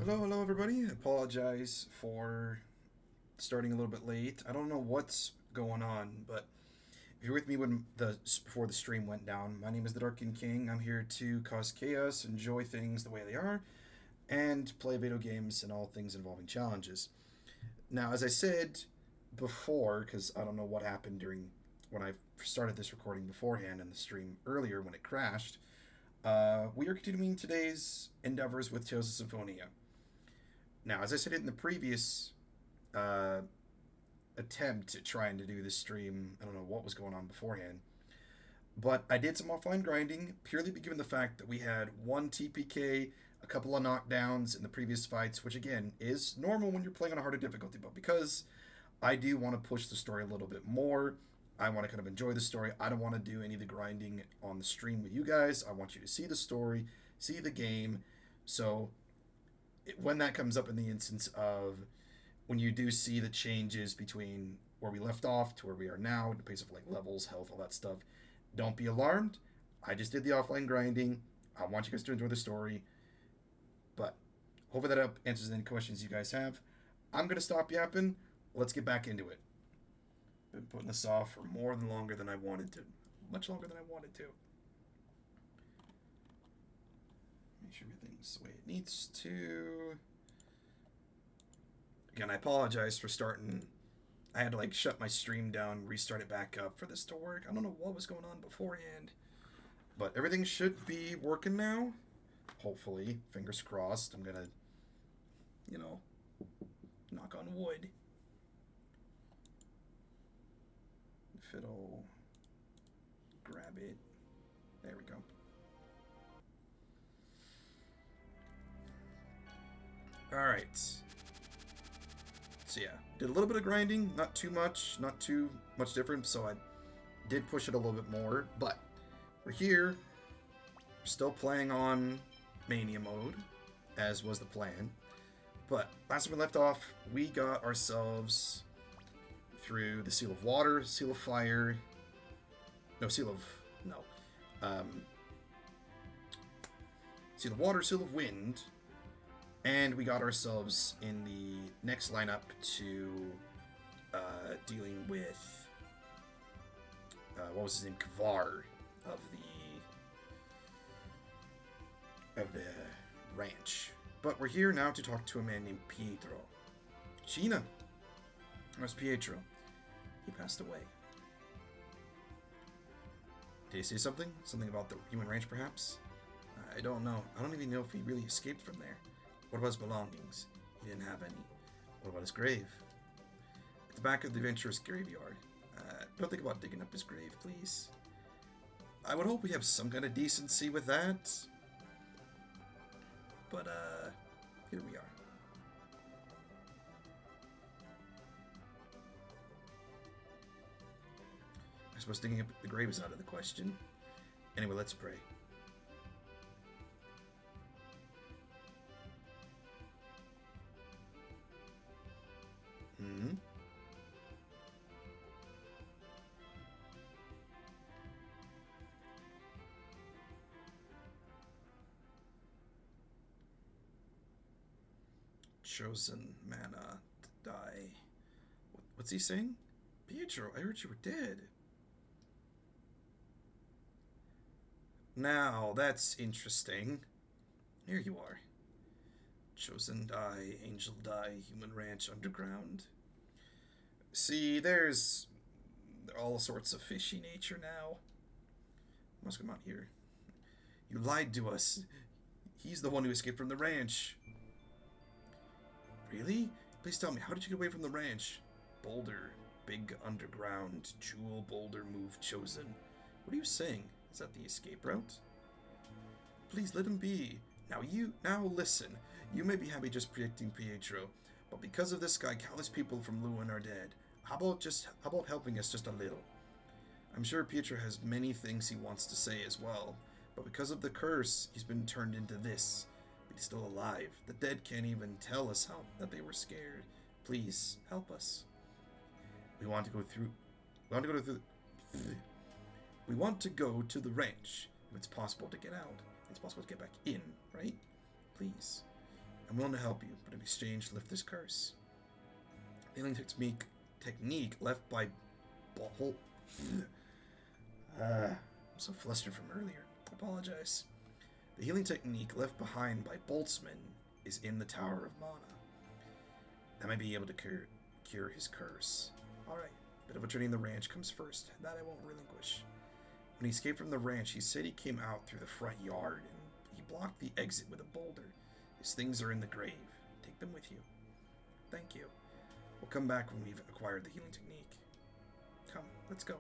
Hello everybody. I apologize for starting a little bit late. I don't know what's going on, but if you're with me when before the stream went down, my name is the Darkin King. I'm here to cause chaos, enjoy things the way they are, and play video games and all things involving challenges. Now, as I said before, because I don't know what happened during when I started this recording beforehand in the stream earlier when it crashed, we are continuing today's endeavors with Tales of Symphonia. Now, as I said in the previous uh, attempt at trying to do this stream, I don't know what was going on beforehand, but I did some offline grinding purely given the fact that we had one TPK, a couple of knockdowns in the previous fights, which again is normal when you're playing on a harder difficulty, but because I do want to push the story a little bit more, I want to kind of enjoy the story. I don't want to do any of the grinding on the stream with you guys. I want you to see the story, see the game. So when that comes up in the instance of when you do see the changes between where we left off to where we are now, in the pace of like levels, health, all that stuff, don't be alarmed. I just did the offline grinding. I want you guys to enjoy the story. But hopefully that answers any questions you guys have. I'm gonna stop yapping. Let's get back into it. Been putting this off for more than longer than I wanted to. Much longer than I wanted to. Make sure everything's the way it needs to. Again, I apologize for starting. I had to like shut my stream down, restart it back up for this to work. I don't know what was going on beforehand, but everything should be working now. Hopefully, fingers crossed. I'm gonna, you know, knock on wood. If it'll grab it. There we go. Alright. So yeah, did a little bit of grinding, not too much different, so I did push it a little bit more, but we're here, we're still playing on Mania mode, as was the plan, but last time we left off, we got ourselves through the Seal of Water, Seal of Fire, Seal of Water, Seal of Wind, and we got ourselves in the next lineup to dealing with what was his name, Kvar of the ranch. But we're here now to talk to a man named Pietro. Sheena. Where's Pietro? He passed away. Did he say something? Something about the human ranch, perhaps? I don't know. I don't even know if he really escaped from there. What about his belongings? He didn't have any. What about his grave? At the back of the adventurous graveyard. Don't think about digging up his grave, please. I would hope we have some kind of decency with that. But, here we are. I suppose digging up the grave is out of the question. Anyway, let's pray. Chosen mana to die. What's he saying? Pietro, I heard you were dead. Now, that's interesting. Here you are. Chosen die, angel die, human ranch underground. See, there's all sorts of fishy nature now. Must come out here. You lied to us. He's the one who escaped from the ranch. Really? Please tell me, how did you get away from the ranch? Boulder, big underground, jewel boulder move chosen. What are you saying? Is that the escape route? Please let him be. Now listen. You may be happy just predicting Pietro, but because of this guy, countless people from Luin are dead. How about helping us just a little? I'm sure Pietro has many things he wants to say as well, but because of the curse, he's been turned into this. But he's still alive. The dead can't even tell us that they were scared. Please, help us. We want to go to the ranch. If it's possible to get out. It's possible to get back in, right? Please. I'm willing to help you, but in exchange, lift this curse. The healing technique left by I'm so flustered from earlier. I apologize. The healing technique left behind by Boltzman is in the Tower of Mana. That might be able to cure his curse. Alright, bit of returning the ranch comes first. That I won't relinquish. When he escaped from the ranch, he said he came out through the front yard, and he blocked the exit with a boulder. His things are in the grave. Take them with you. Thank you. We'll come back when we've acquired the healing technique. Come, let's go.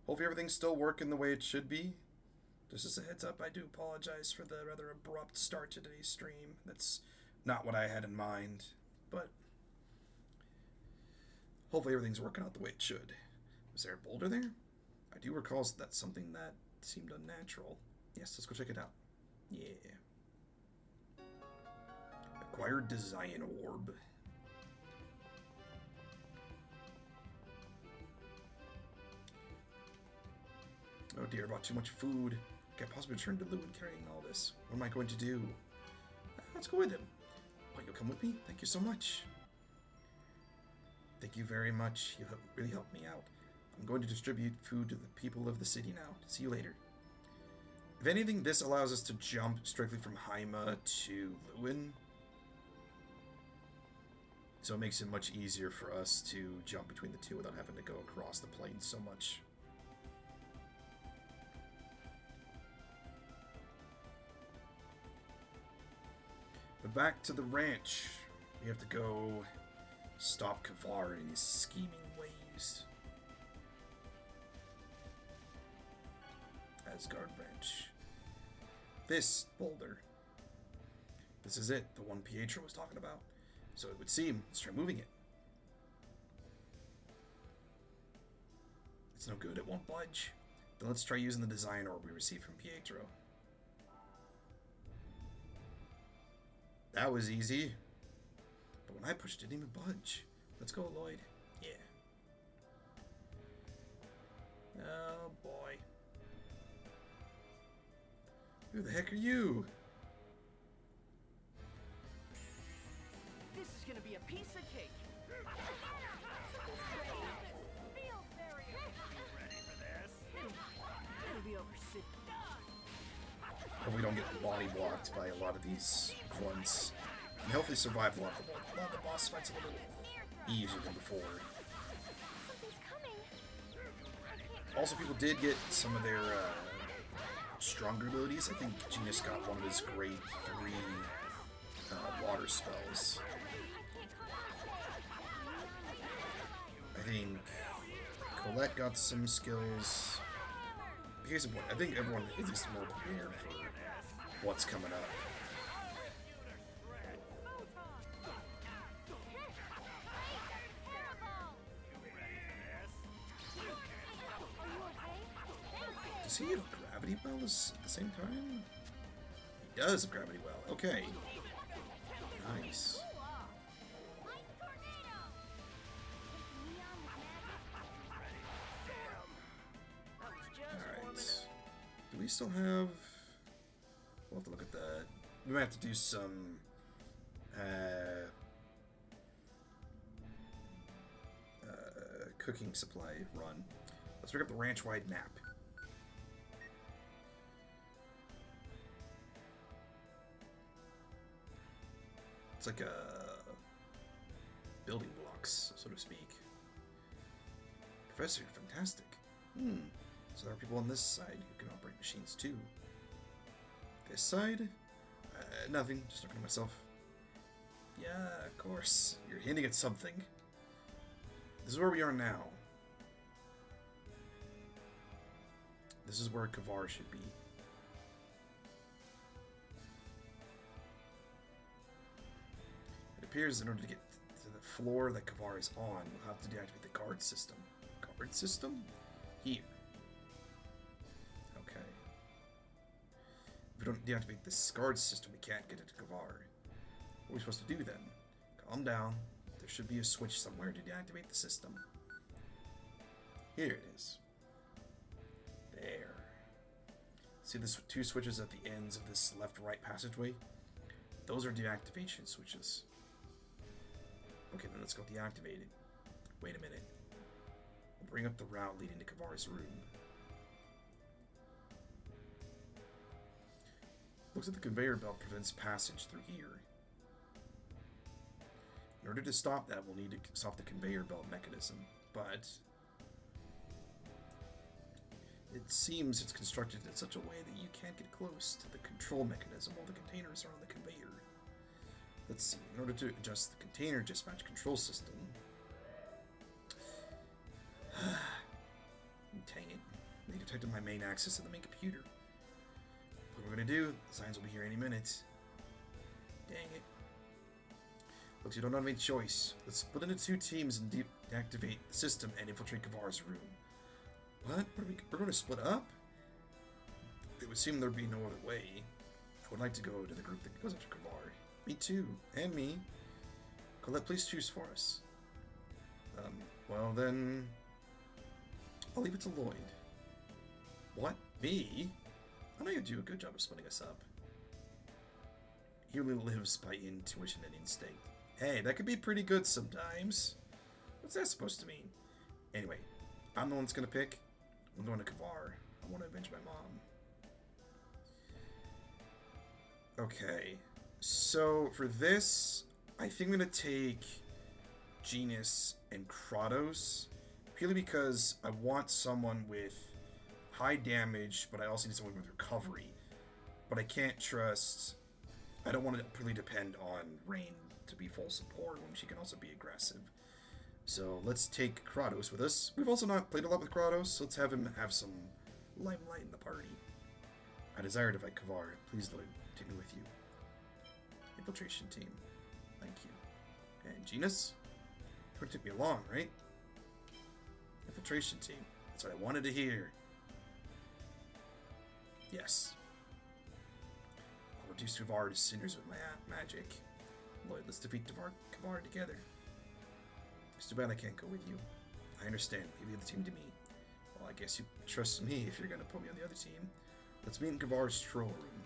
Hopefully everything's still working the way it should be. Just as a heads up, I do apologize for the rather abrupt start to today's stream. That's not what I had in mind, but hopefully everything's working out the way it should. Was there a boulder there? I do recall that's something that seemed unnatural. Yes, let's go check it out. Yeah. Acquired design orb. Oh dear, I brought too much food. Can't possibly return to Luin carrying all this. What am I going to do? Let's go with him. Oh, you'll come with me? Thank you so much. Thank you very much. You really helped me out. I'm going to distribute food to the people of the city now. See you later. If anything, this allows us to jump strictly from Haima to Luin. So it makes it much easier for us to jump between the two without having to go across the plains so much. But back to the ranch. We have to go stop Kvar in his scheming ways. Asgard Ranch. This boulder. This is it, the one Pietro was talking about. So it would seem. Let's try moving it. It's no good, it won't budge. Then let's try using the design orb we received from Pietro. That was easy. But when I pushed it, didn't even budge. Let's go, Lloyd. Yeah. Oh, boy. Who the heck are you? This is gonna be a piece of cake. Ready for this? It'll be over soon. Hope we don't get body blocked by a lot of these ones. And hopefully survive a lot of the boss fights a little easier than before. Also, people did get some of their stronger abilities. I think Genius got one of his grade 3 water spells. I think Collete got some skills. Case in point, I think everyone is just more prepared for what's coming up. Does he have gravity wells at the same time? He does have gravity well. Okay. Nice. Alright. Do we still have... We'll have to look at that. We might have to do some... cooking supply run. Let's pick up the ranch-wide map. It's like a building blocks, so to speak. Professor, fantastic. So there are people on this side who can operate machines too. This side? Nothing. Just talking to myself. Yeah, of course. You're hinting at something. This is where we are now. This is where Kvar should be. It appears in order to get to the floor that Kvar is on, we'll have to deactivate the guard system. Guard system? Here. Okay. If we don't deactivate this guard system, we can't get into Kvar. What are we supposed to do then? Calm down. There should be a switch somewhere to deactivate the system. Here it is. There. See the two switches at the ends of this left-right passageway? Those are deactivation switches. Okay, then let's go deactivate it. Wait a minute. We'll bring up the route leading to Kvar's room. Looks like the conveyor belt prevents passage through here. In order to stop that, we'll need to stop the conveyor belt mechanism, but it seems it's constructed in such a way that you can't get close to the control mechanism while the containers are on the conveyor. Let's see, in order to adjust the container dispatch control system... Dang it. They detected my main access to the main computer. What we're gonna do, the signs will be here any minute. Dang it. Looks you don't have any choice. Let's split into two teams and deactivate the system and infiltrate Kvar's room. What? We're going to split up? It would seem there'd be no other way. I would like to go to the group that goes after Kvar. Me too. And me. Collete, please choose for us. Well then... I'll leave it to Lloyd. What? Me? I know you do a good job of splitting us up. He only lives by intuition and instinct. Hey, that could be pretty good sometimes. What's that supposed to mean? Anyway, I'm the one that's gonna pick. I'm going to Kvar. I want to avenge my mom. Okay, so for this, I think I'm gonna take Genus and Kratos, purely because I want someone with high damage, but I also need someone with recovery. But I can't trust... I don't want to really depend on Rain to be full support when she can also be aggressive. So let's take Kratos with us. We've also not played a lot with Kratos, so let's have him have some limelight in the party. I desire to fight Kvar. Please, Lloyd, take me with you. Infiltration team. Thank you. And Genus? You would take me along, right? Infiltration team. That's what I wanted to hear. Yes. I'll reduce Kvar to cinders with my magic. Lloyd, let's defeat Kvar together. It's too bad I can't go with you. I understand. Leave the team to me. Well, I guess you trust me if you're gonna put me on the other team. Let's meet in Kvar's troll room.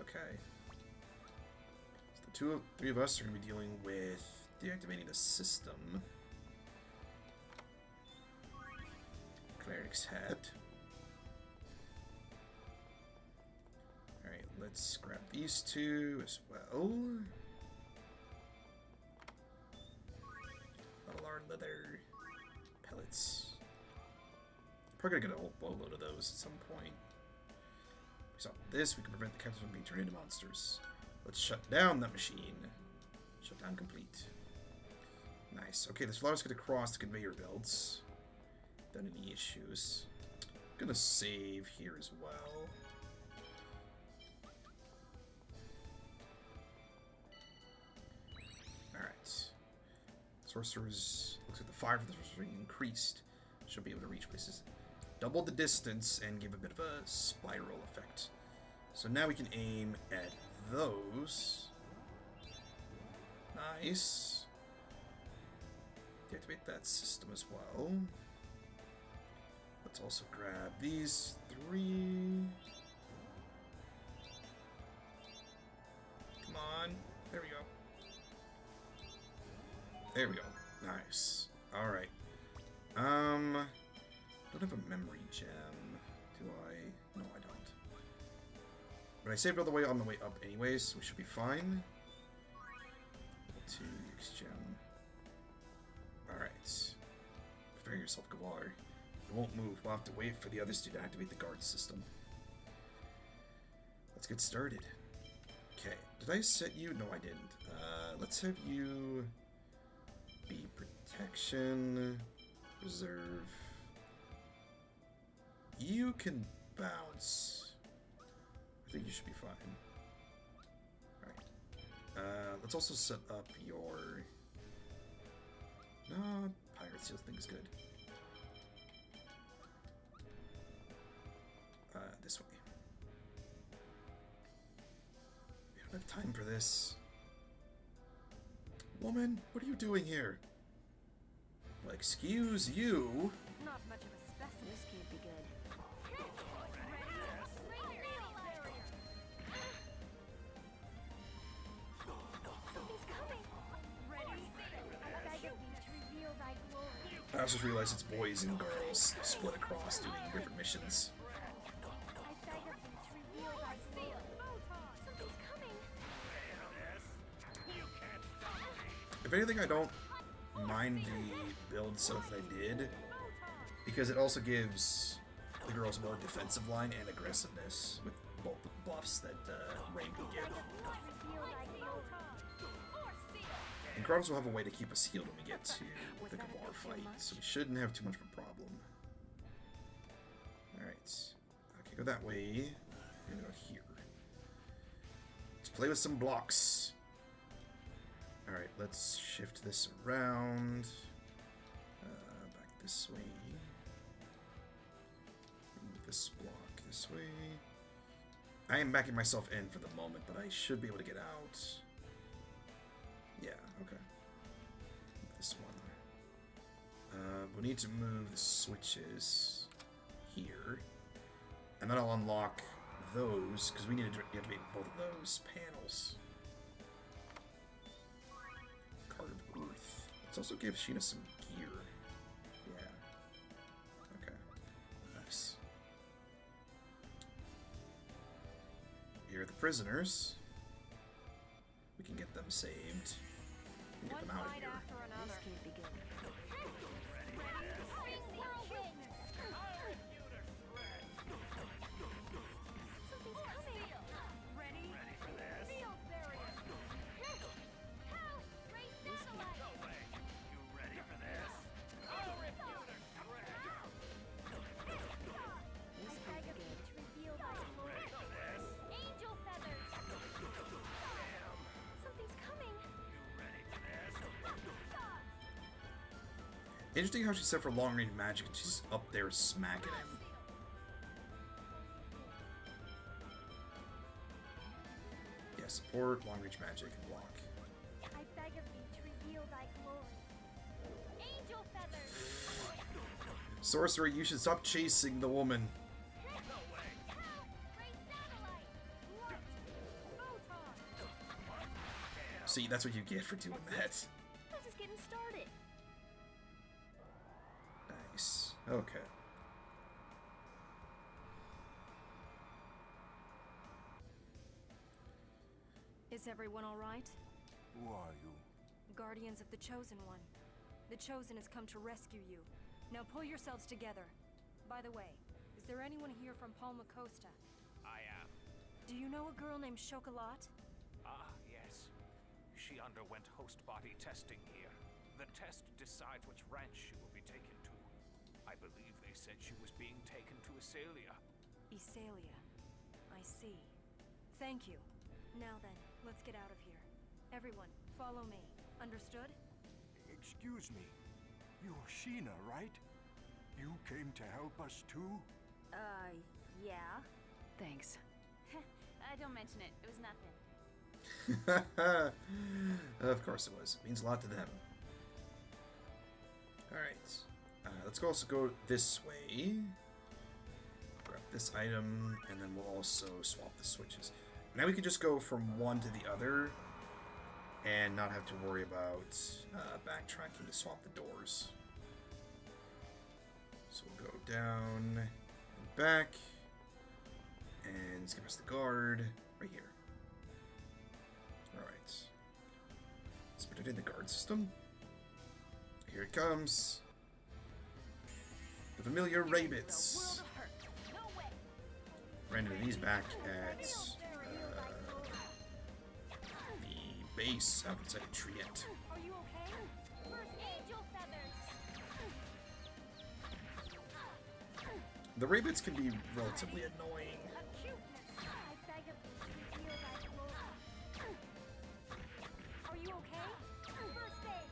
Okay. So the three of us are gonna be dealing with deactivating the system. Cleric's hat. Alright, let's grab these two as well. Our leather pellets. Probably gonna get a whole boatload of those at some point. So this, we can prevent the captives from being turned into monsters. Let's shut down that machine. Shut down complete. Nice. Okay, this flowers get across the conveyor belts. Without any issues. Gonna save here as well. Alright. Sorcerer's... Looks like the fire for the sorcerer increased. She'll be able to reach places. Double the distance and give a bit of a spiral effect. So now we can aim at those. Nice. Deactivate that system as well. Let's also grab these three. Come on. There we go. There we go. Nice. Alright. Don't have a memory gem. Do I? No, I don't. But I saved all the way on the way up anyways, so we should be fine. Level 2 X gem. Alright. Prepare yourself, Kvar. It won't move. We'll have to wait for the others to activate the guard system. Let's get started. Okay. Did I set you? No, I didn't. Let's have you be protection, reserve. You can bounce. I think you should be fine. Alright. Let's also set up your... No, Pirate Seal thing is good. This way. We don't have time for this. Woman, what are you doing here? Well, excuse you. Not much of a specimen. This can't be good. I also just realized it's boys and girls split across doing different missions. If anything, I don't mind the build setup that I did, because it also gives the girls more defensive line and aggressiveness with both the buffs that Rain can give. And Kratos will have a way to keep us healed when we get to the Kvar fight, so we shouldn't have too much of a problem. Alright. Okay, go that way. We're gonna go here. Let's play with some blocks. Alright, let's shift this around. Back this way. Move this block this way. I am backing myself in for the moment, but I should be able to get out. Yeah, okay. This one. We'll need to move the switches here. And then I'll unlock those, because we need to deactivate both of those panels. Card of Earth. Let's also give Sheena some gear. Yeah. Okay. Nice. Here are the prisoners. We can get them saved. And get them out of here. This can't be good. Interesting how she said for long range magic and she's up there smacking him. Yeah, support, long range magic, and block. I beg of thee to reveal thy glory. Angel feathers! Sorcerer, you should stop chasing the woman. See, that's what you get for doing that. This is getting started. Nice. Okay. Is everyone all right? Who are you? Guardians of the Chosen One. The Chosen has come to rescue you. Now pull yourselves together. By the way, is there anyone here from Palma Costa? I am. Do you know a girl named Chocolate? Ah, yes. She underwent host body testing here. The test decides which ranch she will be taken to. I believe they said she was being taken to Isalia. Isalia. I see. Thank you. Now then, let's get out of here. Everyone, follow me. Understood? Excuse me. You're Sheena, right? You came to help us too? Yeah. Thanks. Don't mention it. It was nothing. Of course it was. It means a lot to them. Alright. Let's also go this way. Grab this item, and then we'll also swap the switches. Now we can just go from one to the other and not have to worry about backtracking to swap the doors. So we'll go down and back and skip us the guard right here. Alright. Let's put it in the guard system. Here it comes. The familiar rabbits. Ran into these back at the base outside of Triet. Are you okay? First angel feathers! The rabbits can be relatively annoying. I beg of thee to reveal thy glory. Are you okay? First aid!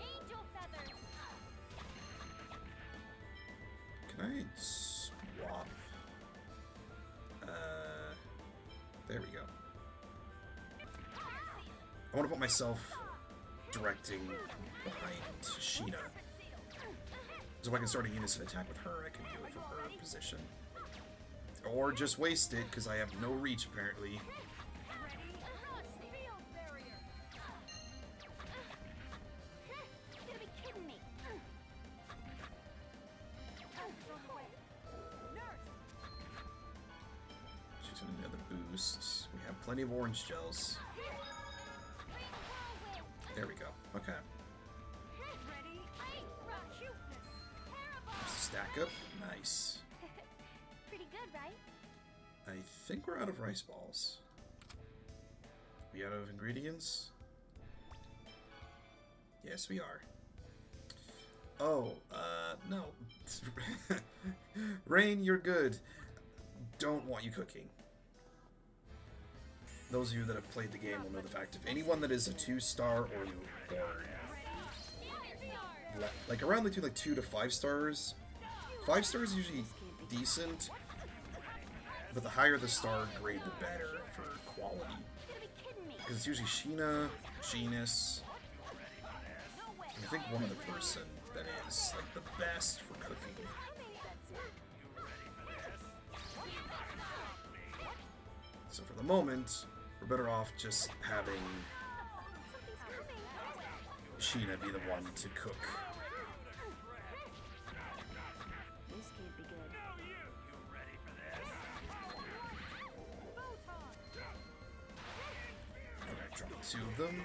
Angel feathers! Can I swap? There we go. I want to put myself directing behind Sheena. So if I can start a unison attack with her, I can do it from her position. Or just waste it, because I have no reach, apparently. You gotta be kidding me. boost. We have plenty of orange gels. There we go. Okay. Stack up. Nice. Pretty good, right? I think we're out of rice balls. We out of ingredients? Yes, we are. Oh, no. Rain, you're good. Don't want you cooking. Those of you that have played the game will know the fact of anyone that is a 2-star or like around between like 2 to 5 stars. 5 stars is usually decent, but the higher the star grade, the better for quality. Because it's usually Sheena, Genius. I think one other person that is like the best for cooking. So for the moment, we're better off just having Sheena be the one to cook. This can't be good. Alright, drop 2 of them.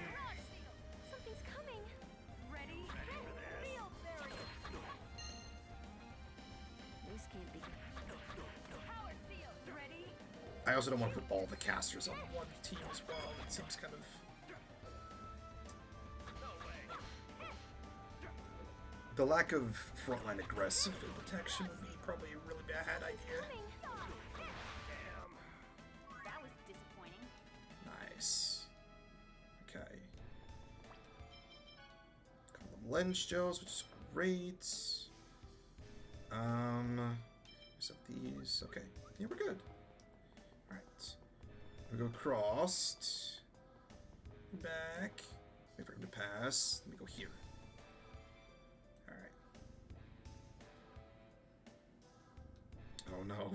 Something's coming. Ready? This can't be good. Ready? I also don't want to put all the casters on one team as well. It seems kind of... The lack of frontline aggressive and protection would be probably a really bad idea. That was disappointing. Nice. Okay. Couple of lens gels, which is great. What's up these? Okay. Yeah, we're good. Alright. We go crossed. Back. Wait for him to pass. Let me go here. Alright. Oh no.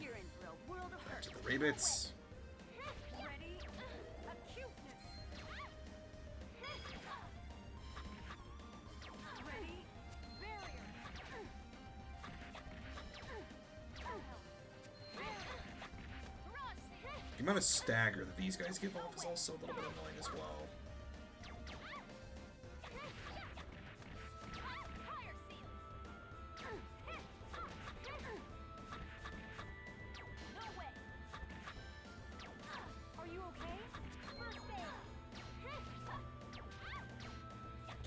You're in for a world of Back hurt. to the rabbits. Ready? Acuteness. Ready? Barrier. The amount of stagger that these guys give off is also a little bit annoying as well. Are you okay?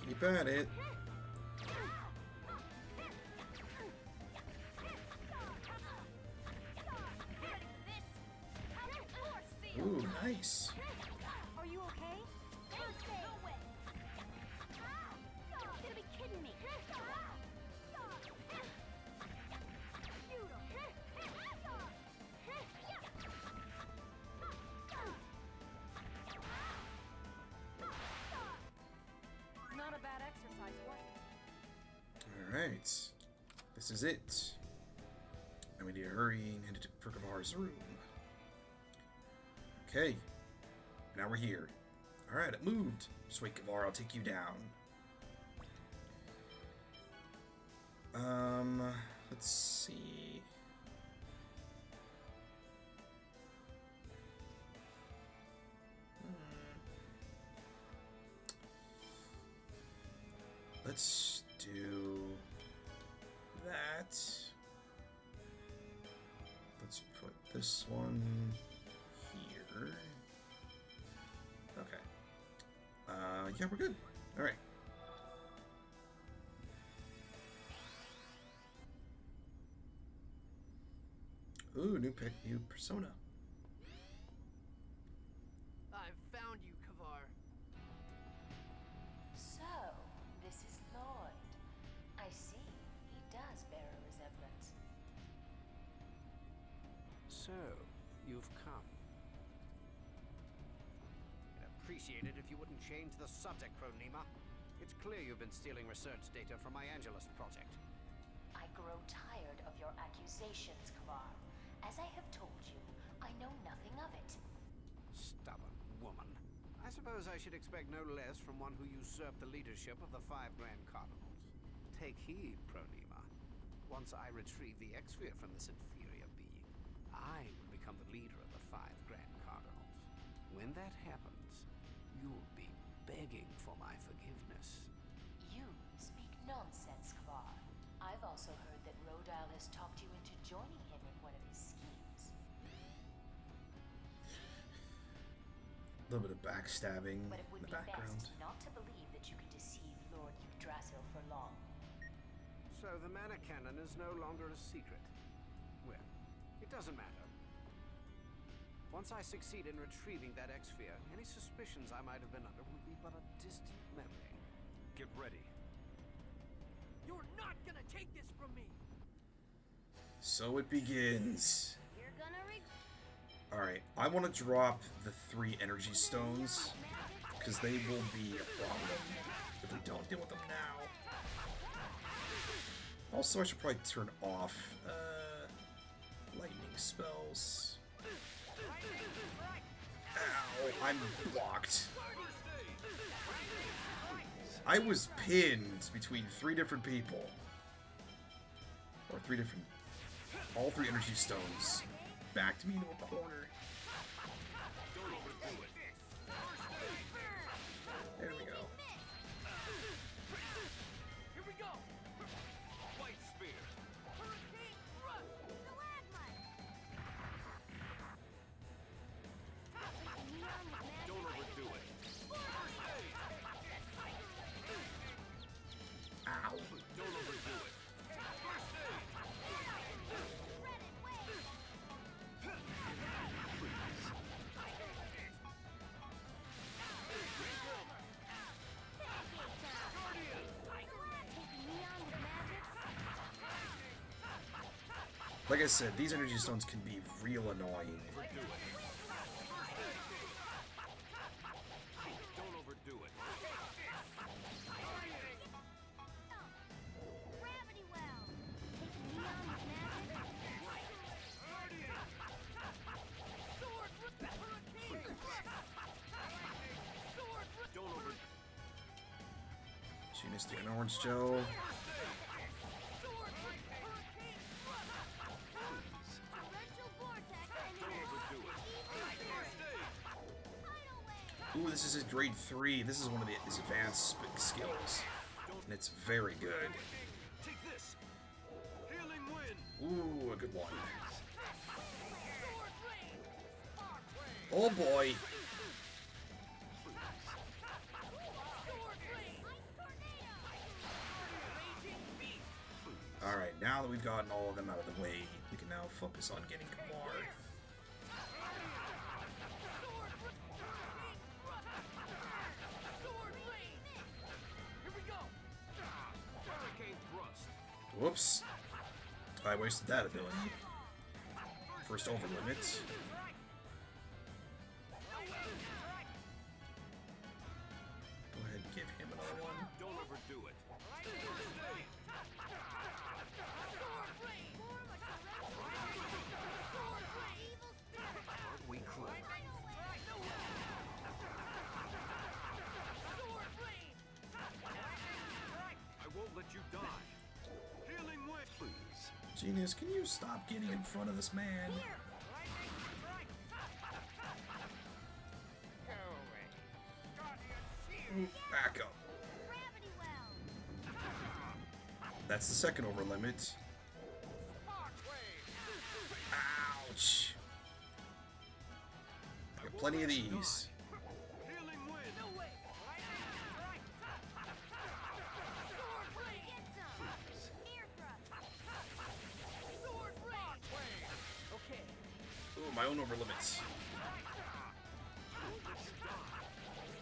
Keep at it. Ooh, nice. Are you okay? You gotta be kidding me. Not a bad exercise, was it? Alright. This is it. And we need to hurry and head for Kvar's room. Okay. Now we're here. Alright, it moved. Just wait, Kvar, I'll take you down. Let's see. Let's do that. Let's put this one here. Okay. Yeah, we're good. All right. Ooh, new persona. I've found you, Kvar. So, this is Lloyd. I see. He does bear a resemblance. So, you've come. I'd appreciate it if you wouldn't change the subject, Chronema. It's clear you've been stealing research data from my Angelus project. I grow tired of your accusations, Kvar. As I have told you, I know nothing of it. Stubborn woman. I suppose I should expect no less from one who usurped the leadership of the 5 Grand Cardinals. Take heed, Chronema. Once I retrieve the Exsphere from this inferior being, I will become the leader of the 5 Grand Cardinals. When that happens, you'll be begging for my forgiveness. You speak nonsense, Kvar. I've also heard that Rodile has talked you into joining him in one of his schemes. A little bit of backstabbing But it in would the be background. best not to believe that you could deceive Lord Yggdrasill for long. So the Mana Cannon is no longer a secret. Well, it doesn't matter. Once I succeed in retrieving that X-Sphere, any suspicions I might have been under will be but a distant memory. Get ready. You're not gonna take this from me. So it begins. You're gonna Alright, I want to drop the 3 energy stones, because they will be a problem if we don't deal with them now. Also, I should probably turn off lightning spells. Ow, I'm blocked. I was pinned between 3 different people. Or 3 different... All 3 energy stones backed me into a corner. There we go. Here we go. Light spear. Hurricane thrust. Don't overdo it. Ow. Don't overdo it. Like I said, these energy stones can be real annoying. Don't overdo it. Gravity well. Neon magic. Don't over. Sheena sticking orange gel. Ooh, this is a grade 3. This is one of his advanced skills. And it's very good. Take this. Healing wind. Ooh, a good one. Oh boy. Alright, now that we've gotten all of them out of the way, we can now focus on getting Kvar. Whoops. I wasted that ability. First over limit. Go ahead and give him another one. Don't overdo it. Aren't we close? I won't let you die. Healing wind. Please. Genius, can you stop getting in front of this man? Ooh, back up. Gravity well. That's the second over limit. Ouch. I got plenty of these. Healing wind. Get some. Air thrust. Okay. Ooh, my own over limits.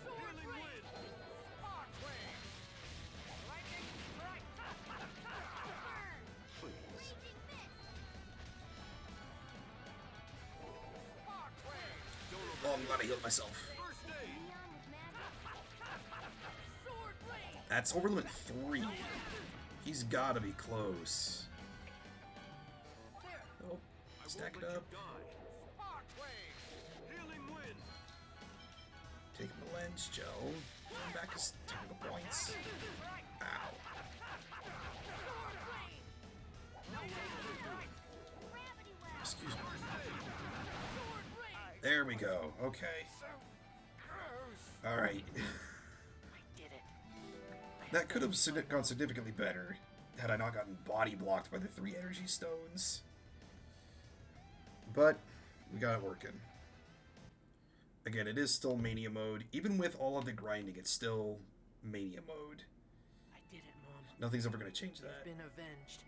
Healing wind. Please. Oh, I'm glad I healed myself. First aid. Neon with magic. That's over limit 3. He's gotta be close. Oh, I stack won't it let up. you die. Healing wind. Take my lens, Joe. Turn back his technical points. Ow. Gravity well. Excuse me. There we go. Okay. Alright. I did it. That could have gone significantly better had I not gotten body blocked by the 3 energy stones. But we got it working. Again, it is still Mania mode. Even with all of the grinding, it's still Mania mode. I did it, Mom. Nothing's ever going to change that. You've been avenged.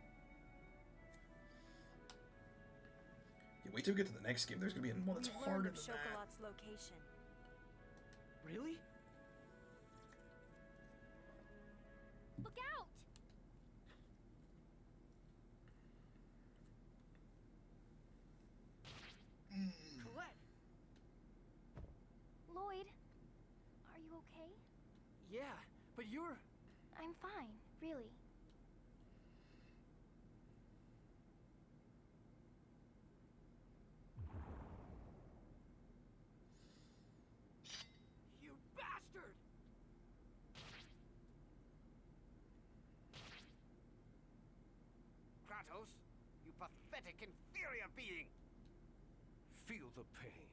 Yeah, wait till we get to the next game. There's going to be one that's We've harder learned than of that. Chocolatte's location. Really? Look out! Collete! Lloyd, are you okay? Yeah, but you're... I'm fine, really. You bastard! Kratos, you pathetic, inferior being! Feel the pain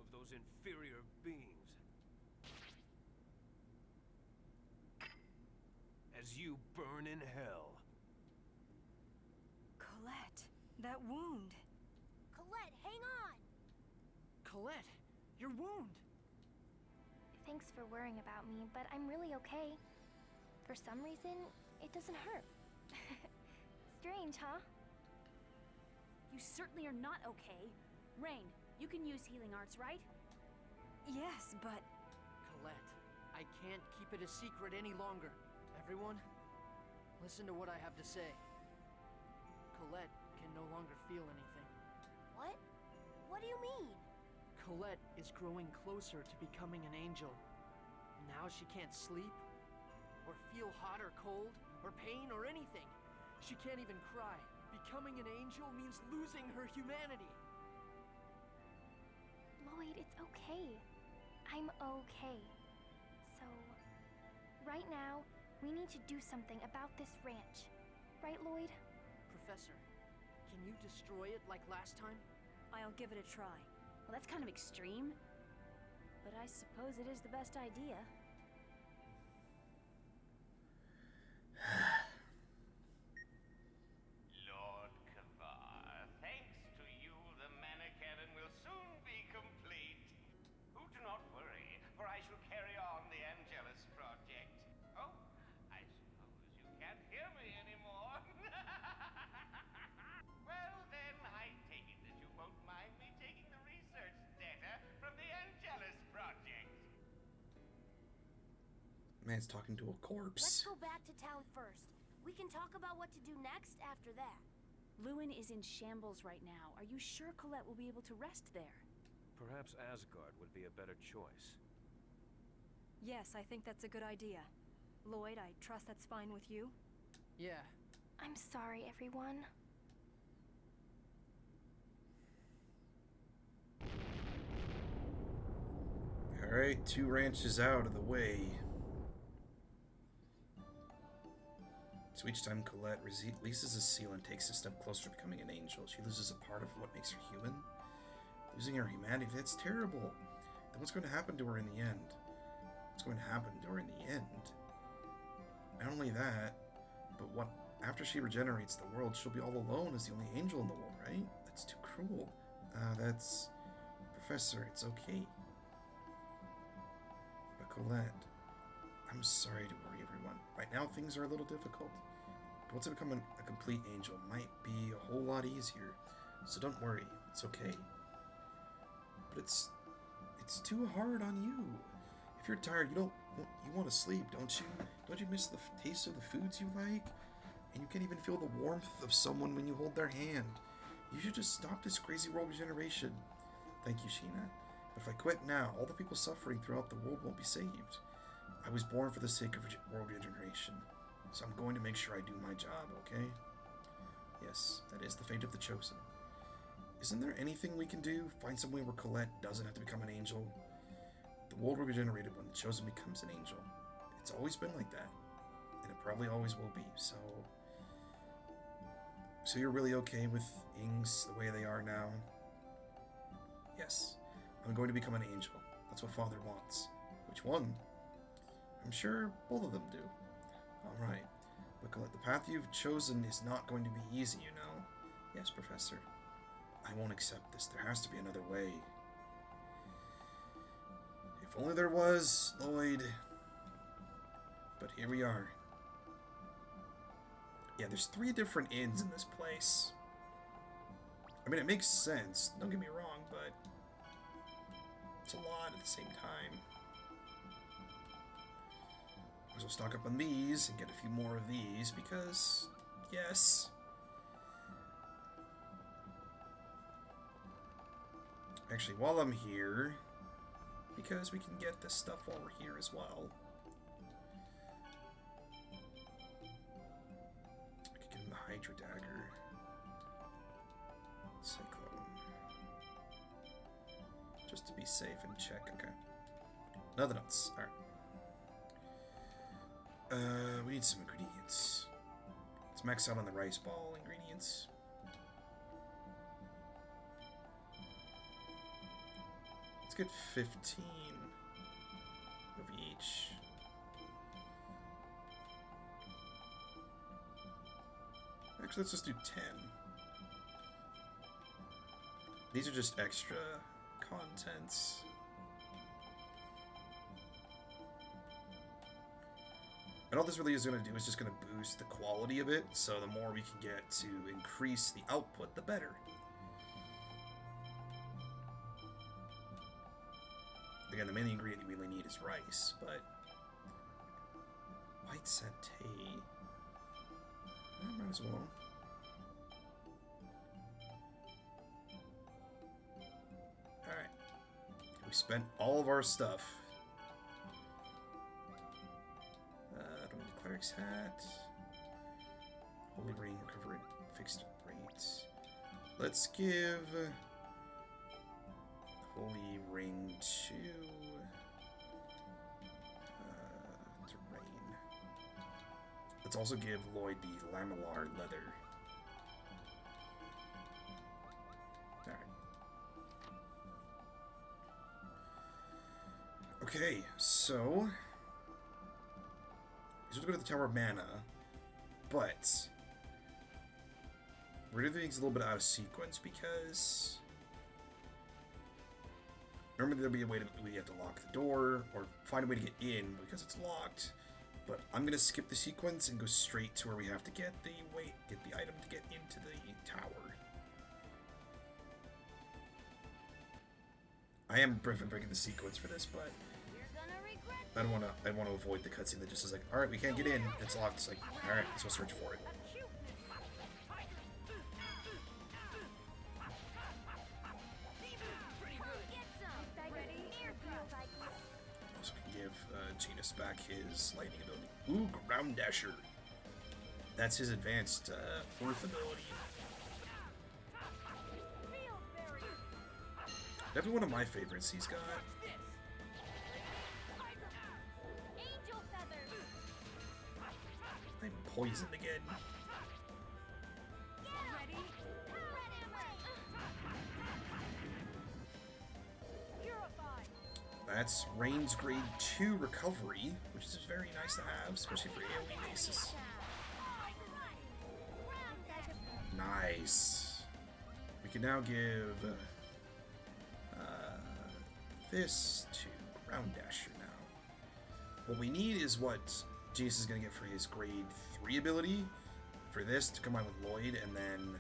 of those inferior beings as you burn in hell. Collete, that wound. Collete, hang on! Collete, your wound! Thanks for worrying about me, but I'm really okay. For some reason, it doesn't hurt. Strange, huh? You certainly are not okay. Rain, you can use healing arts, right? Yes, but... Collete, I can't keep it a secret any longer. Everyone, listen to what I have to say. Collete can no longer feel anything. What? What do you mean? Collete is growing closer to becoming an angel. Now she can't sleep, or feel hot or cold, or pain or anything. She can't even cry. Becoming an angel means losing her humanity. Lloyd, it's okay. I'm okay. So, right now, we need to do something about this ranch. Right, Lloyd? Professor, can you destroy it like last time? I'll give it a try. Well, that's kind of extreme. But I suppose it is the best idea. Lord Kvar, thanks to you, the Mana Cannon will soon be complete. Oh, do not worry, for I shall carry on the Angelus project. Oh, I suppose you can't hear me anymore. Well, then, I take it that you won't mind me taking the research data from the Angelus project. Man's talking to a corpse. Let's go back to town first. We can talk about what to do next after that. Luin is in shambles right now. Are you sure Collete will be able to rest there? Perhaps Asgard would be a better choice. Yes, I think that's a good idea. Lloyd, I trust that's fine with you? Yeah. I'm sorry, everyone. Alright, 2 ranches out of the way. So each time Collete releases a seal and takes a step closer to becoming an angel, she loses a part of what makes her human. Losing her humanity, that's terrible. Then what's going to happen to her in the end? What's going to happen to her in the end? Not only that, but what after she regenerates the world, she'll be all alone as the only angel in the world, right? That's too cruel. That's... Professor, it's okay. But Collete, I'm sorry to worry everyone. Right now things are a little difficult. But once I become a complete angel, it might be a whole lot easier. So don't worry, it's okay. But it's too hard on you. If you're tired, you want to sleep, don't you? Don't you miss the taste of the foods you like? And you can't even feel the warmth of someone when you hold their hand. You should just stop this crazy world regeneration. Thank you, Sheena. But if I quit now, all the people suffering throughout the world won't be saved. I was born for the sake of world regeneration, so I'm going to make sure I do my job, okay? Yes, that is the fate of the Chosen. Isn't there anything we can do? Find some way where Collete doesn't have to become an angel? The world will be regenerated when the Chosen becomes an angel. It's always been like that, and it probably always will be, so... So you're really okay with things the way they are now? Yes, I'm going to become an angel. That's what Father wants. Which one? I'm sure both of them do. Alright. But Collete, the path you've chosen is not going to be easy, you know. Yes, Professor. I won't accept this. There has to be another way. If only there was, Lloyd. But here we are. Yeah, there's 3 different inns in this place. I mean, it makes sense. Don't get me wrong, but it's a lot at the same time. Might as well stock up on these and get a few more of these because, yes. Actually, while I'm here, because we can get this stuff while we're here as well. I could get him the Hydra Dagger. Cyclone. Just to be safe and check, okay. Nothing else. Alright. We need some ingredients. Let's max out on the rice ball ingredients. Let's get 15 of each. Actually, let's just do 10. These are just extra contents. And all this really is going to do is just going to boost the quality of it, so the more we can get to increase the output, the better. Again, the main ingredient we really need is rice, but white satay. Might as well. Alright. We spent all of our stuff. Don't need the cleric's hat. Holy Ring, recover at fixed rates. Let's give Holy Ring to Rain. Let's also give Lloyd the lamellar leather. Alright. Okay, so he's going to go to the Tower of Mana, but we're doing things a little bit out of sequence because normally there'll be a way to we have to lock the door or find a way to get in because it's locked. But I'm gonna skip the sequence and go straight to where we have to get the item to get into the tower. I am breaking the sequence for this, but I want to avoid the cutscene that just is like, all right, we can't get in. It's locked. It's like, all right, let's go search for it. Also can give Genus back his lightning ability. Ooh, Ground Dasher. That's his advanced fourth ability. Definitely one of my favorites he's got. I'm poisoned again. That's Rain's grade 2 recovery, which is very nice to have, especially for AoE basis. Nice. We can now give this to Ground Dasher now. What we need is what Jace is going to get for his grade 3 ability, for this to combine with Lloyd, and then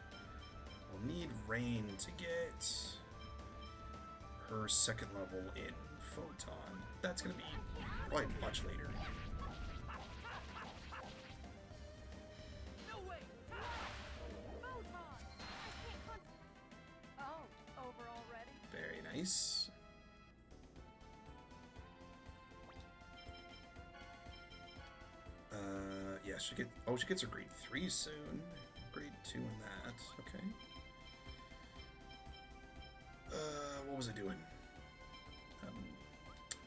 we'll need Rain to get her second level in Photon. That's going to be probably much later. Very nice. Yeah, she gets her grade 3 soon. Grade 2 in that. Okay. What was I doing?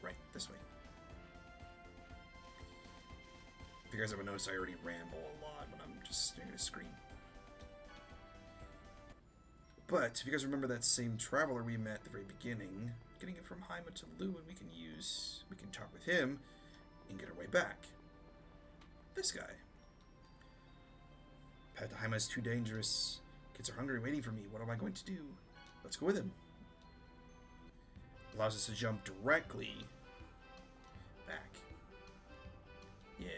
Right, this way. If you guys haven't noticed, I already ramble a lot when I'm just staring at a screen. But if you guys remember that same traveler we met at the very beginning, getting it from Haima to Luin, we can talk with him and get our way back. This guy. Path to Haima is too dangerous. Kids are hungry waiting for me. What am I going to do? Let's go with him. Allows us to jump directly back. Yeah.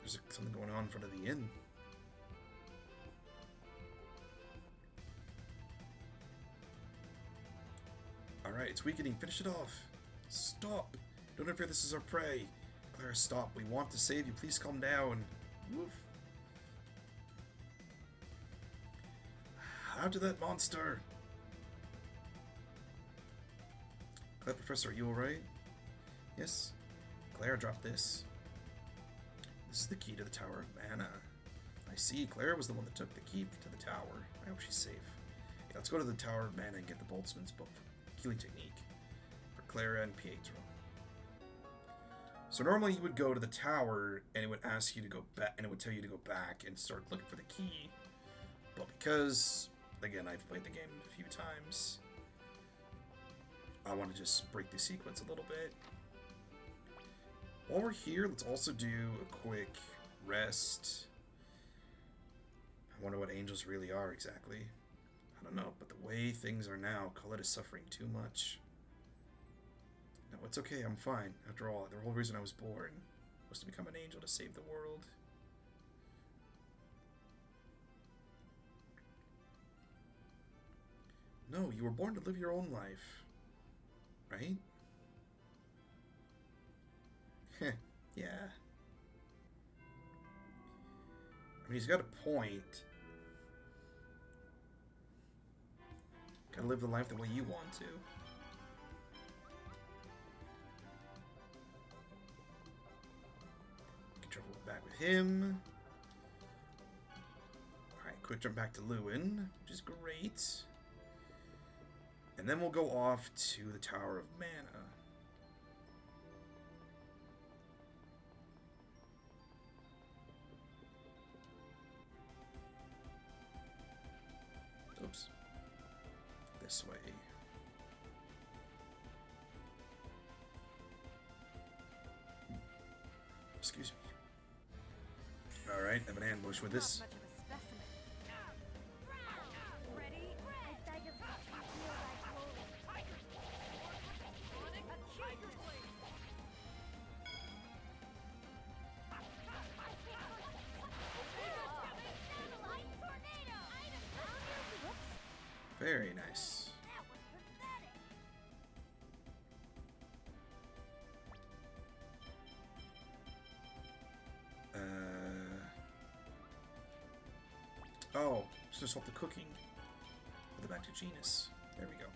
There's something going on in front of the inn. Alright, it's weakening. Finish it off. Stop. Don't interfere. This is our prey. Clara, stop. We want to save you. Please calm down. Woof. After that monster. Clara, Professor, are you alright? Yes. Clara, drop this. This is the key to the Tower of Mana. I see. Clara was the one that took the key to the tower. I hope she's safe. Yeah, let's go to the Tower of Mana and get the Boltzman's book for healing technique for Clara and Pietro. So normally you would go to the tower and it would ask you to go back, and it would tell you to go back and start looking for the key. But because, again, I've played the game a few times, I want to just break the sequence a little bit. While we're here, let's also do a quick rest. I wonder what angels really are exactly. I don't know, but the way things are now, Collete is suffering too much. No, it's okay, I'm fine. After all, the whole reason I was born was to become an angel to save the world. No, you were born to live your own life. Right? Heh, yeah. I mean, he's got a point. Gotta live the life the way you want to. Can travel back with him. Alright, quick jump back to Luin, which is great. And then we'll go off to the Tower of Mana. Oops. This way. Excuse me. Alright, I have an ambush with this. Not much of a specimen. Ready? I beg of you, feel like Very nice. Oh, so swap the cooking. Put it back to genus. There we go.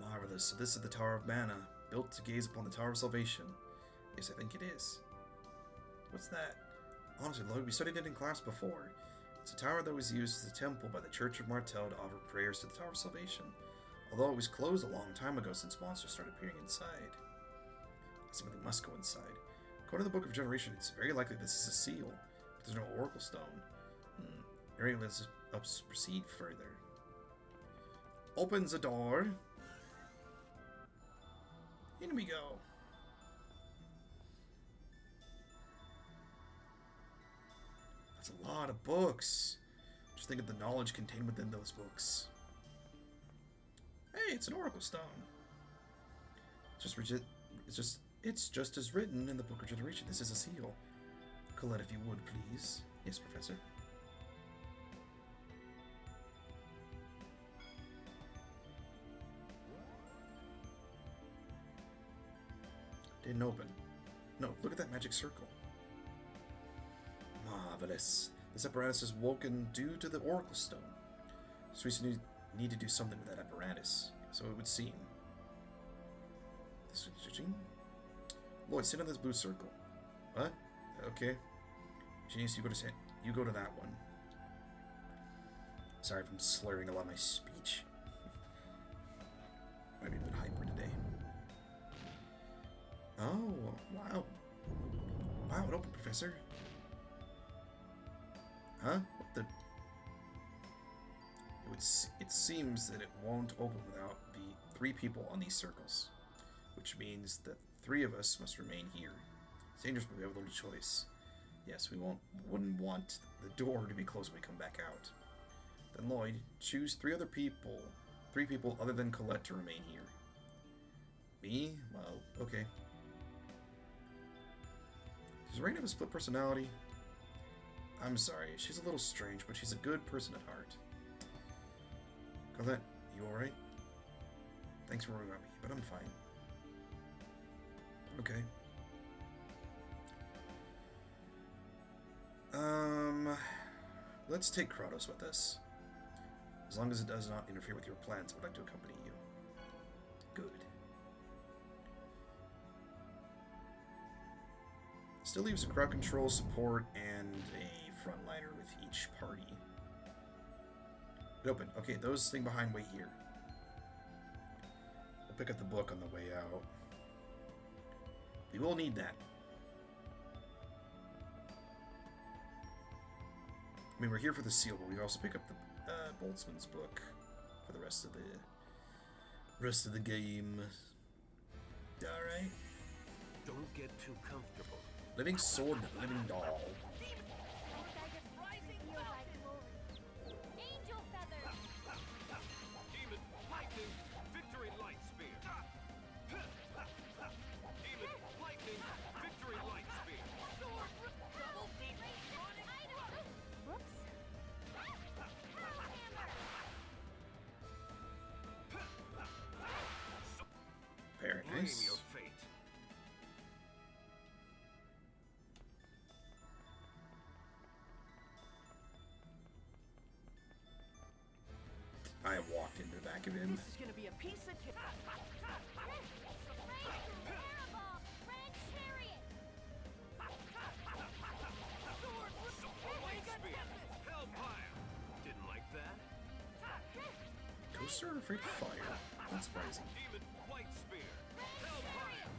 Marvelous. So this is the Tower of Mana, built to gaze upon the Tower of Salvation. Yes, I think it is. What's that? Honestly, Lloyd, we studied it in class before. It's a tower that was used as a temple by the Church of Martel to offer prayers to the Tower of Salvation, although it was closed a long time ago since monsters started appearing inside. Something must go inside. According to the Book of Regeneration, it's very likely this is a seal, but there's no oracle stone. Area lets us proceed further. Opens a door. In we go. That's a lot of books. Just think of the knowledge contained within those books. Hey, it's an oracle stone. It's just as written in the Book of Regeneration. This is a seal. Collete, if you would, please. Yes, Professor. Didn't open. No, look at that magic circle. Marvelous. This apparatus is woken due to the Oracle Stone. So we need to do something with that apparatus. So it would seem. This is Lloyd, sit on this blue circle. What? Okay. Genius, you go to You go to that one. Sorry if I'm slurring a lot of my speech. Might be a bit hyper today. Oh, wow. Wow, it opened, Professor. Huh? What the... It seems that it won't open without the 3 people on these circles. Which means that 3 of us must remain here. It's dangerous, but we have a little choice. Yes, we wouldn't want the door to be closed when we come back out. Then Lloyd, choose 3 other people. 3 people other than Collete to remain here. Me? Well, okay. Does Rain have a split personality? I'm sorry, she's a little strange, but she's a good person at heart. Collete, you alright? Thanks for worrying about me, but I'm fine. Okay. Let's take Kratos with us. As long as it does not interfere with your plans, I would like to accompany you. Good. Still leaves a crowd control, support, and a frontliner with each party. It opened. Okay, those thing behind wait here. We'll pick up the book on the way out. We will need that. I mean, we're here for the seal, but we also pick up the Boltzman's book for the rest of the game. All right. Don't get too comfortable. Living sword, living doll. Angel feathers! Demon, lightning, victory, light spear. Demon, lightning, victory, light spear. Sword! Double demon! Whoops. Very Claim nice. your fate. I walked into the back of him. This is gonna be a piece of cake. Red chariot! Light spear. Hellfire. Didn't like that. Ghosts are afraid of fire. That's surprising. Demon, white spear. Hellfire.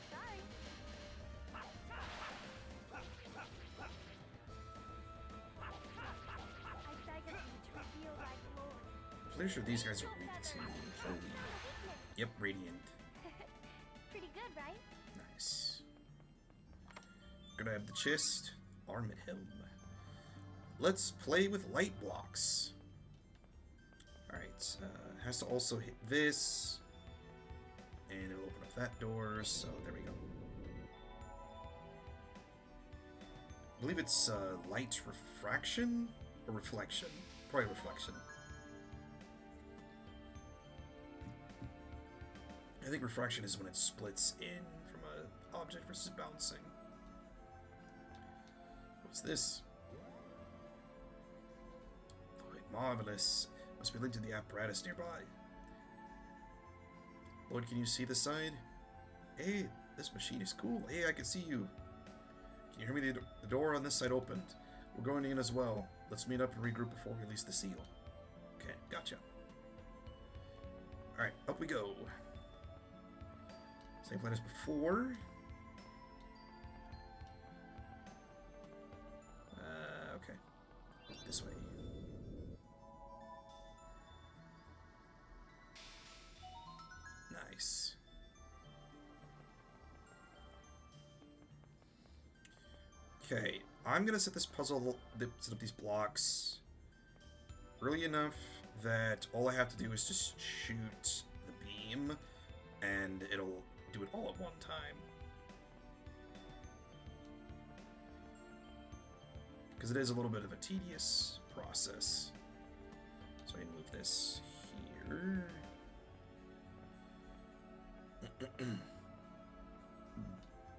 Sorry. I beg of you to reveal thy glory. Pretty sure these guys are weak too. Holy. Yep, radiant. Pretty good, right? Nice. Gonna have the chest, armored helm. Let's play with light blocks. Alright, has to also hit this. And it'll open up that door, so there we go. I believe it's light refraction or reflection. Probably reflection. I think refraction is when it splits in from an object versus bouncing. What's this? Lloyd, marvelous. Must be linked to the apparatus nearby. Lloyd, can you see the side? Hey, this machine is cool. Hey, I can see you. Can you hear me? The door on this side opened. We're going in as well. Let's meet up and regroup before we release the seal. Okay, gotcha. Alright, up we go. Same plan as before. Okay. This way. Nice. Okay, I'm gonna set this puzzle, set up these blocks early enough that all I have to do is just shoot the beam, and it'll do it all at one time. Because it is a little bit of a tedious process. So I can move this here.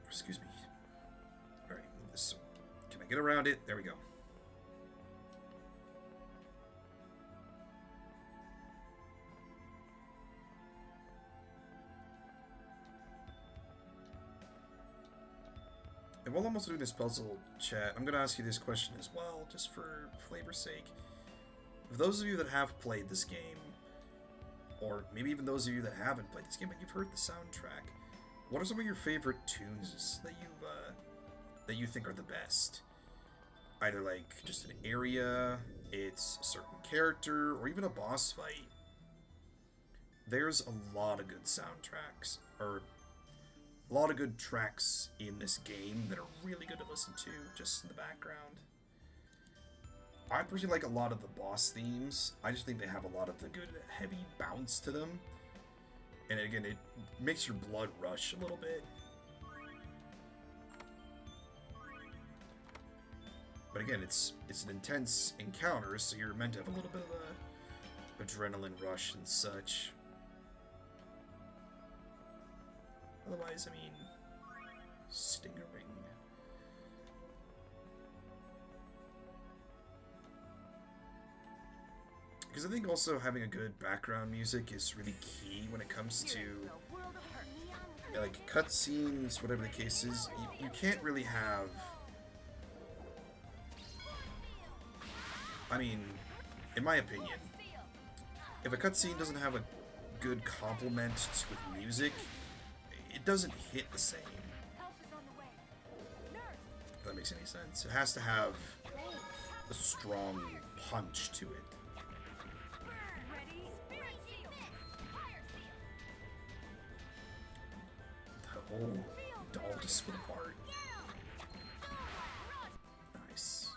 Excuse me. Alright, move this. Can I get around it? There we go. And while I'm also doing this puzzle, chat, I'm going to ask you this question as well, just for flavor's sake. For those of you that have played this game, or maybe even those of you that haven't played this game, but you've heard the soundtrack, what are some of your favorite tunes that you think are the best? Either like just an area, it's a certain character, or even a boss fight. There's a lot of good soundtracks, or a lot of good tracks in this game that are really good to listen to just in the background. I personally like a lot of the boss themes. I just think they have a lot of the good heavy bounce to them. And again, it makes your blood rush a little bit. But again, it's an intense encounter, so you're meant to have a little bit of a adrenaline rush and such. Otherwise, I mean, stingering. Because I think also having a good background music is really key when it comes to like cutscenes, whatever the case is. You can't really have. I mean, in my opinion, if a cutscene doesn't have a good complement with music, it doesn't hit the same. If that makes any sense. It has to have a strong punch to it. The whole doll just split apart. Nice.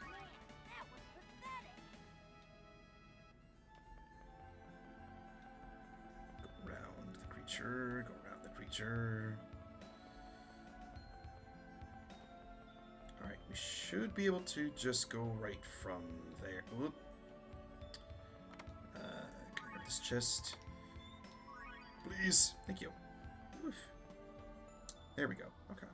Go around the creature, go around the creature. Alright, we should be able to just go right from there. Whoop. Can I grab this chest? Please. Thank you. Oof. There we go. Okay.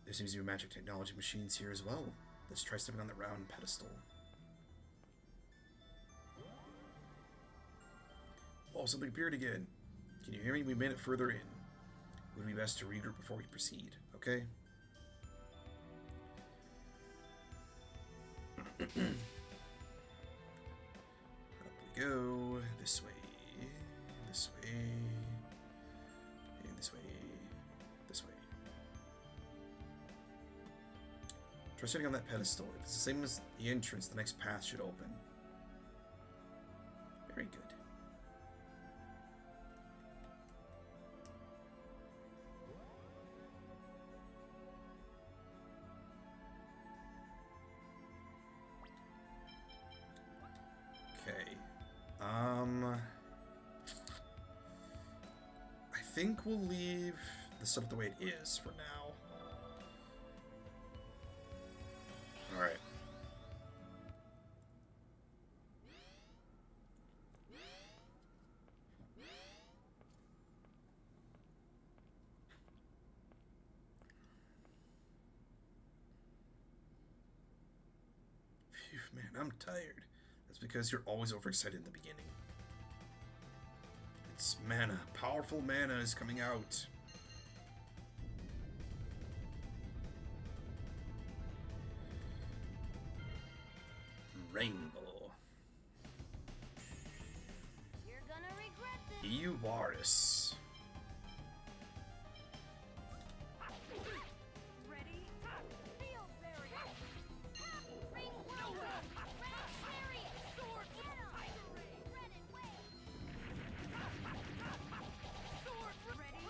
There seems to be magic technology machines here as well. Let's try stepping on the round pedestal. Oh, something appeared again. Can you hear me? We made it further in. It would be best to regroup before we proceed, okay? Up we go. This way. This way. And this way. This way. Try sitting on that pedestal. If it's the same as the entrance, the next path should open. Very good. Okay. I think we'll leave the setup the way it is for now. Alright. Phew, man, I'm tired. That's because you're always overexcited in the beginning. It's mana. Powerful mana is coming out. Rainbow. You're gonna regret this. Iubaris. Ready? Field barrier. Ring whirlwind. Red chariot. Sword. Tiger ray. Red and wave. Sword. Ready?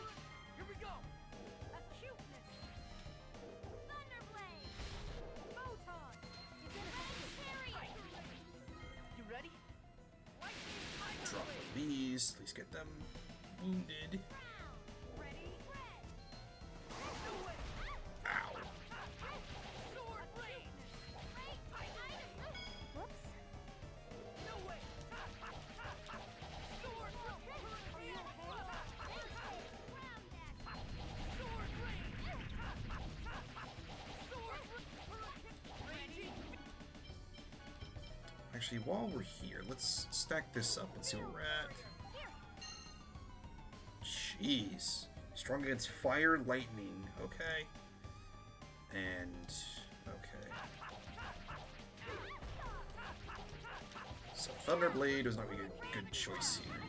Here we go! Acuteness. Thunderblade. Photon. Chariot. You ready? Drop these. Please get them wounded. Ready? Ow. Sword. Rain. Whoops. No way! Sword. Are you okay? Sword. Rain. Sword. Ready? Actually, while we're here, let's stack this up and see where we're at. Jeez. Strong against fire, lightning. Okay. And okay. So Thunderblade was not really a good choice here.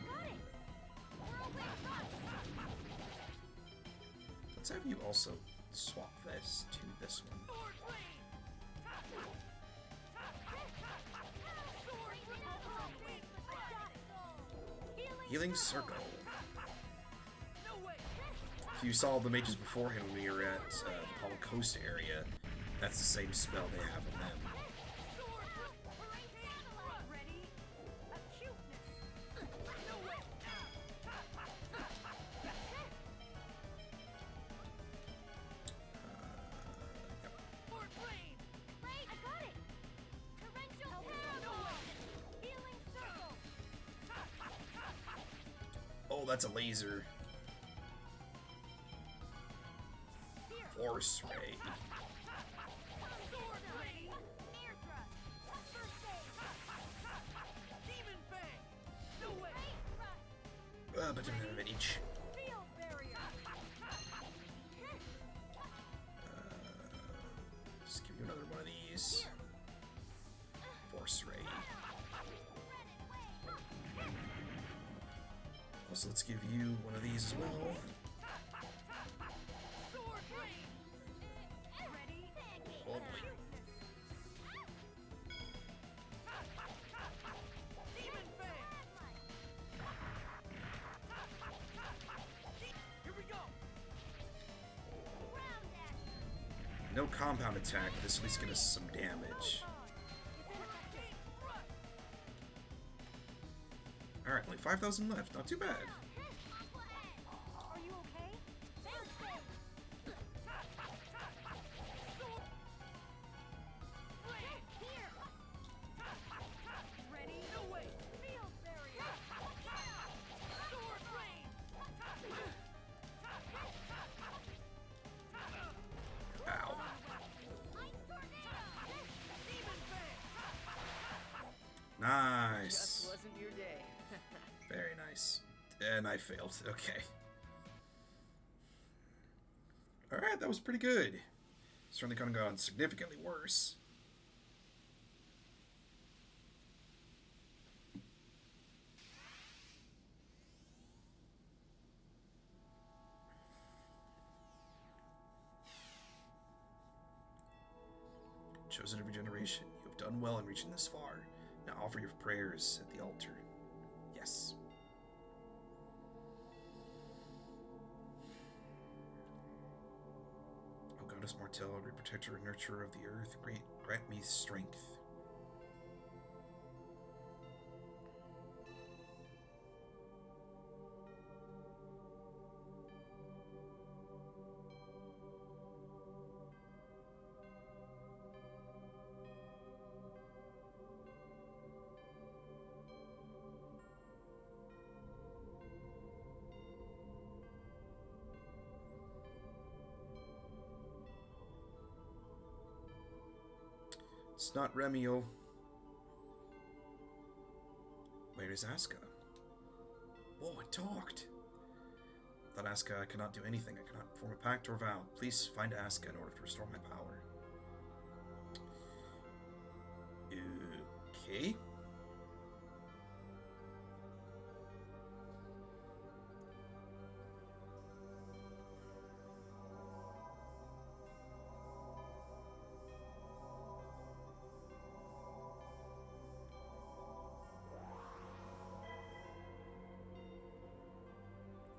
Let's have you also swap this to this one. Healing Circle. If you saw the mages beforehand when we were at the Palma Coast area, that's the same spell they have on them. Oh, that's a laser. Force Ray. But don't have it each. Just give you another one of these. Force Ray. Also, let's give you one of these as well. Oh boy. No compound attack, but this at least get us some damage. Alright, only 5,000 left. Not too bad. Are you okay? Ready? No way. Field barrier. Sword rain. Ow. Nice. Just wasn't your day. Very nice. And I failed. Okay. Alright, that was pretty good. Certainly could have gone significantly worse. Chosen of regeneration, you have done well in reaching this far. Now offer your prayers at the altar. Yes. O Goddess Martel, great protector and nurturer of the earth, grant me strength. It's not Remiel. Where is Aska? Oh, it talked. Without Aska, I cannot do anything. I cannot form a pact or vow. Please find Aska in order to restore my power. Okay.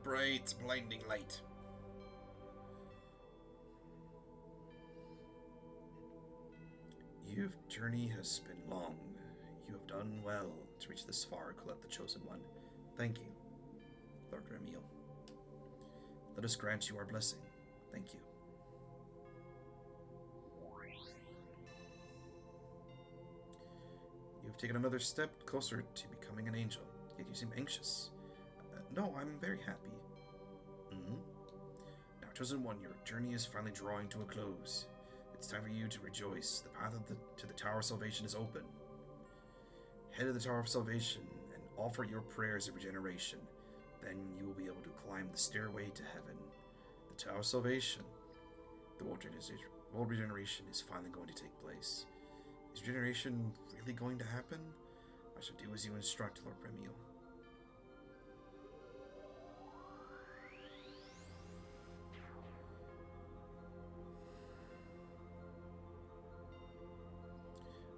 Bright, blinding light. Your journey has been long. You have done well to reach this far, Collete the Chosen One. Thank you, Lord Remiel. Let us grant you our blessing. Thank you. You have taken another step closer to becoming an angel, yet you seem anxious. No, I'm very happy. Now, Chosen One, your journey is finally drawing to a close. It's time for you to rejoice. The path to the Tower of Salvation is open. Head to the Tower of Salvation and offer your prayers of regeneration. Then you will be able to climb the stairway to heaven. The Tower of Salvation. The World regeneration is finally going to take place. Is regeneration really going to happen? I shall do as you instruct, Lord Remiel.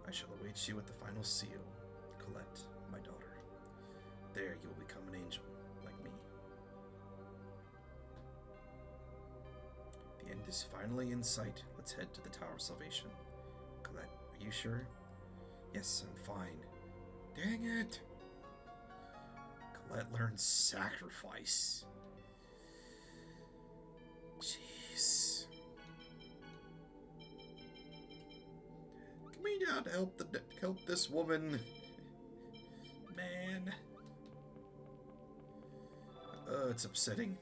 I shall await you at the final seal, Collete, my daughter. There you will become an angel, like me. The end is finally in sight. Let's head to the Tower of Salvation. Collete, are you sure? Yes, I'm fine. Dang it! Collete learns sacrifice. Jeez. Can we not help this woman? Man. It's upsetting.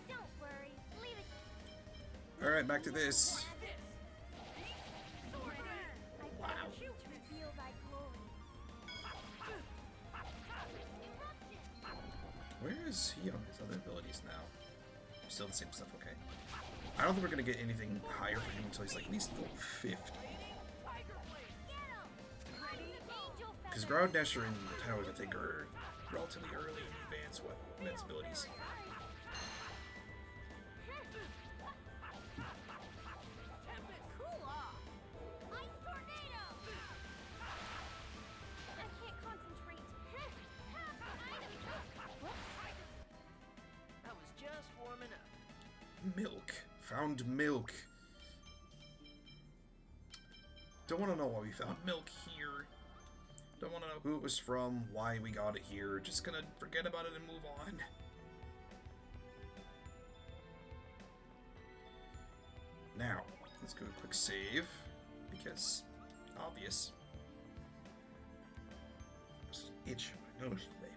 Don't worry. Leave it. Alright, back to this. Wow. To reveal thy glory. Where is he on his other abilities now? Still the same stuff, okay. I don't think we're going to get anything higher for him until he's like at least level 50. Because Ground Dasher and Towers, I think, are relatively early in advanced weapons abilities. Milk. Found milk. Don't want to know why we found milk here. Don't want to know who it was from, why we got it here. Just gonna forget about it and move on. Now, let's go to quick save, because obvious. Just itch my nose today.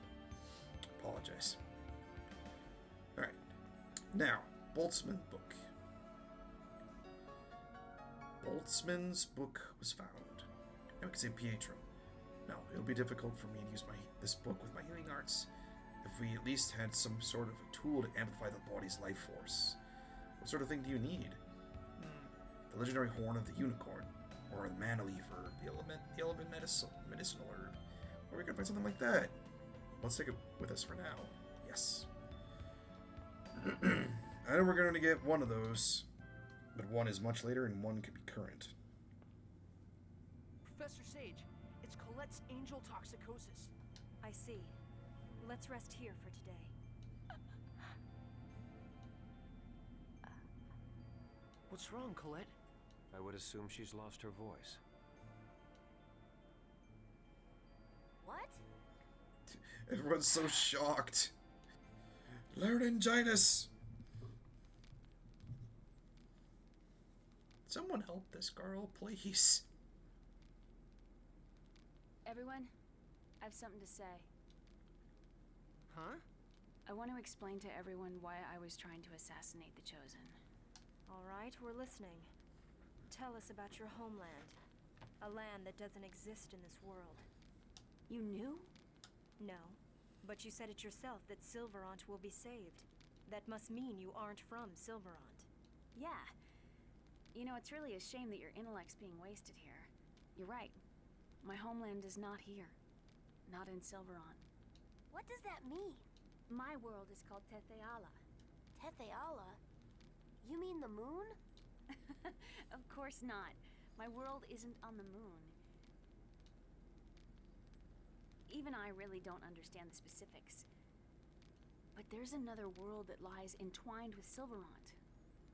Apologize. Alright. Now, Boltzman book. Boltzman's book was found. Now we can say Pietro. Now, it'll be difficult for me to use this book with my healing arts if we at least had some sort of a tool to amplify the body's life force. What sort of thing do you need? The legendary horn of the unicorn, or the mana leaf, or the element medicinal herb. Where are we gonna find something like that? Let's take it with us for now. Yes. I know we're going to get one of those, but one is much later and one could be current. Professor Sage, it's Colette's angel toxicosis. I see. Let's rest here for today. What's wrong, Collete? I would assume she's lost her voice. What? Everyone's so shocked. Laryngitis! Someone help this girl, please. Everyone, I have something to say. Huh? I want to explain to everyone why I was trying to assassinate the Chosen. All right, we're listening. Tell us about your homeland. A land that doesn't exist in this world. You knew? No, but you said it yourself that Silverant will be saved. That must mean you aren't from Silverant. Yeah. You know, it's really a shame that your intellect's being wasted here. You're right. My homeland is not here. Not in Silverant. What does that mean? My world is called Tetheala. Tetheala? You mean the moon? Of course not. My world isn't on the moon. Even I really don't understand the specifics. But there's another world that lies entwined with Silverant.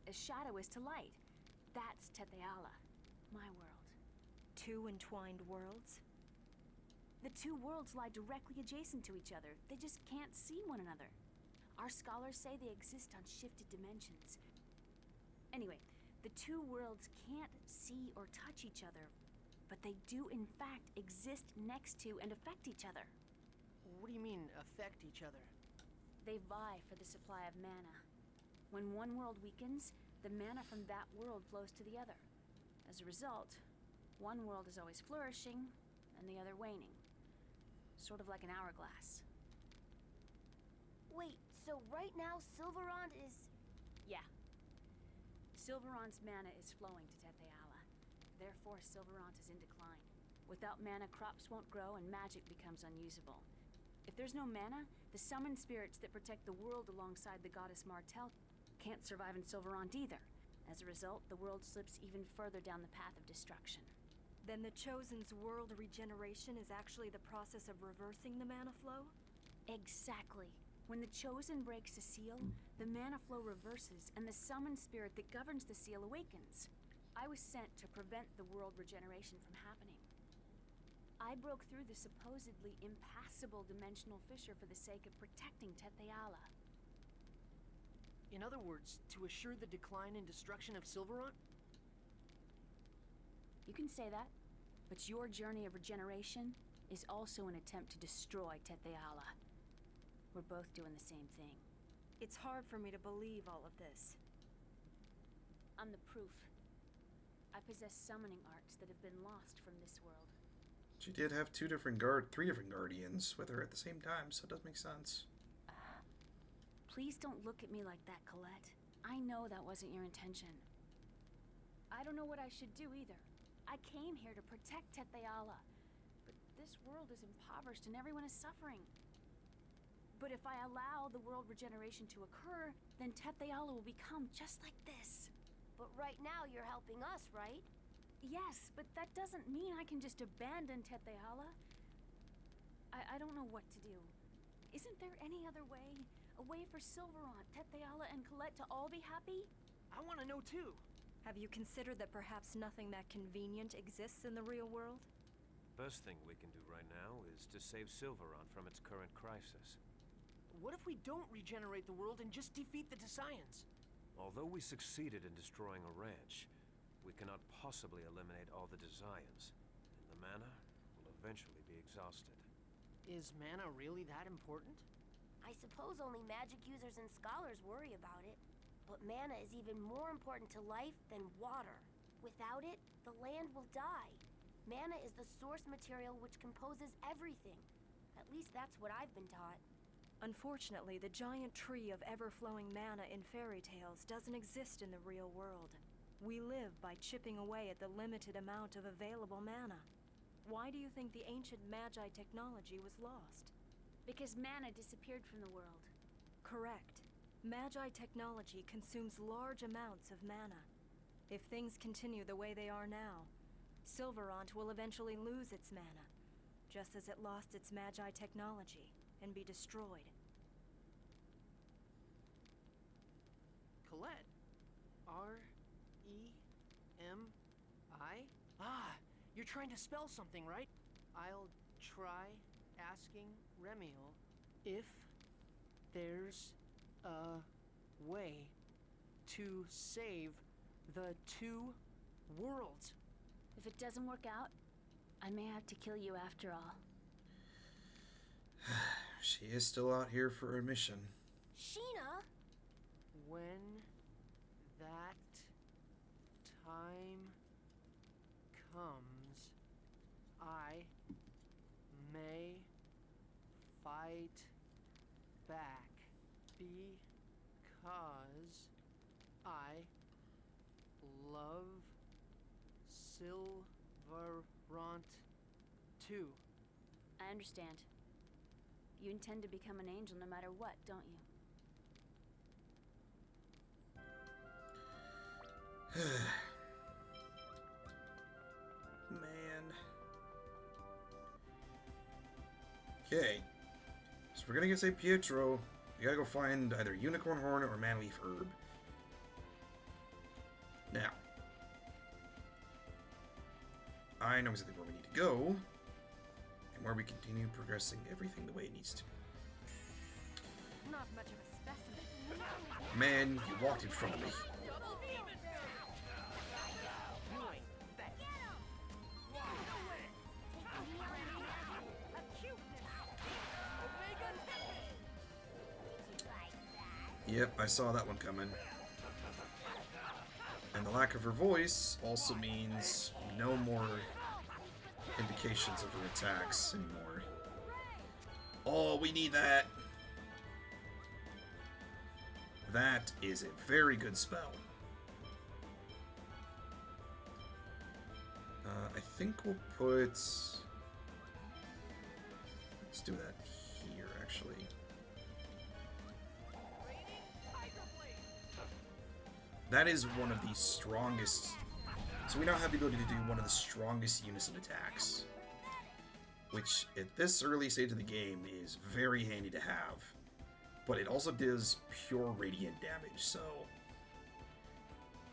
As shadow is to light. That's Tetheala, my world. Two entwined worlds? The two worlds lie directly adjacent to each other. They just can't see one another. Our scholars say they exist on shifted dimensions. Anyway, the two worlds can't see or touch each other, but they do in fact exist next to and affect each other. What do you mean, affect each other? They vie for the supply of mana. When one world weakens, the mana from that world flows to the other. As a result, one world is always flourishing, and the other waning. Sort of like an hourglass. Wait, so right now Silverond is... Yeah. Silverond's mana is flowing to Tethe'alla. Therefore, Silverond is in decline. Without mana, crops won't grow and magic becomes unusable. If there's no mana, the summoned spirits that protect the world alongside the goddess Martel can't survive in Silverond either. As a result, the world slips even further down the path of destruction. Then the Chosen's world regeneration is actually the process of reversing the mana flow? Exactly. When the Chosen breaks a seal, the mana flow reverses, and the summoned spirit that governs the seal awakens. I was sent to prevent the world regeneration from happening. I broke through the supposedly impassable dimensional fissure for the sake of protecting Tethe'alla. In other words, to assure the decline and destruction of Silverond? You can say that, but your journey of regeneration is also an attempt to destroy Tethe'alla. We're both doing the same thing. It's hard for me to believe all of this. I'm the proof. I possess summoning arts that have been lost from this world. She did have three different guardians with her at the same time, so it does make sense. Please don't look at me like that, Collete. I know that wasn't your intention. I don't know what I should do either. I came here to protect Tethe'alla, but this world is impoverished and everyone is suffering. But if I allow the world regeneration to occur, then Tethe'alla will become just like this. But right now you're helping us, right? Yes, but that doesn't mean I can just abandon Tethe'alla. I don't know what to do. Isn't there any other way? A way for Silverond, Tethe'alla, and Collete to all be happy? I want to know too. Have you considered that perhaps nothing that convenient exists in the real world? Best thing we can do right now is to save Silverond from its current crisis. What if we don't regenerate the world and just defeat the Desians? Although we succeeded in destroying a ranch, we cannot possibly eliminate all the Desians, and the mana will eventually be exhausted. Is mana really that important? I suppose only magic users and scholars worry about it. But mana is even more important to life than water. Without it, the land will die. Mana is the source material which composes everything. At least that's what I've been taught. Unfortunately, the giant tree of ever-flowing mana in fairy tales doesn't exist in the real world. We live by chipping away at the limited amount of available mana. Why do you think the ancient Magi technology was lost? Because mana disappeared from the world. Correct. Magi technology consumes large amounts of mana. If things continue the way they are now, Silverond will eventually lose its mana, just as it lost its Magi technology, and be destroyed. Collete. R-E-M-I? Ah, you're trying to spell something, right? I'll try asking Remiel if there's a way to save the two worlds. If it doesn't work out, I may have to kill you after all. She is still out here for a mission. Sheena? When that time comes, I may fight back because I love Silverond too. I understand. You intend to become an angel no matter what, don't you? Man. Okay. So we're gonna get say Pietro. We gotta go find either unicorn horn or manleaf herb. Now. I know exactly where we need to go. And where we continue progressing everything the way it needs to. Not much of a specimen. Man, you walked in front of me. Yep, I saw that one coming. And the lack of her voice also means no more indications of her attacks anymore. Oh, we need that! That is a very good spell. I think we'll put... Let's do that here, actually. That is one of the strongest... So we now have the ability to do one of the strongest unison attacks. Which, at this early stage of the game, is very handy to have. But it also does pure radiant damage, so...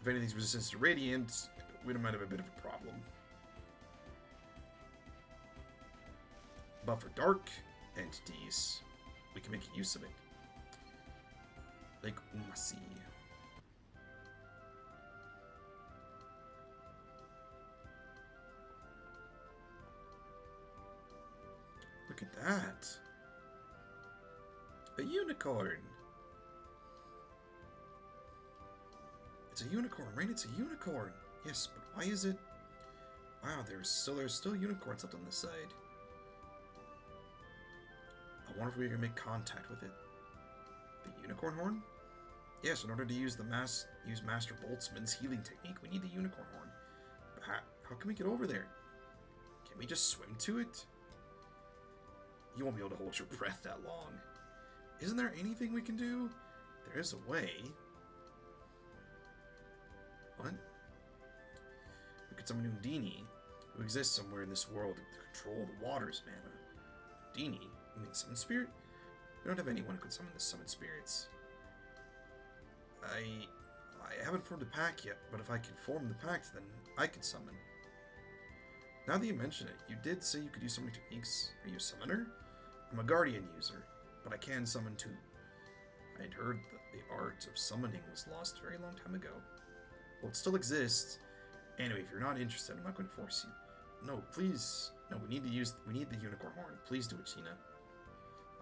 If anything's resistant to radiant, we might have a bit of a problem. But for dark entities, we can make use of it. Lake Umacy. Look at that. A unicorn. It's a unicorn, right? It's a unicorn. Yes, but why is it... Wow, there's still unicorns up on this side. I wonder if we can make contact with it. The unicorn horn? Yes, in order to use Master Boltzman's healing technique, we need the unicorn horn. But how can we get over there? Can we just swim to it? You won't be able to hold your breath that long. Isn't there anything we can do? There is a way. What? We could summon Undine, who exists somewhere in this world to control the waters, mana. Undine? You mean the summon spirit? We don't have anyone who could summon the summon spirits. I haven't formed a pact yet, but if I could form the pact, then I could summon. Now that you mention it, you did say you could use summoning techniques. Are you a summoner? I'm a guardian user, but I can summon too. I had heard that the art of summoning was lost a very long time ago. Well, it still exists. Anyway, if you're not interested, I'm not going to force you. No, please. No, we need the unicorn horn. Please do it, Sheena.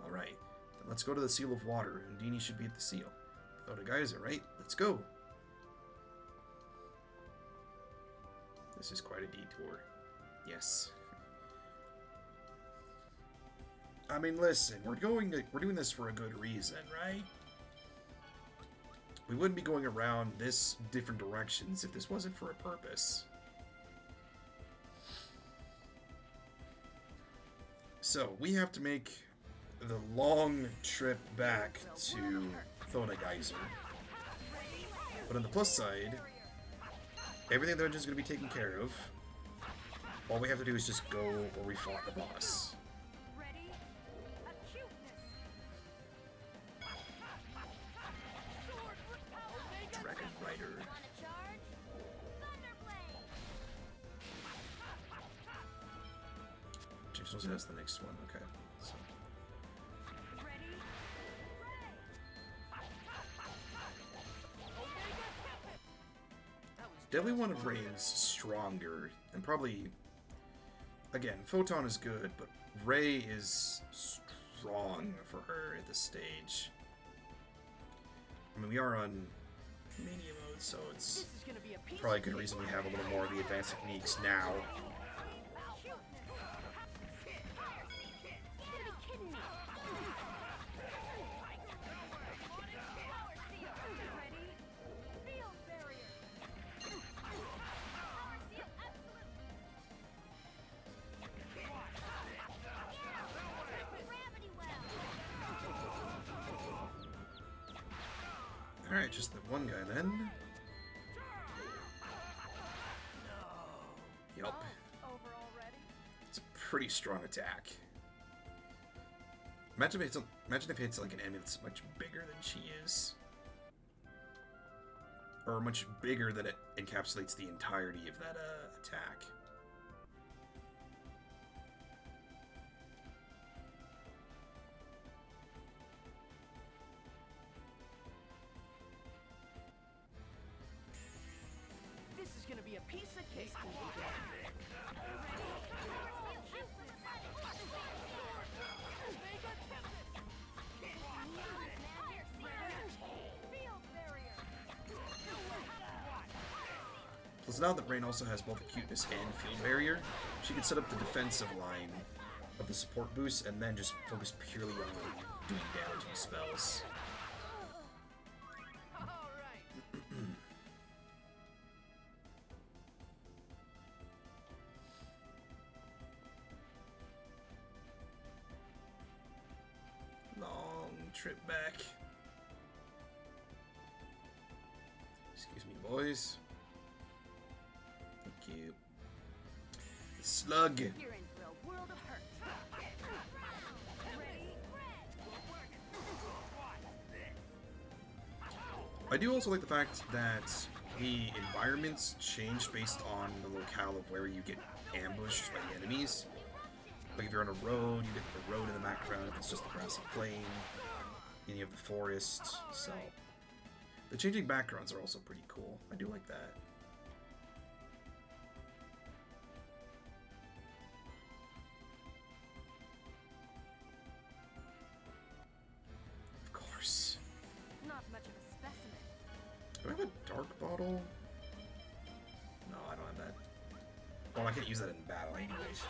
Alright, then let's go to the Seal of Water. Undine should be at the seal. Thoda Geyser, right? Let's go! This is quite a detour. Yes. I mean, listen, we're doing this for a good reason, right? We wouldn't be going around this different directions if this wasn't for a purpose. So, we have to make the long trip back to Thoda Geyser. But on the plus side, everything in the dungeon is going to be taken care of. All we have to do is just go where we fought the boss. Dragon Rider. Jason has the next one, okay. So. Definitely one of Rain's stronger, and probably, again, Photon is good, but Ray is strong for her at this stage. I mean, we are on Mania mode, so it's probably a good reason we have a little more of the advanced techniques now. Alright, just the one guy then. Yup. It's a pretty strong attack. Imagine if it hits like an enemy that's much bigger than she is. Or much bigger that it encapsulates the entirety of that attack. Be a piece of cake. Plus, now that Rain also has both a cuteness and field barrier, she can set up the defensive line of the support boost and then just focus purely on doing damaging spells. Long trip back. Excuse me, boys. Thank you. The slug. You're in for a world of hurt. I do also like the fact that the environments change based on the locale of where you get ambushed by the enemies. Like if you're on a road, you get the road in the background. If it's just the grassy plain, and you have the forest. So the changing backgrounds are also pretty cool. I do like that. Of course. Not much of a specimen. Do I have a dark bottle? No, I don't have that. Well, I can't use that in battle anyways.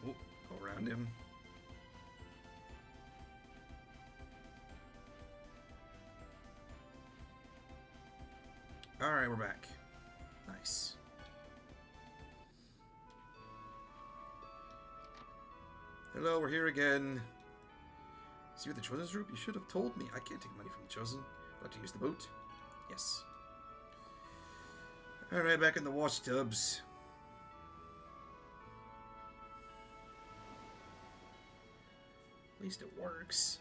Ooh, go around him. Alright, we're back. Nice. Hello, we're here again. See what the Chosen's group? You should have told me. I can't take money from the Chosen. I'd like to use the boat. Yes. Alright, back in the wash tubs. At least it works.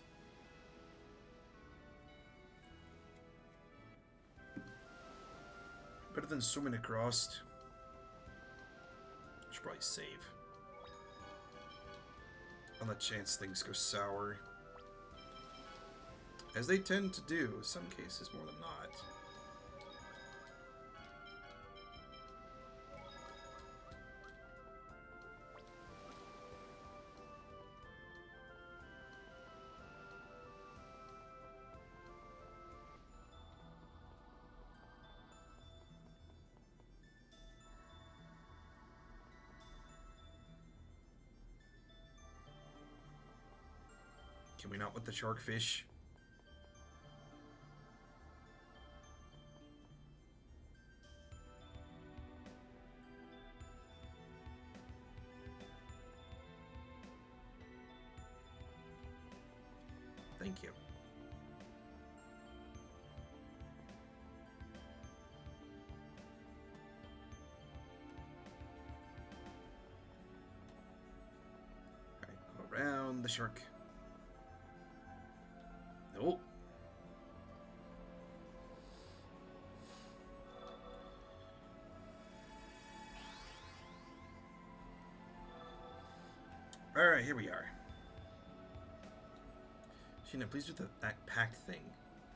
Better than swimming across. Should probably save. On the chance things go sour. As they tend to do, in some cases more than not. Can we not with the sharkfish? Thank you. Alright, go around the shark. Nope. Alright, here we are. Sheena, please do that pact thing.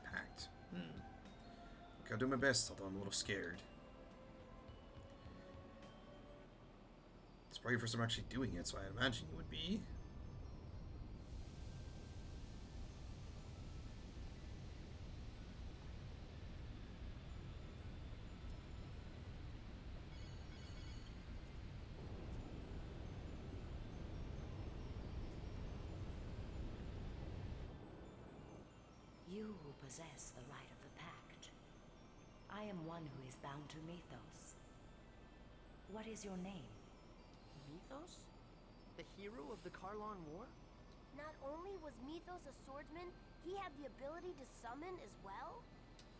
Pact. Okay, I'll do my best, although I'm a little scared. It's probably your first time actually doing it, so I imagine you would be. You who possess the right of the pact. I am one who is bound to Mythos. What is your name? Mythos? The hero of the Karlon War? Not only was Mythos a swordsman, he had the ability to summon as well?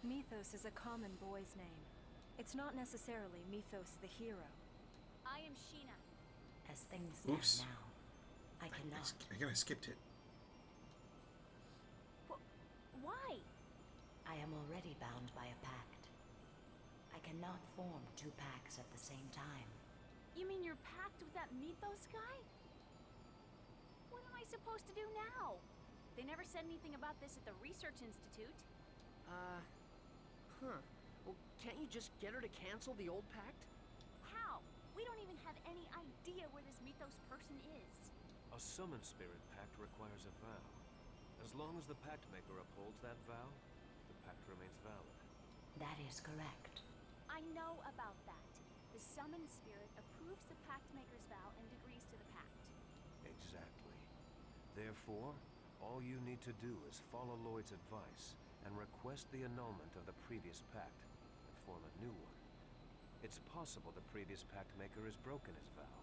Mythos is a common boy's name. It's not necessarily Mythos the hero. I am Sheena. As things stand Oops. now, I cannot. I skipped it. Why? I am already bound by a pact. I cannot form two pacts at the same time. You mean your pact with that Mythos guy? What am I supposed to do now? They never said anything about this at the Research Institute. Well, can't you just get her to cancel the old pact? How? We don't even have any idea where this Mythos person is. A summon spirit pact requires a vow. As long as the pact maker upholds that vow, the pact remains valid. That is correct. I know about that. The summoned spirit approves the pact maker's vow and agrees to the pact. Exactly. Therefore, all you need to do is follow Lloyd's advice and request the annulment of the previous pact and form a new one. It's possible the previous pact maker has broken his vow,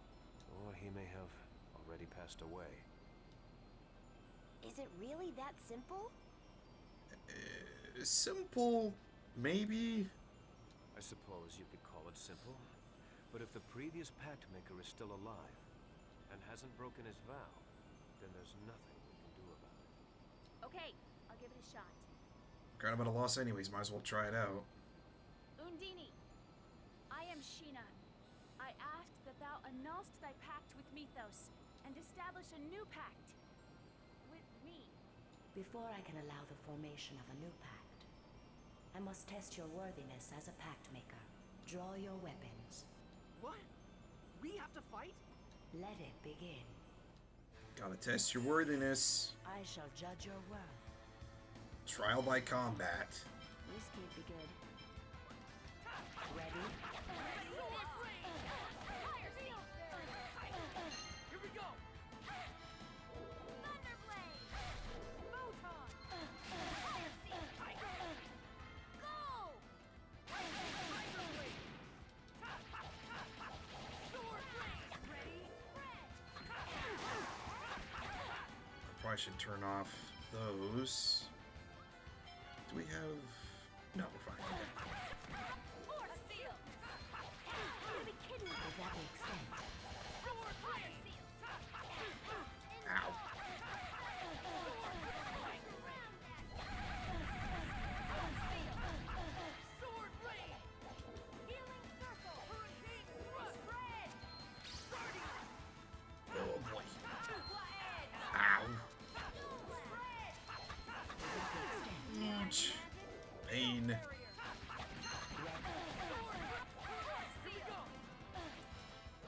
or he may have already passed away. Is it really that simple? Simple, maybe? I suppose you could call it simple, but if the previous pact maker is still alive and hasn't broken his vow, then there's nothing we can do about it. Okay, I'll give it a shot. Kind of at a loss anyways, might as well try it out. Undine, I am Sheena. I ask that thou annulst thy pact with Mythos and establish a new pact with me. Before I can allow the formation of a new pact, I must test your worthiness as a pact maker. Draw your weapons. What? We have to fight? Let it begin. Gotta test your worthiness. I shall judge your worth. Trial by combat. This can't be good. Ready? Here we go! Thunderblade! Photon! Fire Seal! Go! Thunderblade! Sword Blade! Ready? Probably should turn off those. Do we have... No, we're fine. Force Seal! You be kidding me. Does that make sense? Sword Fire Seal! Ow. Sword Blade! Healing Circle! Hurricane Thrust! Spread! Oh boy. Edge! Ow. Spread! Ouch. Pain.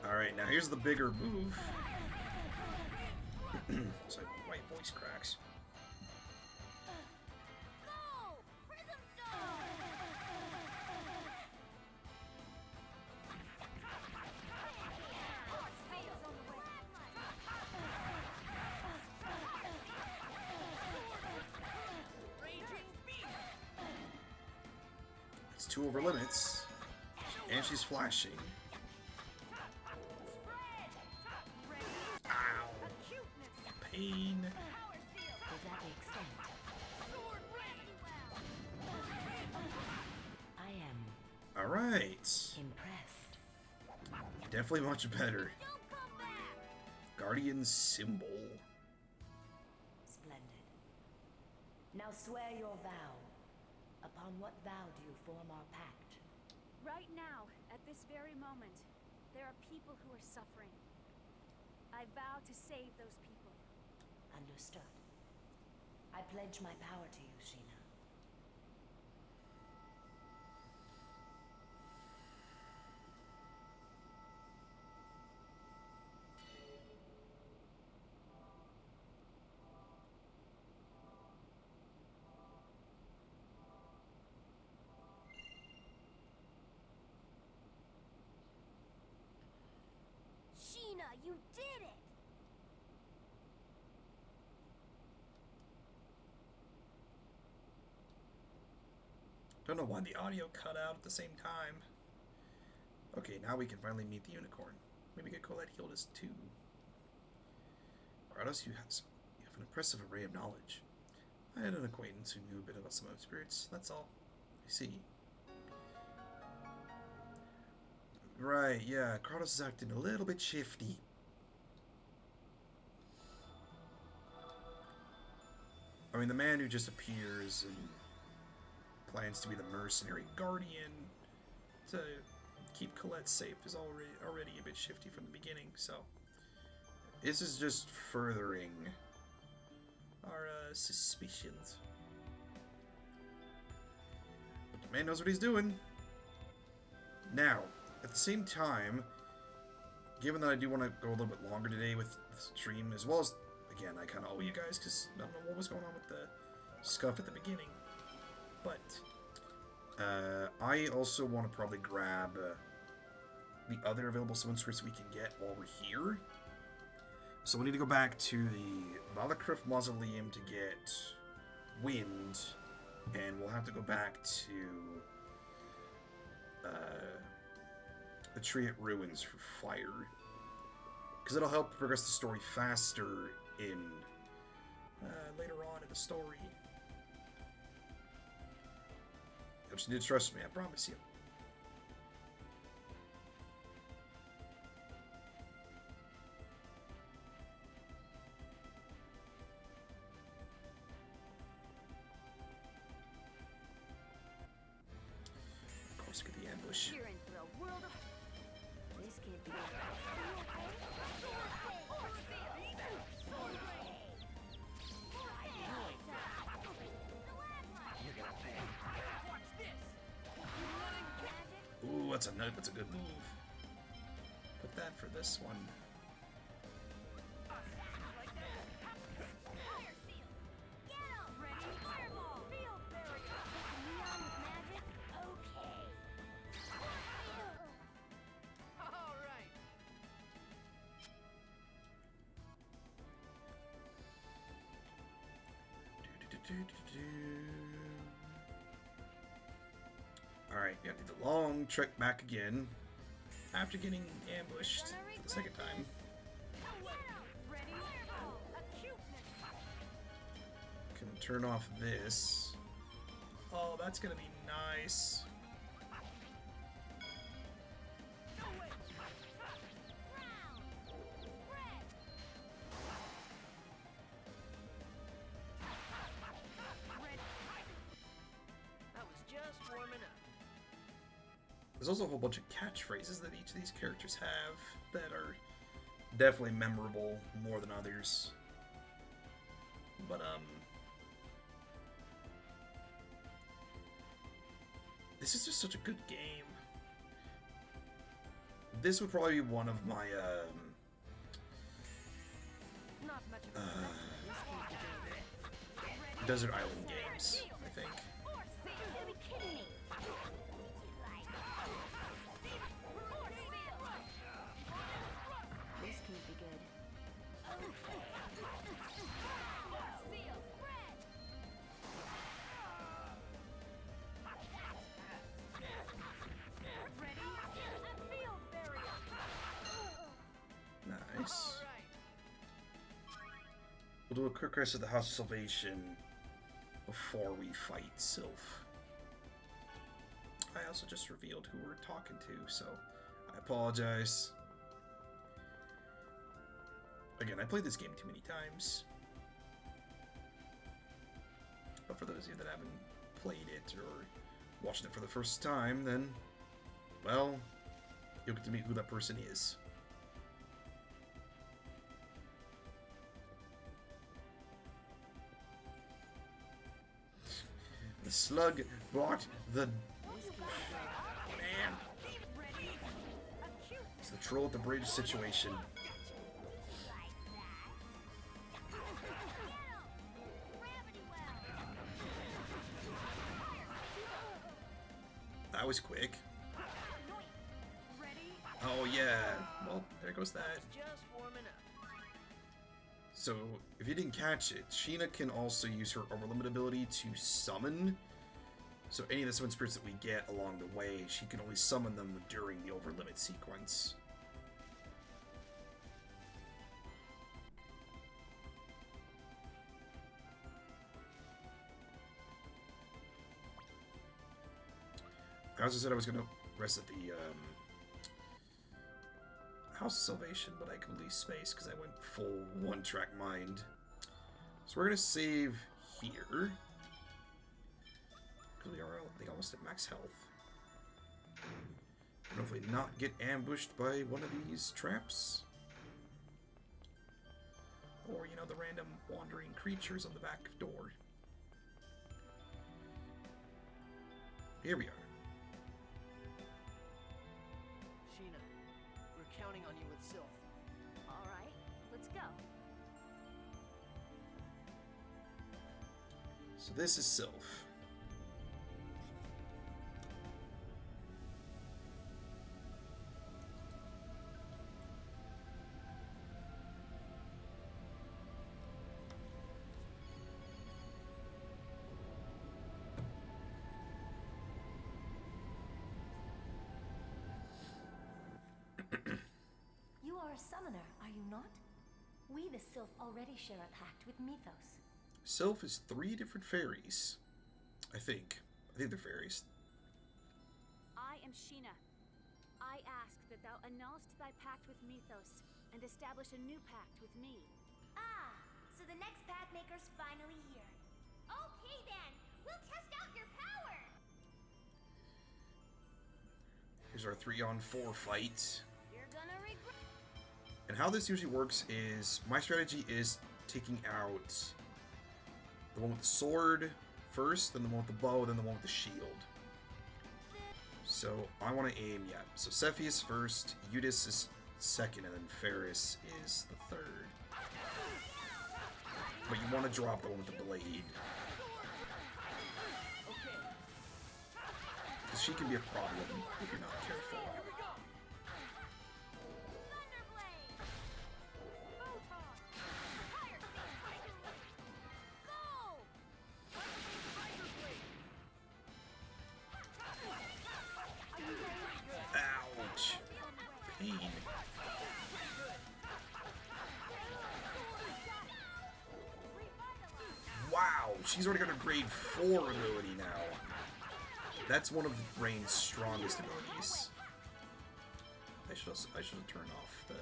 Alright, now here's the bigger move. It's like white voice cracks. Go! Prism Stone! It's 2 over limits. And she's flashing. Ow. Pain. Does that make sense? I am Alright. impressed. Definitely much better. Guardian symbol. Splendid. Now swear your vow. Upon what vow do you form our pact? Right now, at this very moment, there are people who are suffering. I vow to save those people. Understood. I pledge my power to you, Sheena. Sheena, you did it! Don't know why the audio cut out at the same time. Okay, now we can finally meet the unicorn. Maybe get Collete healed as too. Kratos, you have an impressive array of knowledge. I had an acquaintance who knew a bit about some of spirits, that's all. I see. Right, yeah, Kratos is acting a little bit shifty. I mean, the man who just appears and plans to be the mercenary guardian to keep Collete safe is already a bit shifty from the beginning, so this is just furthering our suspicions. But the man knows what he's doing. Now, at the same time, given that I do want to go a little bit longer today with the stream, as well as, again, I kind of owe you guys because I don't know what was going on with the scuff at the beginning, but I also want to probably grab the other available summon spirits we can get while we're here. So we need to go back to the Valakriff Mausoleum to get wind, and we'll have to go back to the Triet Ruins for fire, because it'll help progress the story faster in later on in the story. You just need to trust me, I promise you. Of course, get the ambush. You're in for a world of... This can't be... Ooh, that's a good move. Put that for this one. Alright, gotta do the long trek back again after getting ambushed for the second time. Can turn off this. Oh, that's gonna be nice. There's also a whole bunch of catchphrases that each of these characters have that are definitely memorable more than others. But, this is just such a good game. This would probably be one of my, Desert Island games, I think. Nice. We'll do a quick rest of the House of Salvation before we fight Sylph. I also just revealed who we're talking to, so I apologize. Again, I played this game too many times. But for those of you that haven't played it or watched it for the first time, then, well, you'll get to meet who that person is. The slug brought the... Man. It's the troll at the bridge situation. That was quick. Oh yeah. Well, there goes that. So, if you didn't catch it, Sheena can also use her overlimit ability to summon. So any of the summon spirits that we get along the way, she can only summon them during the overlimit sequence. I also said I was going to rest at the House of Salvation, but I could lose space because I went full one-track mind. So we're going to save here. Because they almost at max health. And hopefully not get ambushed by one of these traps. Or, you know, the random wandering creatures on the back door. Here we are. Sheena, we're counting on you with Sylph. All right, let's go. So this is Sylph. You are a summoner, are you not? We, the Sylph, already share a pact with Mythos. Sylph is 3 different fairies. I think they're fairies. I am Sheena. I ask that thou annulst thy pact with Mythos and establish a new pact with me. Ah, so the next path maker's finally here. Okay then, we'll test out your power. Here's our 3-on-4 fight. You're gonna regret. And how this usually works is, my strategy is taking out the one with the sword first, then the one with the bow, then the one with the shield. So I want to aim, yeah. So Sephi is first, Yggdrasill is second, and then Ferris is the third. But you want to drop the one with the blade. Because she can be a problem if you're not careful. Ouch. Pain. Wow, she's already got a grade 4 ability now. That's one of Rain's strongest abilities. I should have turned off the...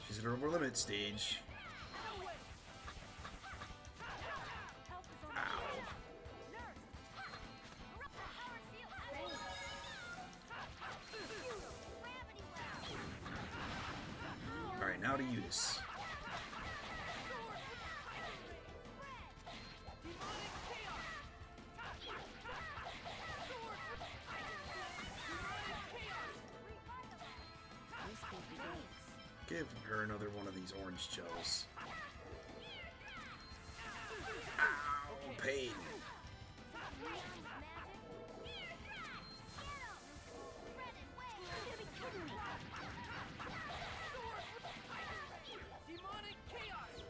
She's at her over limit stage. Ow. Alright, now to Yggdrasill. Give her another one of these orange gels. Ow, pain.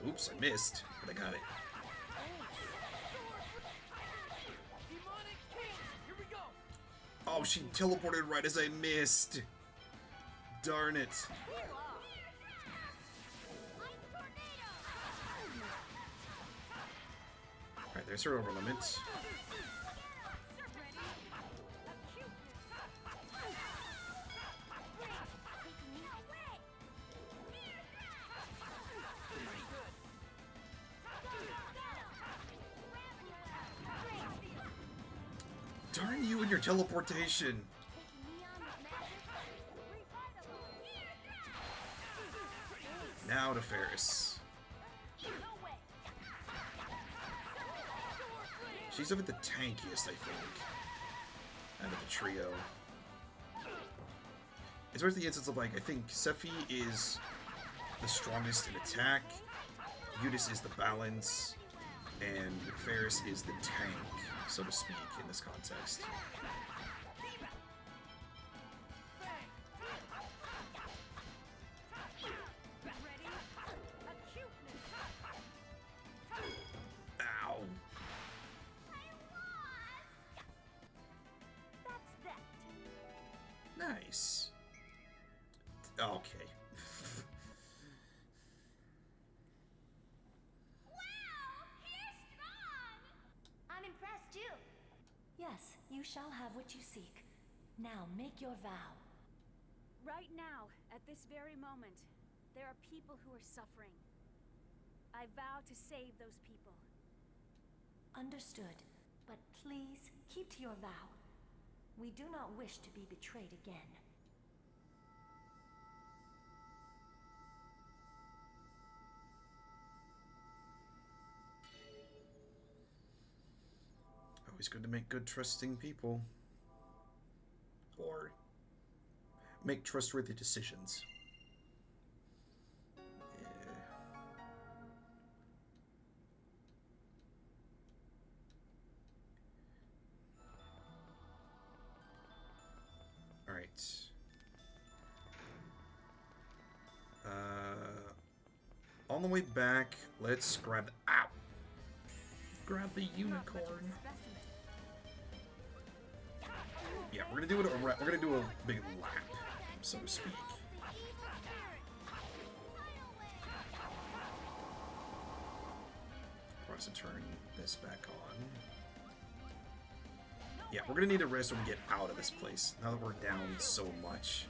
Oops, I missed, but I got it. Oh, she teleported right as I missed. Darn it. Alright, there's her over limit. Darn you and your teleportation. Now to Ferris. She's up at the tankiest, I think, out of the trio. It's worth the instance of, like, I think Sephi is the strongest in attack, Yggdrasill is the balance, and Ferris is the tank, so to speak, in this context. Ow. Nice. Okay. I'm impressed too. Yes, you shall have what you seek. Now make your vow. Right now, at this very moment, there are people who are suffering. I vow to save those people. Understood. But please, keep to your vow. We do not wish to be betrayed again. Always good to make good, trusting people. Or make trustworthy decisions. Yeah. Alright. On the way back, let's grab... Ow! Grab the unicorn. Yeah, we're gonna do it. We're gonna do a big lap, so to speak. We're to turn this back on. Yeah, we're gonna need a rest when we get out of this place. Now that we're down so much.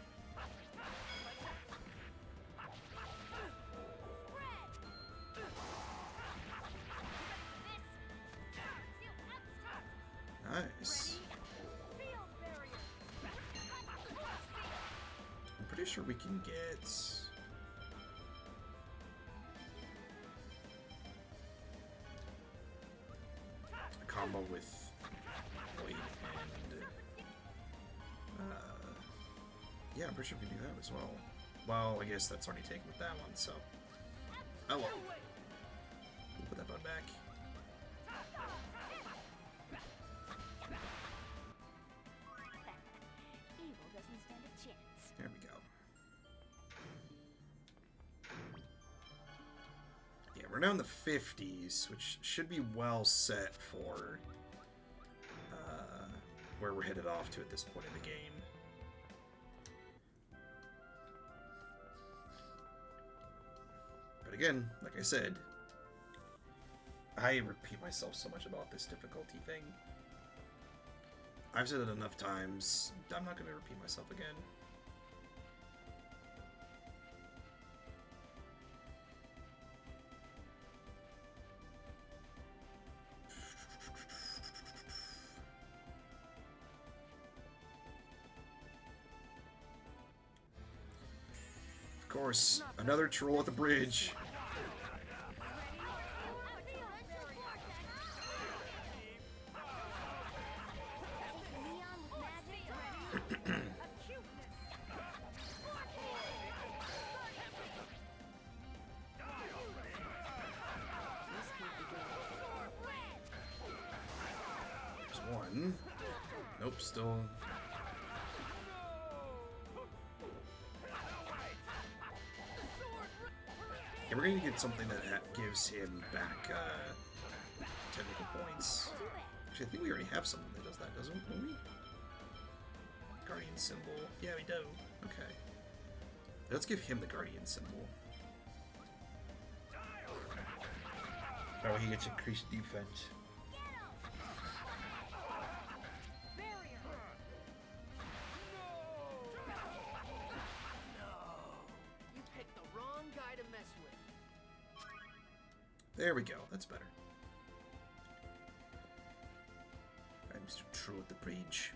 Nice. I'm pretty sure we can get a combo with Collete and yeah, I'm pretty sure we can do that as well. Well, I guess that's already taken with that one, so oh well. We'll put that button back. There we go. Yeah, we're now in the 50s, which should be well set for where we're headed off to at this point in the game. But again, like I said, I repeat myself so much about this difficulty thing. I've said it enough times, I'm not going to repeat myself again. Of course, another troll at the bridge. There's one. Nope, still... Yeah, we're gonna get something that gives him back technical points. Actually, I think we already have something that does that, don't we? Guardian symbol. Yeah, we do. Okay. Let's give him the guardian symbol. That way he gets increased defense. There we go. That's better. Alright, Mr. Troll at the bridge.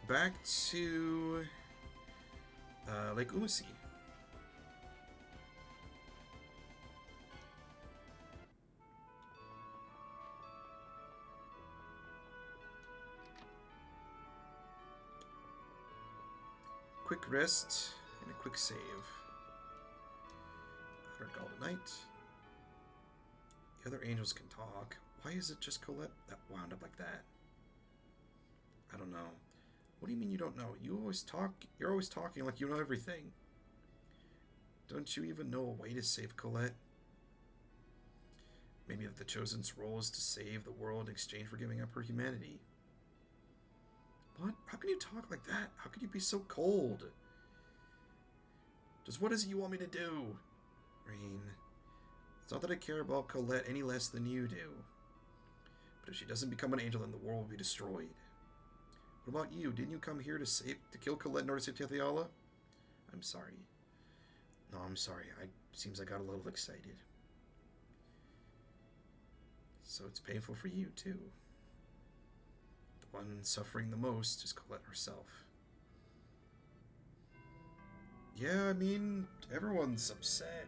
Back to Lake Umacy. Quick rest and a quick save. Call tonight. The other angels can talk. Why is it just Collete that wound up like that? I don't know. What do you mean you don't know? You always talk. You're always talking like you know everything. Don't you even know a way to save Collete? Maybe that the Chosen's role is to save the world in exchange for giving up her humanity. What? How can you talk like that? How can you be so cold? Just what is it you want me to do? Rain. It's not that I care about Collete any less than you do. But if she doesn't become an angel, then the world will be destroyed. What about you? Didn't you come here to kill Collete in order to save Tathiala? I'm sorry. No, I'm sorry. Seems I got a little excited. So it's painful for you, too. The one suffering the most is Collete herself. Yeah, I mean, everyone's upset.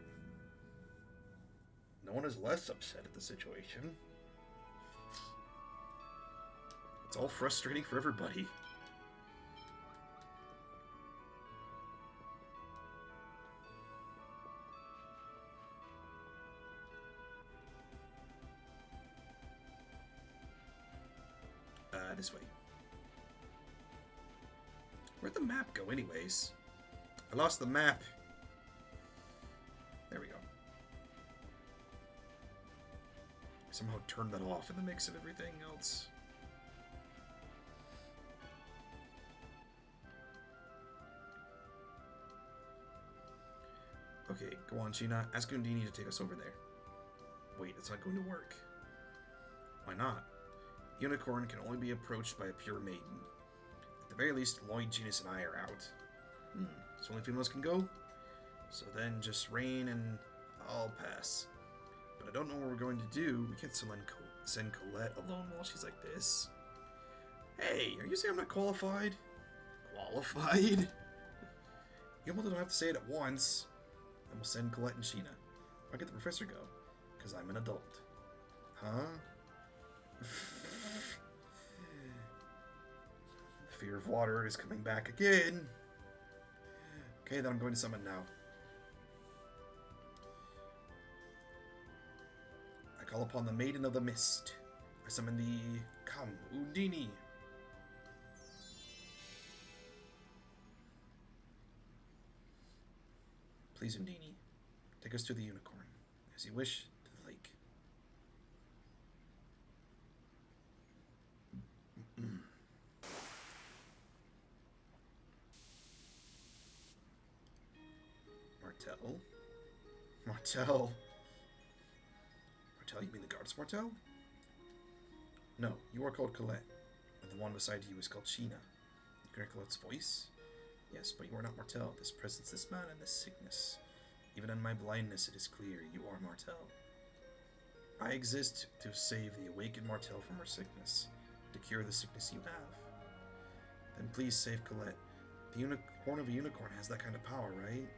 No one is less upset at the situation. It's all frustrating for everybody. This way. Where'd the map go anyways? I lost the map. There we go. Somehow turned that off in the mix of everything else. Okay, go on, Sheena. Ask Undine to take us over there. Wait, it's not going to work. Why not? Unicorn can only be approached by a pure maiden. At the very least, Lloyd, Genus, and I are out. So only females can go? So then just Rain and I'll pass. But I don't know what we're going to do. We can't send Collete alone while she's like this. Hey, are you saying I'm not qualified? Qualified? You almost don't have to say it at once. Then we'll send Collete and Sheena. Why can't the professor go? Because I'm an adult. Huh? The fear of water is coming back again. Okay, then I'm going to summon now. I call upon the Maiden of the Mist. I summon the... Come, Undine. Please, Undine, take us to the unicorn. As you wish, to the lake. Martel? Martel? Martel, you mean the goddess Martel? No, you are called Collete, and the one beside you is called Sheena. You can hear Colette's voice? Yes, but you are not Martel. This presence, this man, and this sickness. Even in my blindness, it is clear you are Martel. I exist to save the awakened Martel from her sickness, to cure the sickness you have. Then please save Collete. The horn of a unicorn has that kind of power, right?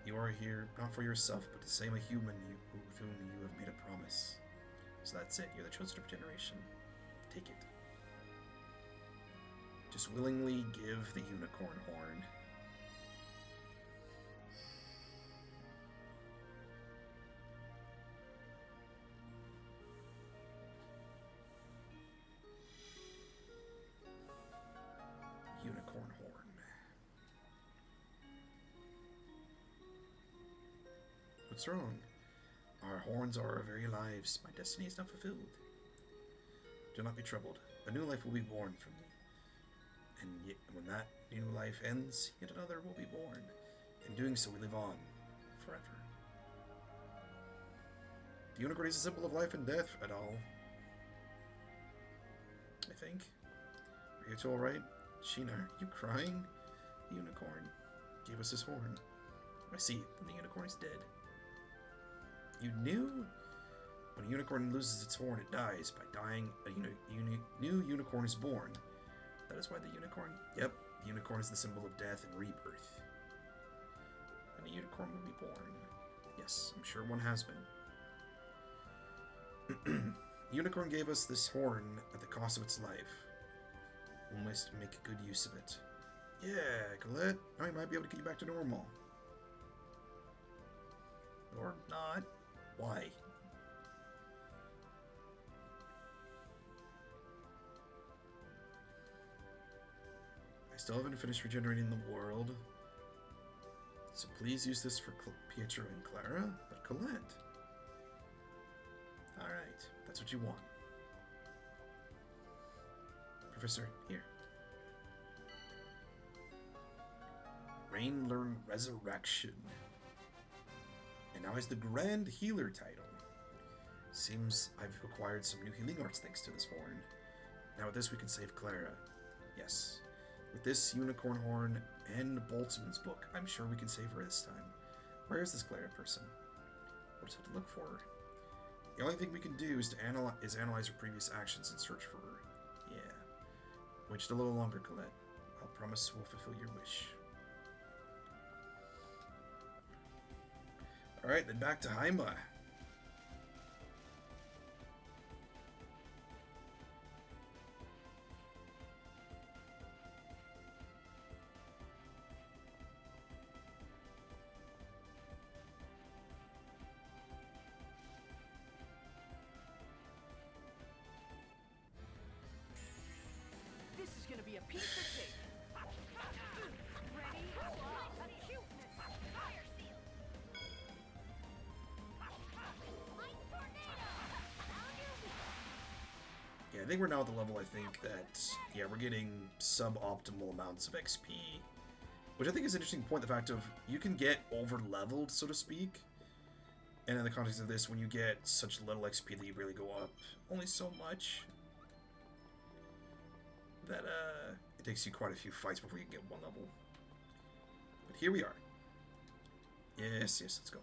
You are here not for yourself, but to save a human with whom you have made a promise. So that's it. You're the chosen of regeneration. Take it. Just willingly give the unicorn horn. Unicorn horn. What's wrong? Our horns are our very lives. My destiny is not fulfilled. Do not be troubled. A new life will be born from me. And yet, when that new life ends, yet another will be born. In doing so, we live on forever. The unicorn is a symbol of life and death at all. I think. Are you all right? Sheena, are you crying? The unicorn gave us his horn. I see. Then the unicorn is dead. You knew? When a unicorn loses its horn, it dies. By dying, a new unicorn is born. That is why the unicorn... Yep, the unicorn is the symbol of death and rebirth. And a unicorn will be born. Yes, I'm sure one has been. Unicorn gave us this horn at the cost of its life. We must make good use of it. Yeah, Collete, now I might be able to get you back to normal. Or not. Why? I still haven't finished regenerating the world. So please use this for Pietro and Clara, but Collete. Alright, that's what you want. Professor, here. Rain learned Resurrection. And now has the Grand Healer title. Seems I've acquired some new healing arts thanks to this horn. Now with this we can save Clara. Yes. With this unicorn horn and Boltzman's book, I'm sure we can save her this time. Where is this Clara person? We'll just have to look for her. The only thing we can do is to analyze her previous actions and search for her. Yeah. Wait just a little longer, Collete. I'll promise we'll fulfill your wish. Alright, then back to Haima. This is gonna be a piece of cake. Ready? Cuteness. Fire seal. Yeah, I think we're now at the level, I think, that, yeah, we're getting suboptimal amounts of XP. Which I think is an interesting point, the fact of, you can get over-leveled, so to speak. And in the context of this, when you get such little XP that you really go up only so much, that, it takes you quite a few fights before you can get one level. But here we are. Yes, let's go.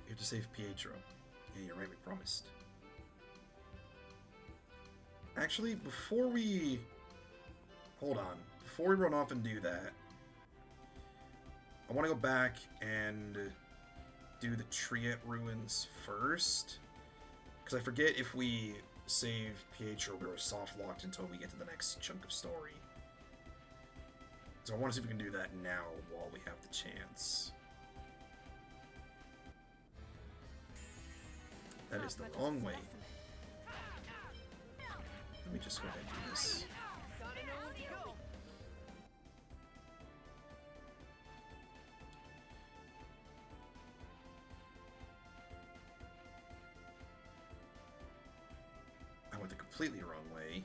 You have to save Pietro. Yeah, you're right, we promised. Actually, before we... Hold on. Before we run off and do that, I want to go back and do the Triet ruins first. Because I forget if we save Pietro, we're soft-locked until we get to the next chunk of story. So I want to see if we can do that now while we have the chance. That is the wrong way. Let me just go ahead and do this. I went the completely wrong way.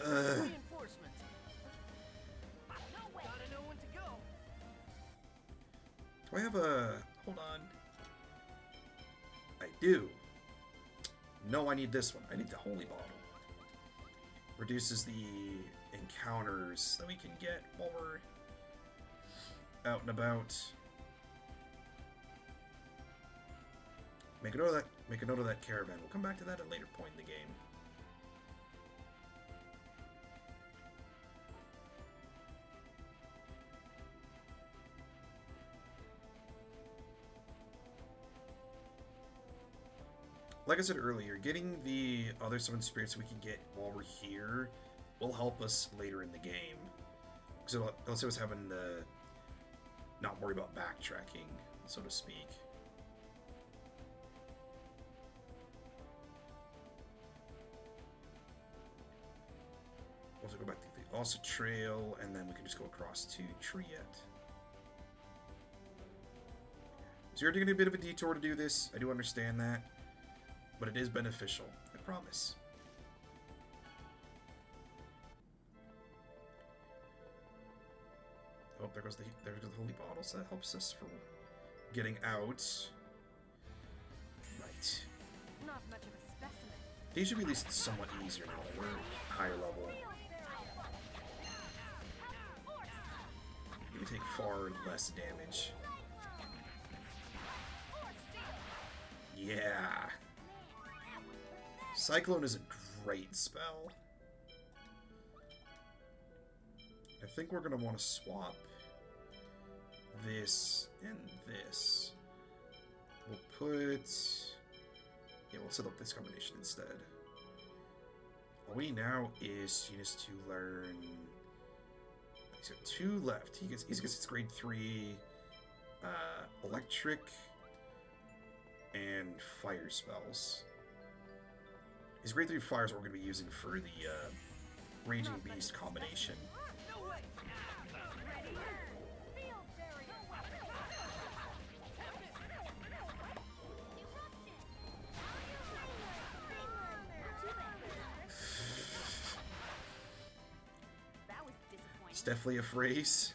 Reinforcement. Gotta know when to go. Do I have a... Hold on. I do. No, I need this one. I need the Holy Bottle. Reduces the encounters that we can get while we're out and about. Make a note of that caravan. We'll come back to that at a later point in the game. Like I said earlier, getting the other summon spirits we can get while we're here will help us later in the game. Because it'll save us having to not worry about backtracking, so to speak. We'll have to go back to the Ossa Trail, and then we can just go across to Triet. So you're taking a bit of a detour to do this. I do understand that. But it is beneficial, I promise. Oh, there goes the Holy Bottle, so that helps us for getting out. Right. Not much of a specimen. These should be at least somewhat easier now that we're higher level. You take far less damage. Yeah. Cyclone is a great spell. I think we're going to want to swap this and this. We'll put... Yeah, we'll set up this combination instead. All we need now is Sheena's to learn... He's got 2 left. He gets his grade 3 electric and fire spells. His grade 3 fires are what we're going to be using for the Raging Beast combination. It's definitely a phrase.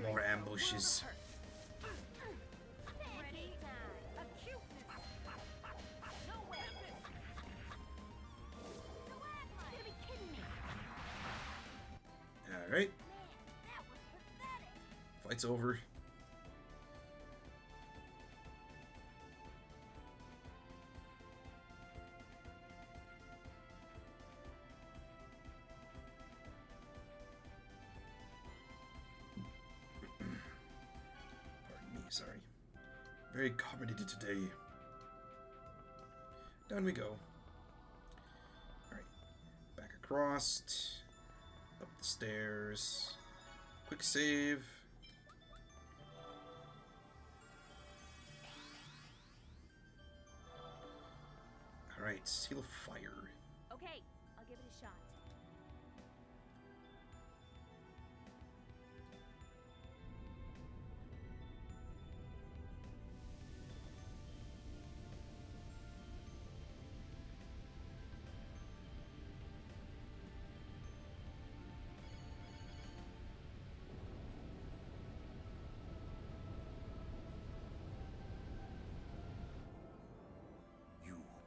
More ambushes. Alright. Fight's over. Sorry. Very carbonated today. Down we go. Alright. Back across. Up the stairs. Quick save. Alright, Seal of Fire. Okay, I'll give it a shot.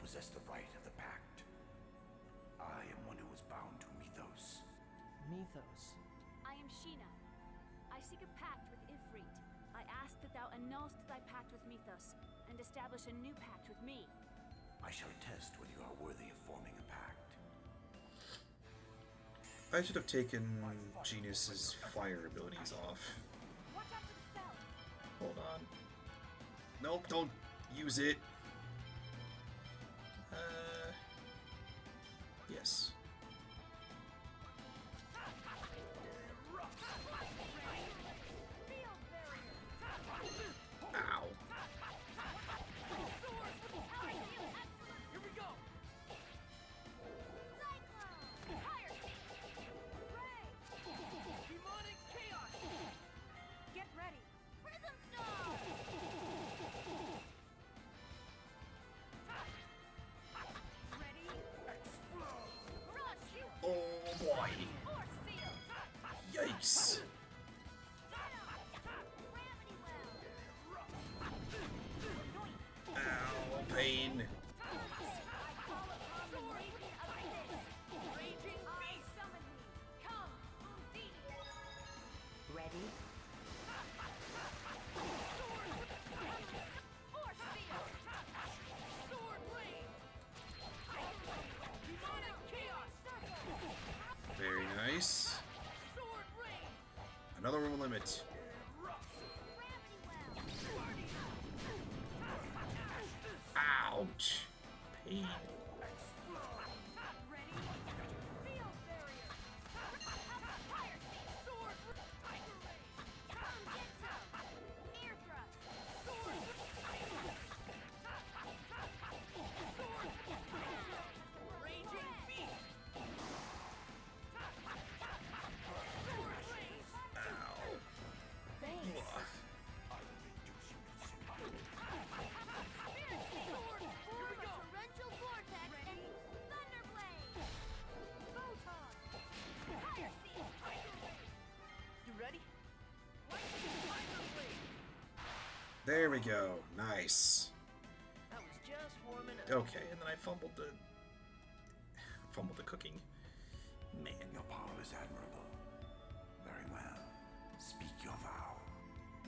Possess the right of the Pact. I am one who is bound to Mythos. Mythos? I am Sheena. I seek a pact with Efreet. I ask that thou annulst thy pact with Mythos, and establish a new pact with me. I shall test whether you are worthy of forming a pact. I should have taken Genius's fire abilities off. Watch out for the spell. Hold on. Nope, don't use it. Yes. Ow. Here we go! Demonic chaos! Get ready. Prism Star! Ready? Oh boy. Yikes. Ow, pain. Ready? Very nice. Another one limit. Ouch. Pain. There we go. Nice. That was just warming up. Okay, and then I fumbled the cooking. Man. Your power is admirable. Very well. Speak your vow.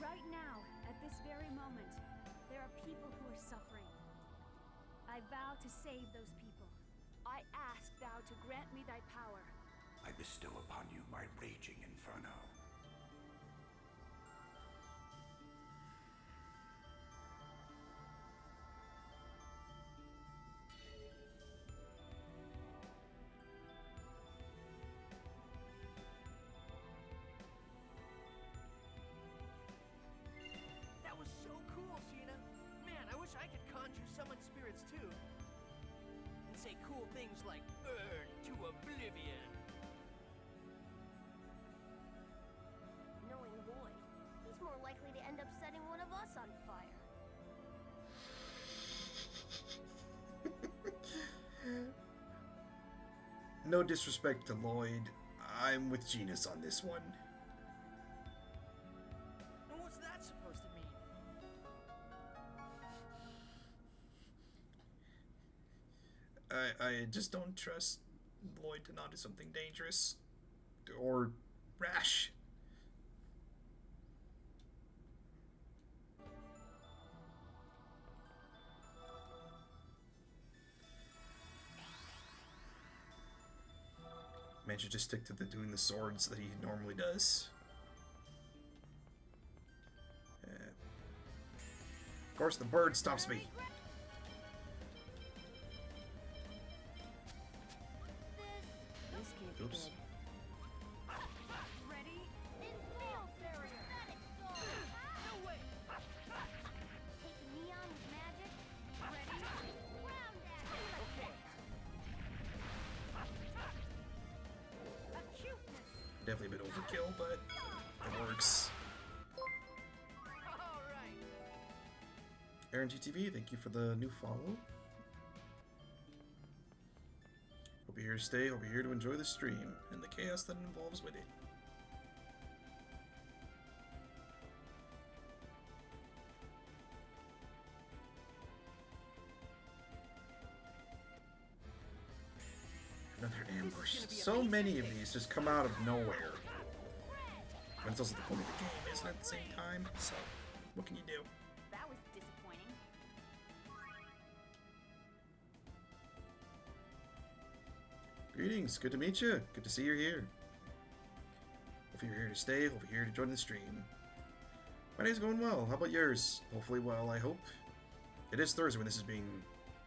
Right now, at this very moment, there are people who are suffering. I vow to save those people. I ask thou to grant me thy power. I bestow upon you my raging inferno. things like burn to oblivion. Knowing Lloyd, he's more likely to end up setting one of us on fire. No disrespect to Lloyd, I'm with Genus on this one. And what's that supposed to mean? I just don't trust Lloyd to not do something dangerous or rash. Man should just stick to doing the swords that he normally does. Of course, the bird stops me. Oops. Ready? Infield barrier. No way. Taking me on with magic. Ready? Ground dash. Okay. Acuteness. Definitely a bit overkill, but it works. All right. Aaron GTV, thank you for the new follow. Hope you're here to stay, hope you're here to enjoy the stream and the chaos that involves with it. Another ambush. So many of these just come out of nowhere. And it's also the point of the game, isn't it, at the same time? So, what can you do? That was disappointing. Greetings, good to meet you. Good to see you're here. Hope you're here to stay, hope you're here to join the stream. My day's going well, how about yours? Hopefully well, I hope. It is Thursday when this is being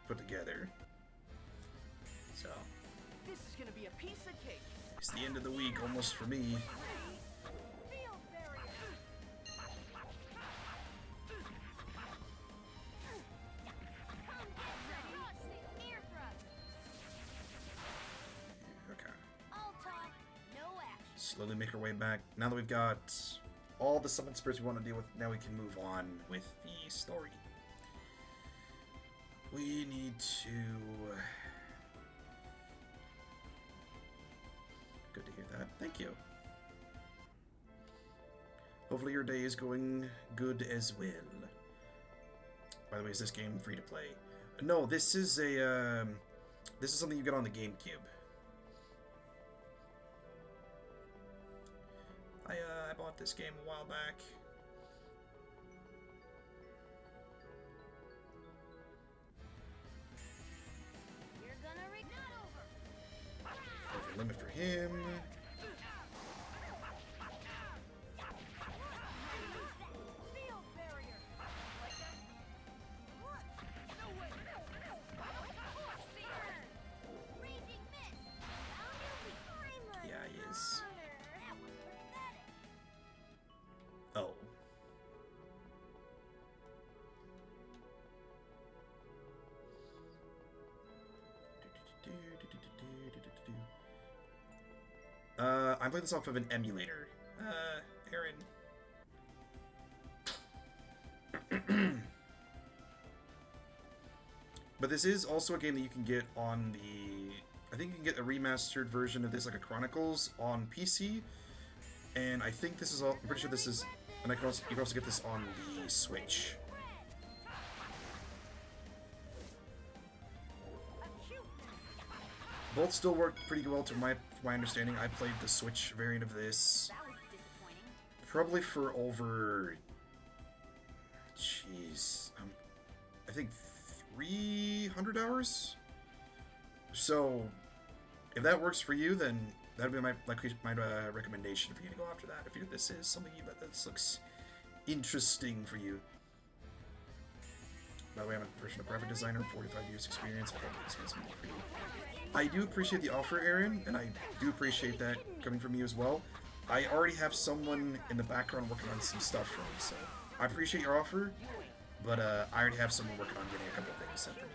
put together. So, This is gonna be a piece of cake. it's the end of the week almost for me. Field barrier. Come get ready. Ear thrust. Okay. All talk, no action. Slowly make our way back. Now that we've got all the summon spirits we want to deal with, now we can move on with the story. We need to... Good to hear that. Thank you. Hopefully your day is going good as well. By the way, is this game free to play? No, this is a this is something you get on the GameCube. I bought this game a while back. You're gonna rig not over. Over limit for him. Field barrier. Like that. What? No way. Raging mist. Found you. I'm a Yeah, he is. hunter. That was pathetic. Oh. I'm playing this off of an emulator. Aaron. But this is also a game that you can get on the... I think you can get a remastered version of this, like a Chronicles, on PC. And I think this is all... I'm pretty sure this is... And you can also get this on the Switch. Both still work pretty well to my understanding. I played the Switch variant of this That was disappointing. probably for over... Jeez. I think 300 hours? So, if that works for you, then that'd be my recommendation for you to go after that. If this is something that this looks interesting for you. By the way, I'm a personal graphic designer, 45 years experience. I hope this means something for you. I do appreciate the offer, Aaron, and I do appreciate that coming from you as well. I already have someone in the background working on some stuff for me, so I appreciate your offer, but I already have someone working on getting a couple of things sent for me.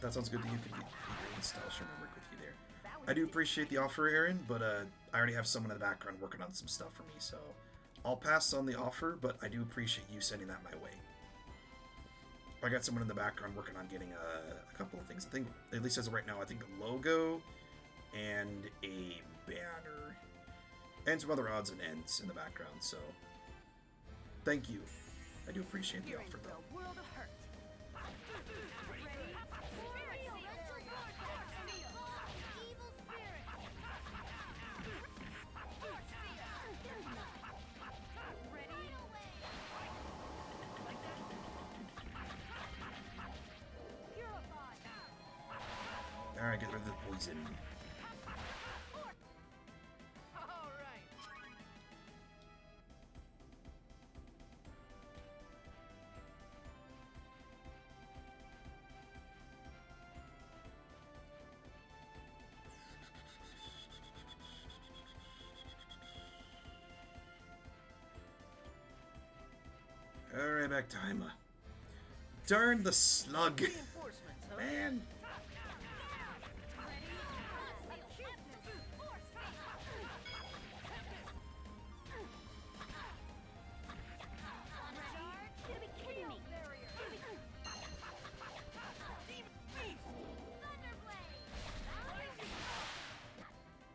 that sounds good that you can get your install. Sure, I work with you there. I do appreciate the offer, Aaron, but I already have someone in the background working on some stuff for me, so I'll pass on the offer, but I do appreciate you sending that my way. I got someone in the background working on getting a couple of things. I think, at least as of right now, I think a logo and a banner and some other odds and ends in the background, so thank you. I do appreciate the offer, though. World of hurt. Alright, get rid of the poison. Alright, back to Haima. Darn the slug! Man!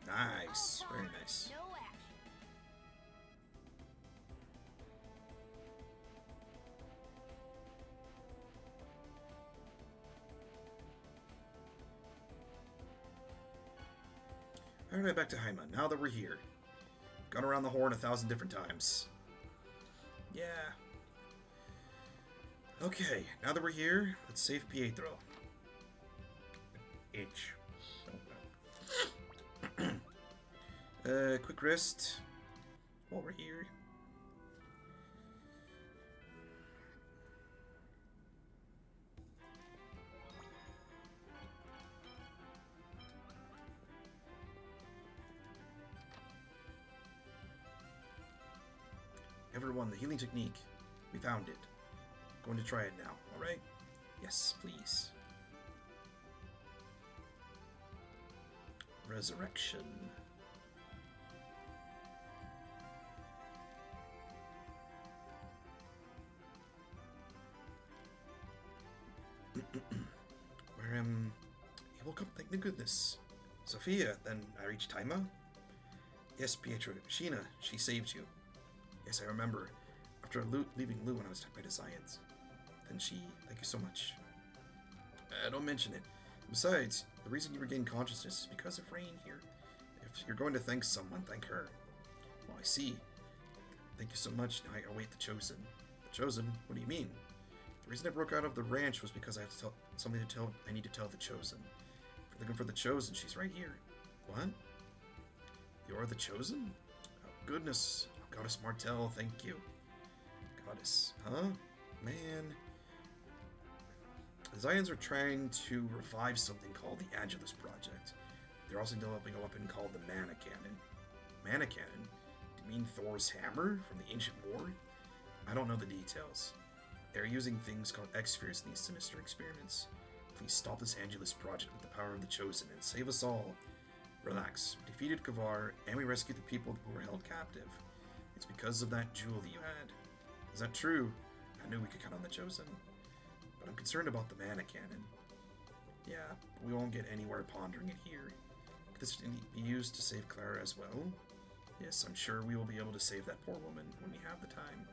Nice, very nice. Alright, back to Haima. Now that we're here. Gone around the horn 1,000 different times. Yeah. Okay, now that we're here, let's save Pietro. H. Quick rest while we're here. Everyone, the healing technique. We found it. Going to try it now, alright? Yes, please. Resurrection. Where he woke up, thank the goodness. Sophia, then I reached Haima? Yes, Pietro. Sheena, she saved you. Yes, I remember. After leaving Luin, I was attacked by the science. Then she... Thank you so much. Don't mention it. Besides, the reason you regained consciousness is because of Rain here. If you're going to thank someone, thank her. Well, I see. Thank you so much. Now I await the Chosen. The Chosen? What do you mean? The reason I broke out of the ranch was because I have to tell something to tell. I need to tell the Chosen. If you're looking for the Chosen, she's right here. What? You're the Chosen? Oh, goodness. Goddess Martel, thank you. Goddess, huh? Man. The Zions are trying to revive something called the Angelus Project. They're also developing a weapon called the Mana Cannon. Mana Cannon? Do you mean Thor's hammer from the ancient war? I don't know the details. They're using things called X-spheres in these sinister experiments. Please stop this Angelus Project with the power of the Chosen and save us all. Relax. We defeated Kvar, and we rescued the people who were held captive. It's because of that jewel that you had. Is that true? I knew we could count on the Chosen. But I'm concerned about the Mana Cannon. Yeah, we won't get anywhere pondering it here. Could this be used to save Clara as well? Yes, I'm sure we will be able to save that poor woman when we have the time.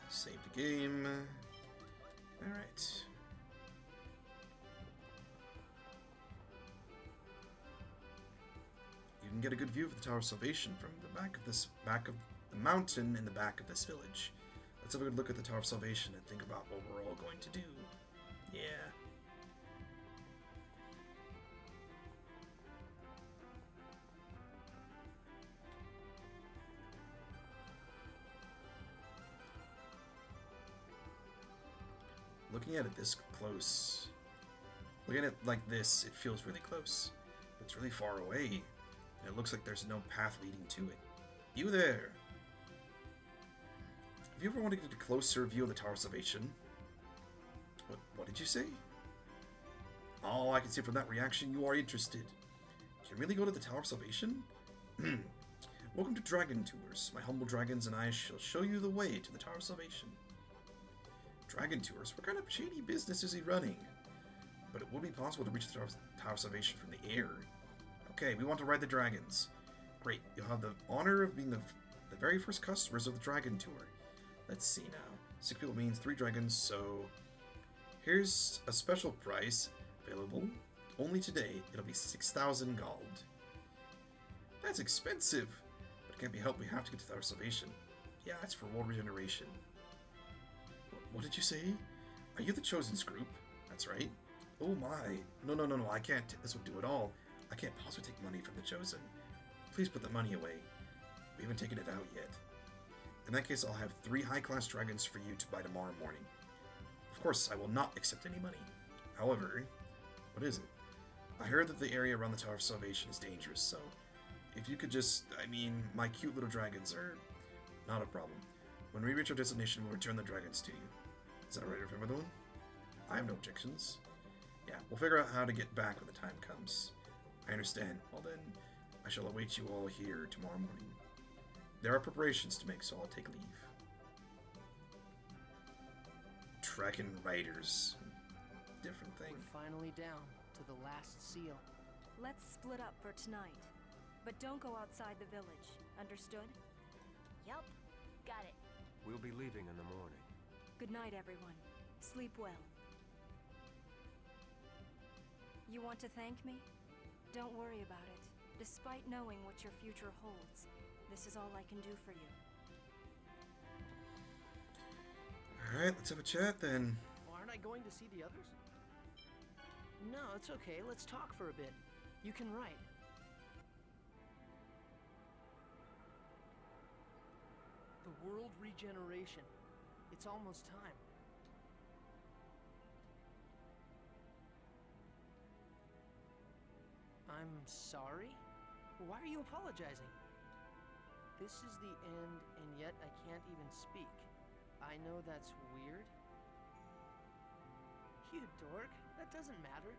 Save the game. Alright. You can get a good view of the Tower of Salvation from the back of the mountain in the back of this village. Let's have a good look at the Tower of Salvation and think about what we're all going to do. Yeah. Looking at it this close, looking at it like this, it feels really close. But it's really far away, and it looks like there's no path leading to it. You there! Have you ever wanted to get a closer view of the Tower of Salvation? What did you say? Oh, I can see from that reaction you are interested. Can you really go to the Tower of Salvation? Welcome to Dragon Tours. My humble dragons and I shall show you the way to the Tower of Salvation. Dragon Tours? What kind of shady business is he running? But it will be possible to reach the Tower of Salvation from the air. Okay, we want to ride the dragons. Great, you'll have the honor of being the very first customers of the Dragon Tour. Let's see now. 6 people means 3 dragons, so... Here's a special price available only today. It'll be 6,000 gold. That's expensive, but it can't be helped. We have to get to the Tower of Salvation. Yeah, it's for world regeneration. What did you say? Are you the Chosen's group? That's right. Oh my. No, I can't. This will do it all. I can't possibly take money from the Chosen. Please put the money away. We haven't taken it out yet. In that case, I'll have 3 high-class dragons for you to buy tomorrow morning. Of course, I will not accept any money. However, what is it? I heard that the area around the Tower of Salvation is dangerous, so if you could just, my cute little dragons are not a problem. When we reach our destination, we'll return the dragons to you. Is that alright with everyone? I have no objections. Yeah, we'll figure out how to get back when the time comes. I understand. Well then, I shall await you all here tomorrow morning. There are preparations to make, so I'll take leave. Dragon Riders. Different thing. We're finally down to the last seal. Let's split up for tonight. But don't go outside the village. Understood? Yup. Got it. We'll be leaving in the morning. Good night, everyone. Sleep well. You want to thank me? Don't worry about it. Despite knowing what your future holds, this is all I can do for you. Alright, let's have a chat then. Well, aren't I going to see the others? No, it's okay. Let's talk for a bit. You can write. The world regeneration. It's almost time. I'm sorry? Why are you apologizing? This is the end, and yet I can't even speak. I know that's weird. You dork, that doesn't matter.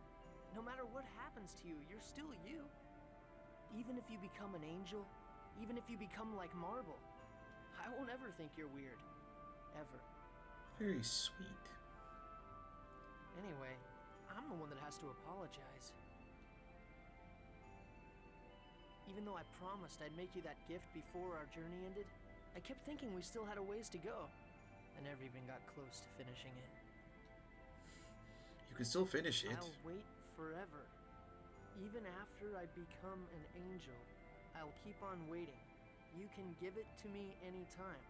No matter what happens to you, you're still you. Even if you become an angel, even if you become like marble, I won't ever think you're weird. Ever. Very sweet. Anyway, I'm the one that has to apologize. Even though I promised I'd make you that gift before our journey ended, I kept thinking we still had a ways to go. I never even got close to finishing it. You can still finish it. I'll wait forever. Even after I become an angel, I'll keep on waiting. You can give it to me anytime.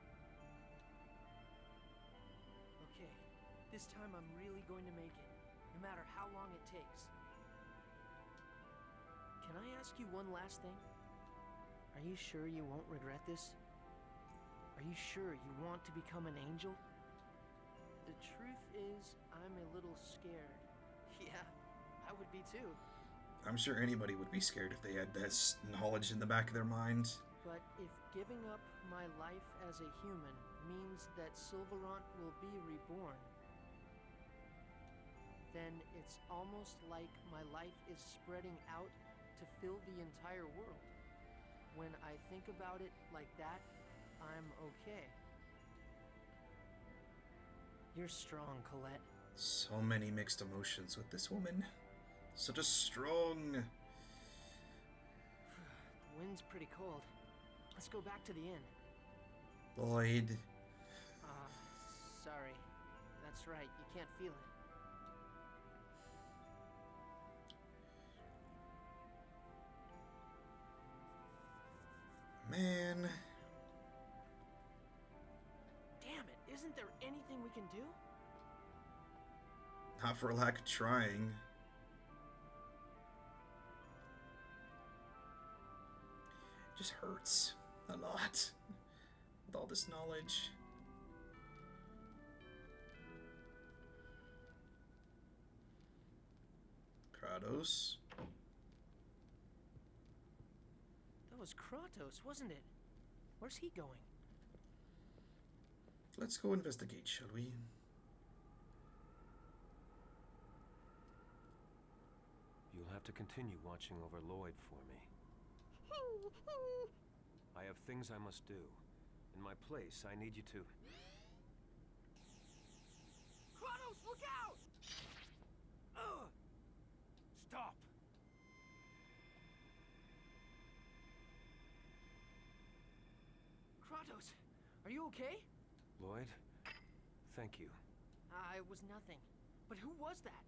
Okay, this time I'm really going to make it, no matter how long it takes. Can I ask you one last thing? Are you sure you won't regret this? Are you sure you want to become an angel? The truth is, I'm a little scared. Yeah, I would be too. I'm sure anybody would be scared if they had this knowledge in the back of their mind. But if giving up my life as a human means that Sylvarant will be reborn, then it's almost like my life is spreading out to fill the entire world. When I think about it like that, I'm okay. You're strong, Collete. So many mixed emotions with this woman. Such a strong... The wind's pretty cold. Let's go back to the inn. Lloyd. Sorry. That's right, you can't feel it. Man. Damn it, isn't there anything we can do? Not for lack of trying. It just hurts a lot with all this knowledge. Kratos. That was Kratos, wasn't it? Where's he going? Let's go investigate, shall we? You'll have to continue watching over Lloyd for me. I have things I must do. In my place, I need you to... Kratos, look out! Ugh! Stop! Kratos, are you okay? Lloyd, thank you. It was nothing. But who was that?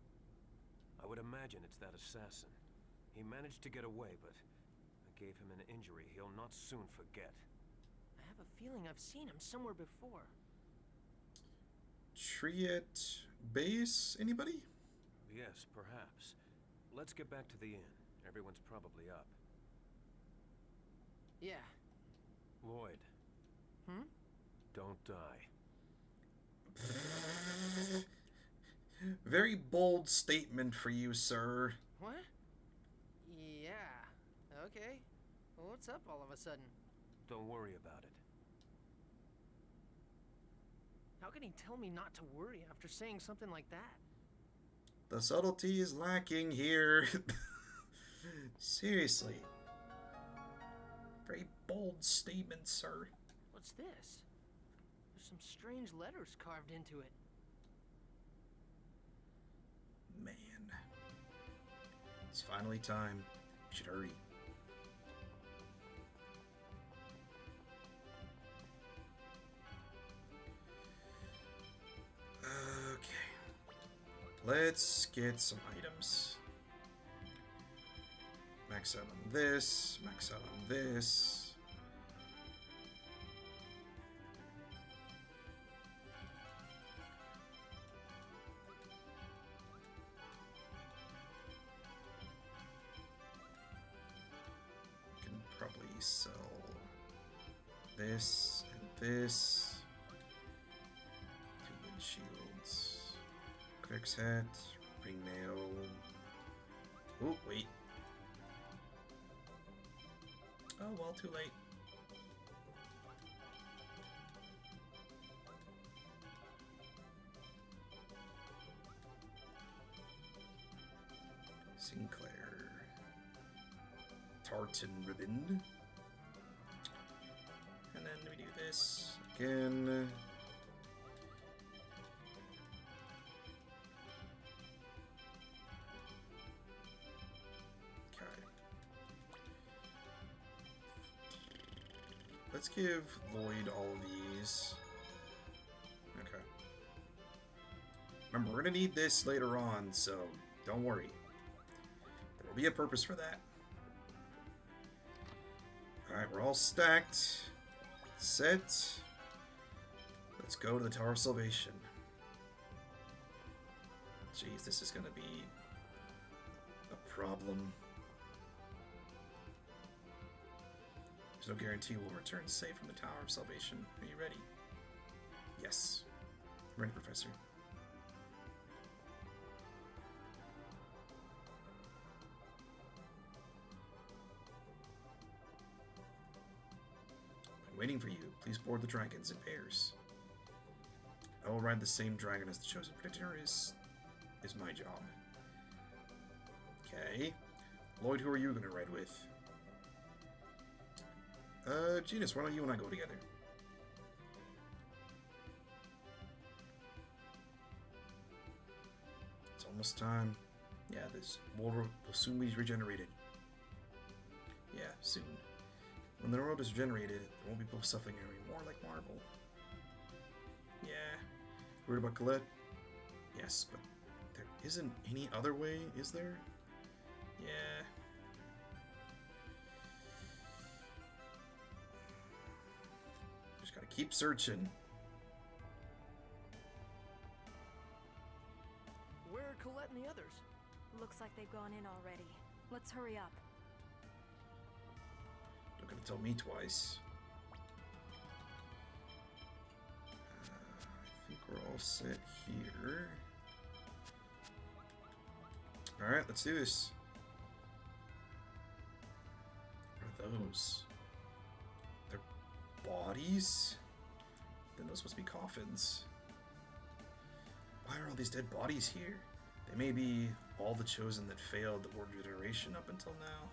I would imagine it's that assassin. He managed to get away, but I gave him an injury he'll not soon forget. I have a feeling I've seen him somewhere before. Triet base? Anybody? Yes, perhaps. Let's get back to the inn. Everyone's probably up. Yeah. Lloyd. Hmm? Don't die. Very bold statement for you, sir. What? Yeah. Okay. Well, what's up all of a sudden? Don't worry about it. How can he tell me not to worry after saying something like that? The subtlety is lacking here. Seriously. Very bold statement, sir. What's this? There's some strange letters carved into it. Man. It's finally time. We should hurry. Okay. Let's get some items. Max out on this. Max out on this. Probably sell this and this. 2 windshields. Clerk's hat. Remiel. Oh, wait. Oh, well, too late. Sinclair. Tartan ribbon. And then we do this again. Okay. Let's give Lloyd all of these. Okay. Remember, we're gonna need this later on, so don't worry. There will be a purpose for that. Alright, we're all stacked. Set. Let's go to the Tower of Salvation. Jeez, this is gonna be a problem. There's no guarantee we'll return safe from the Tower of Salvation. Are you ready? Yes. I'm ready, Professor. Waiting for you. Please board the dragons in pairs. I will ride the same dragon as the chosen predictor is my job. Okay. Lloyd, who are you gonna ride with? Genus, why don't you and I go together? It's almost time. Yeah, this world will soon be regenerated. Yeah, soon. When the world is regenerated, there won't be people suffering anymore like Marvel. Yeah. Worried about Collete? Yes, but there isn't any other way, is there? Yeah. Just gotta keep searching. Where are Collete and the others? Looks like they've gone in already. Let's hurry up. Don't gonna tell me twice. I think we're all set here. Alright, let's do this. What are those? They're bodies? Then those must be coffins. Why are all these dead bodies here? They may be all the chosen that failed the regeneration up until now.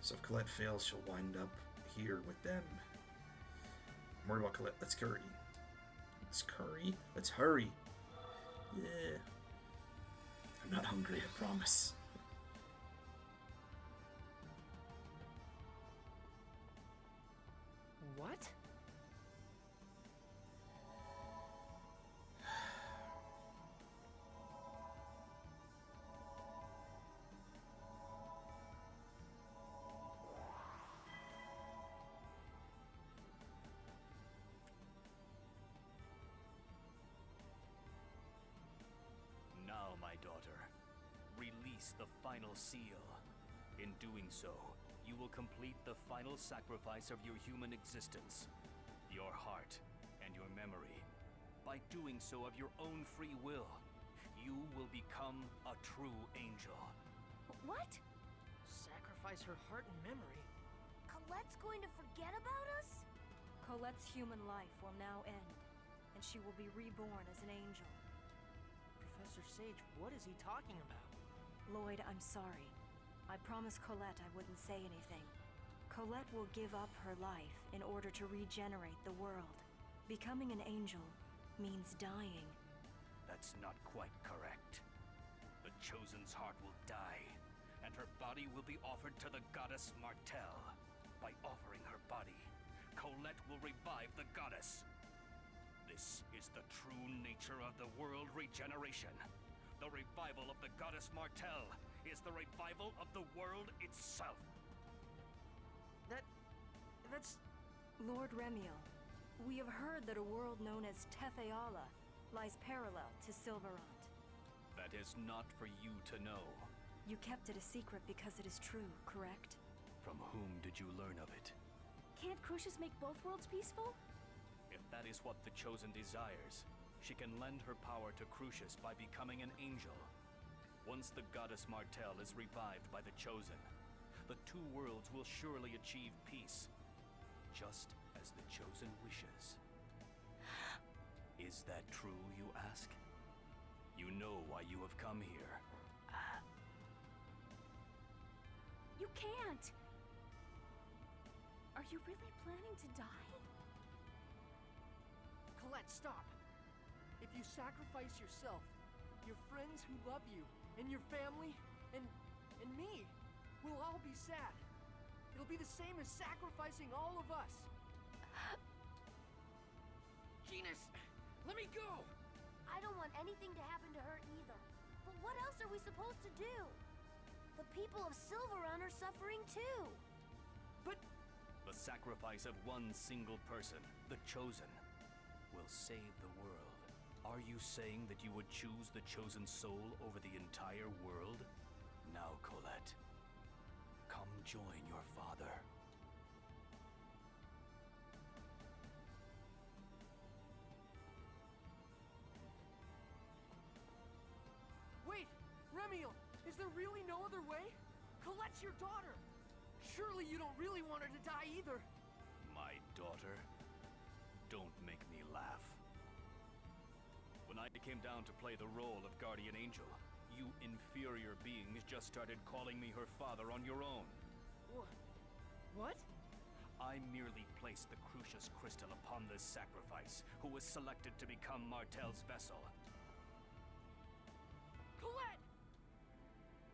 So if Collete fails, she'll wind up here with them. I'm worried about Collete. Let's curry. Let's hurry. Yeah. I'm not hungry, I promise. What? Now, my daughter, release the final seal. In doing so, you will complete the final sacrifice of your human existence, your heart and your memory. By doing so of your own free will, you will become a true angel. What? Sacrifice her heart and memory? Colette's going to forget about us? Colette's human life will now end, and she will be reborn as an angel. Professor Sage, what is he talking about? Lloyd, I'm sorry. I promised Collete I wouldn't say anything. Collete will give up her life in order to regenerate the world. Becoming an angel means dying. That's not quite correct. The Chosen's heart will die, and her body will be offered to the goddess Martel. By offering her body, Collete will revive the goddess. This is the true nature of the world regeneration. The revival of the goddess Martel is the revival of the world itself. That's... Lord Remiel, we have heard that a world known as Tethayala lies parallel to Silverant. That is not for you to know. You kept it a secret because it is true, correct? From whom did you learn of it? Can't Crucius make both worlds peaceful? If that is what the Chosen desires, she can lend her power to Crucius by becoming an angel. Once the goddess Martel is revived by the Chosen, the two worlds will surely achieve peace, just as the Chosen wishes. Is that true, you ask? You know why you have come here. You can't! Are you really planning to die? Collete, stop! If you sacrifice yourself, your friends who love you, and your family, and me, we'll all be sad. It'll be the same as sacrificing all of us. Genus, let me go! I don't want anything to happen to her either. But what else are we supposed to do? The people of Silverun are suffering too. But... The sacrifice of one single person, the Chosen, will save the world. Are you saying that you would choose the Chosen soul over the entire world? Now, Collete, come join your father. Wait! Remiel! Is there really no other way? Colette's your daughter! Surely you don't really want her to die either! My daughter? Don't make me laugh. When I came down to play the role of Guardian Angel, you inferior beings just started calling me her father on your own. What? I merely placed the Crucius crystal upon this sacrifice, who was selected to become Martel's vessel. Collete!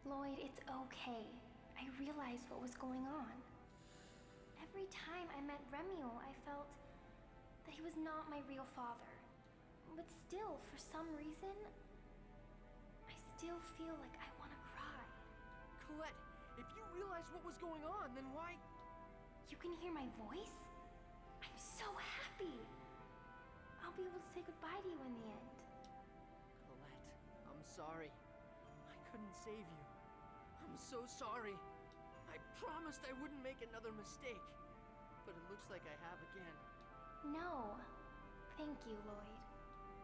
Lloyd, it's okay. I realized what was going on. Every time I met Remiel, I felt that he was not my real father. But still, for some reason, I still feel like I want to cry. Collete, if you realized what was going on, then why... You can hear my voice? I'm so happy. I'll be able to say goodbye to you in the end. Collete, I'm sorry. I couldn't save you. I'm so sorry. I promised I wouldn't make another mistake. But it looks like I have again. No. Thank you, Lloyd.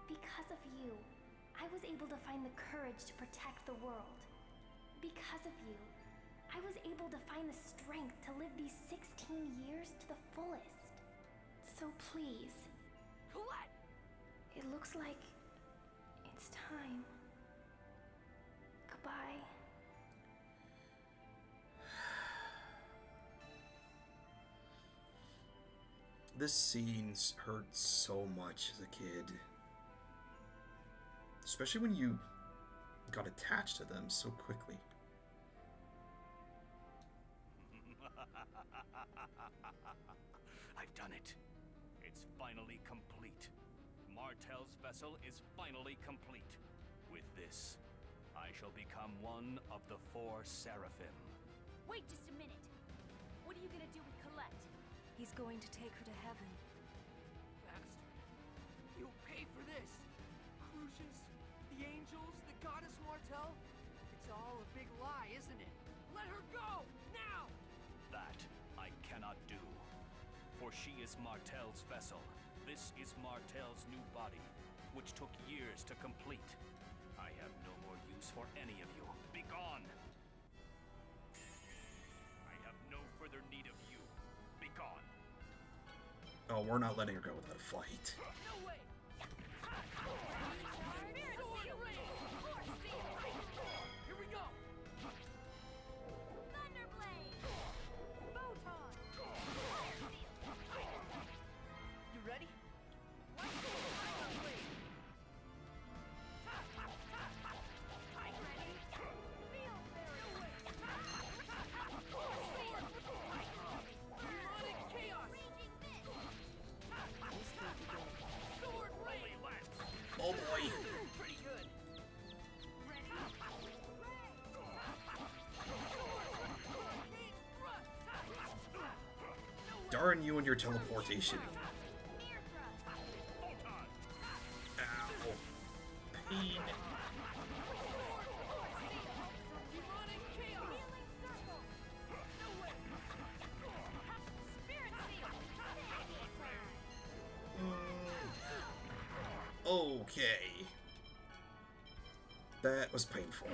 Because of you, I was able to find the courage to protect the world. Because of you, I was able to find the strength to live these 16 years to the fullest. So please, Collete! It looks like it's time. Goodbye. This scene hurt so much as a kid. Especially when you got attached to them so quickly. I've done it. It's finally complete. Martel's vessel is finally complete. With this, I shall become one of the 4 Seraphim. Wait just a minute. What are you gonna do with Collete? He's going to take her to heaven. Bastard. You'll pay for this. Crucius, the angels, the goddess Martel. It's all a big lie, isn't it? Let her go! Now! That I cannot do. For she is Martel's vessel. This is Martel's new body, which took years to complete. I have no more use for any of you. Be gone! I have no further need of you. Be gone. Oh, we're not letting her go without a fight. No way! Here we go! Thunderblade! Photon! You ready? Oh boy! Pretty good. Darn you and your teleportation. Ow. Pain. Okay. That was painful.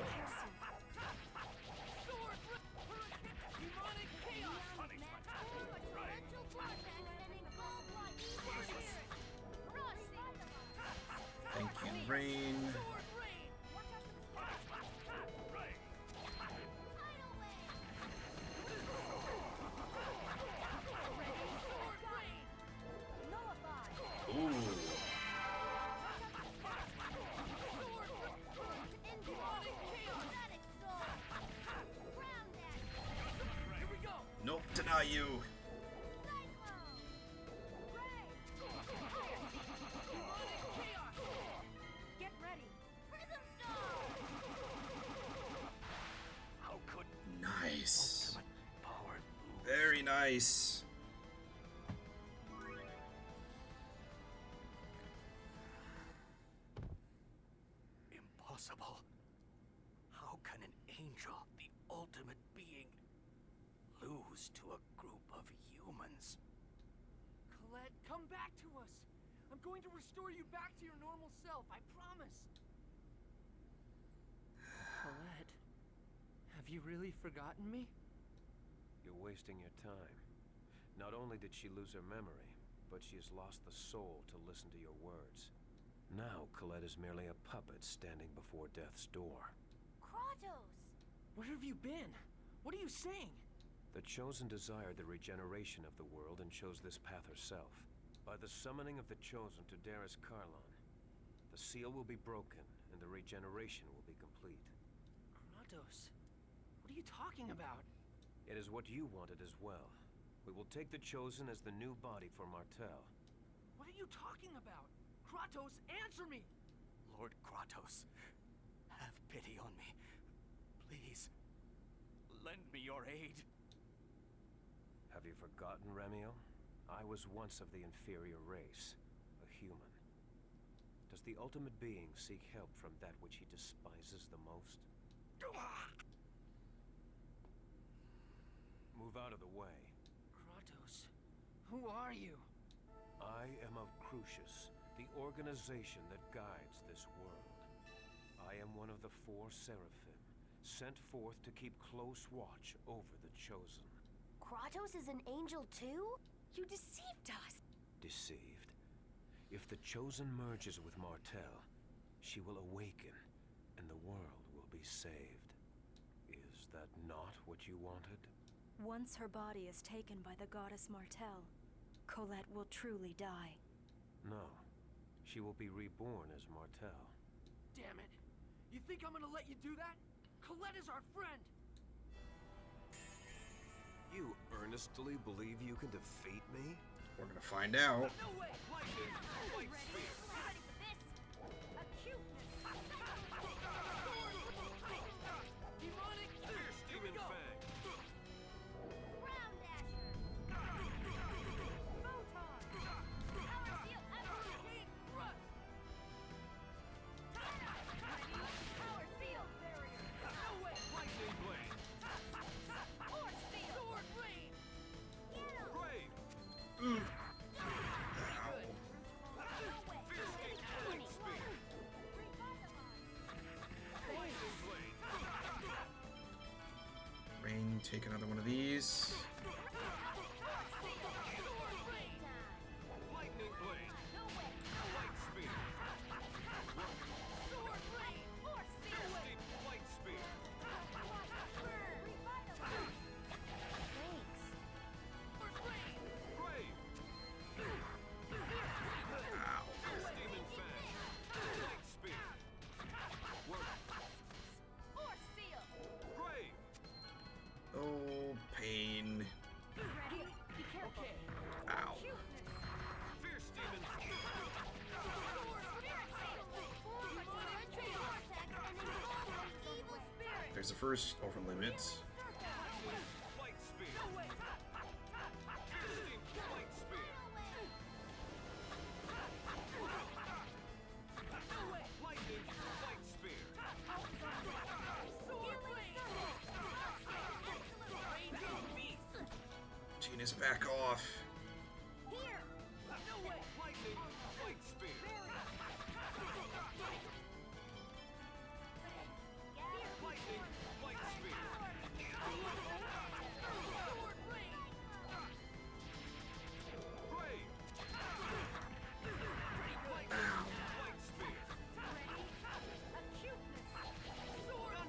Thank you, Rain. Ooh. Nope, deny you. Get ready. How could Nice. ultimate power lose? Very nice. Impossible. How can an angel, the ultimate being, lose to a group of humans? Collete, come back to us. I'm going to restore you back to your normal self, I promise. Collete, have you really forgotten me? You're wasting your time. Not only did she lose her memory, but she has lost the soul to listen to your words. Now, Collete is merely a puppet standing before death's door. Kratos! Where have you been? What are you saying? The Chosen desired the regeneration of the world and chose this path herself. By the summoning of the Chosen to Daris Karlon, the seal will be broken and the regeneration will be complete. Kratos, what are you talking about? It is what you wanted as well. We will take the Chosen as the new body for Martel. What are you talking about? Kratos, answer me! Lord Kratos, have pity on me. Please, lend me your aid. Have you forgotten, Remiel? I was once of the inferior race, a human. Does the ultimate being seek help from that which he despises the most? Move out of the way. Kratos, who are you? I am of Crucius, the organization that guides this world. I am one of the 4 Seraphim, sent forth to keep close watch over the Chosen. Kratos is an angel too? You deceived us! Deceived? If the Chosen merges with Martel, she will awaken, and the world will be saved. Is that not what you wanted? Once her body is taken by the goddess Martel, Collete will truly die. No. She will be reborn as Martel. Damn it! You think I'm gonna let you do that? Collete is our friend! You earnestly believe you can defeat me? We're gonna find out. No way! Lightning! Light spear! Ready for this? Acuteness! Demonic! Fierce Demon Fang! Ground Dasher! Photon! Power Seal King Thrust! Power Seal! Barrier! No way! Lightning Blade! Force Seal! Sword Rain! Get him! Brave! Ow. Fierce Demon Light Spear! Lightning Blade! Rain, take another one of these. Lightning Blade! Light Spear! Fierce Demon Light Spear! Brave! Fierce Demon Fang! Light Spear! Work! Brave! Oh, pain. Okay. Ow. Fierce Demon There's the first over limit. Light Spear! Fierce Demon Light Spear! Lightning Light Spear! Gina's back off. Lightning Light Spear! Lightning Light Spear! Brave! Lightning Light Spear!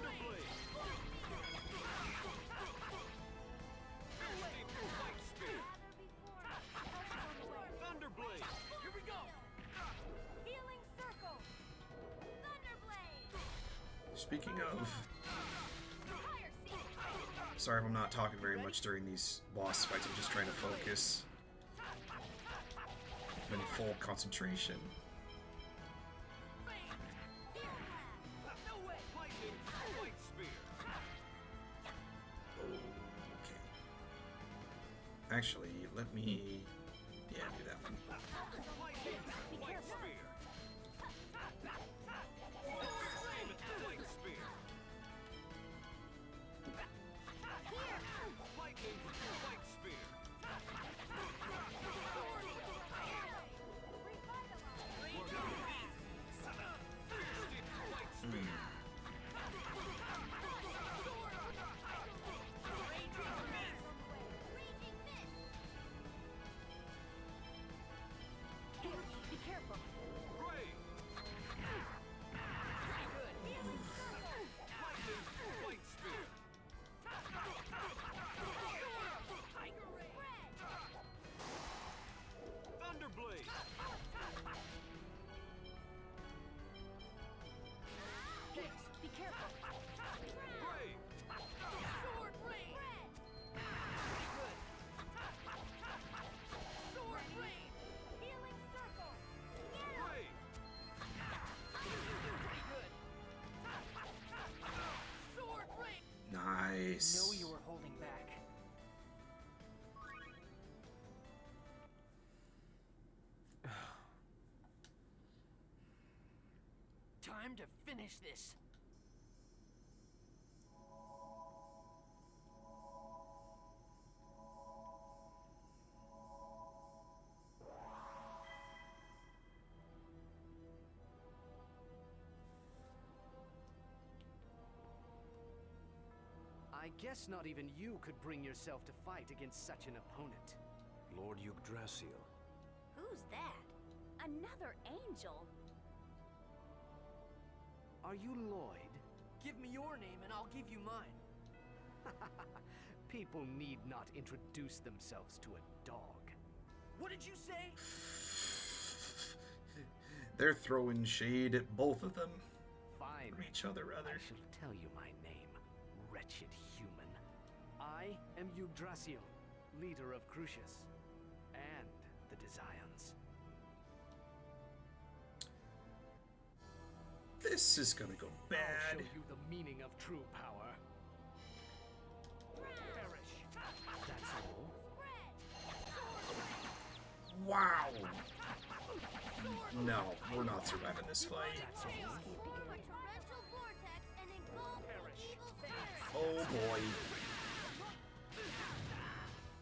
Thunderblade! Fierce Demon Light Spear! Thunderblade! Here we go! Healing Circle! Thunderblade! Speaking of, Fire Seal! sorry if I'm not talking very much during these boss fights. I'm just trying to focus. I'm in full concentration. Lightning Light Spear! Okay. Actually, let me... Yeah, do that one. Lightning Light Spear! Demon Light Spear! Lightning Light Spear! Fierce Demon Light Spear! Be careful! Brave! Lightning Light Spear! Thunderblade! Hicks, be careful! Brave! Sword Rain! Sword Rain! Healing Circle! Brave! Pretty good! Sword Rain! Nice. Know you were holding back. Time to finish this. I guess not even you could bring yourself to fight against such an opponent. Lord Yggdrasill. Who's that? I Another angel? Are you Lloyd? Give me your name and I'll give you mine. People need not introduce themselves to a dog. What did you say? They're throwing shade at both of them. Fine. Or each other, rather. I shall tell you my name, wretched human. I am Yggdrasill, leader of Crucius, and the Desians. This is gonna go bad. I'll show you the meaning of true power. Perish. That's all. Wow. No, we're not surviving this fight. Oh boy.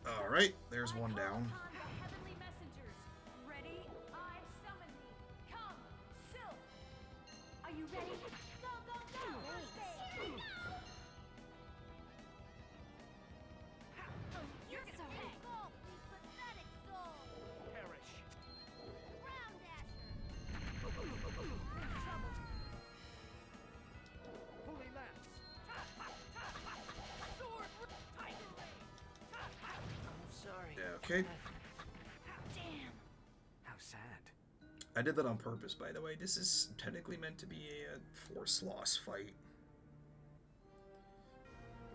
Alright, there's one down. Heavenly messengers, ready? I summon thee. Come, Sylph. Are you ready? Go, go, go! You're so big. Pathetic soul. Perish. Ground dasher. Holy lance. Sword! Tiger Ray! I'm sorry. Okay. Damn. How sad. I did that on purpose, by the way. This is technically meant to be a force loss fight.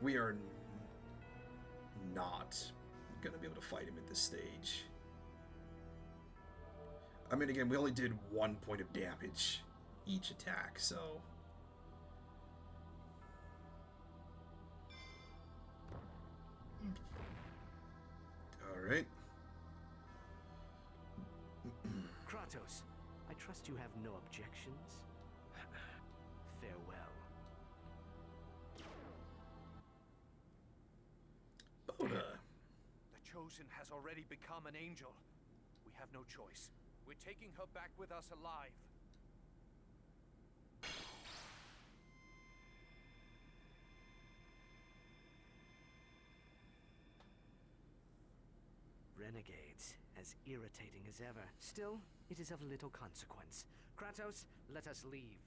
We are not gonna be able to fight him at this stage. I mean, again, we only did 1 point of damage each attack, so... Alright. Kratos, I trust you have no objections. Farewell. Thoda. The Chosen has already become an angel. We have no choice. We're taking her back with us alive. Renegades, as irritating as ever. Still, it is of little consequence. Kratos, let us leave.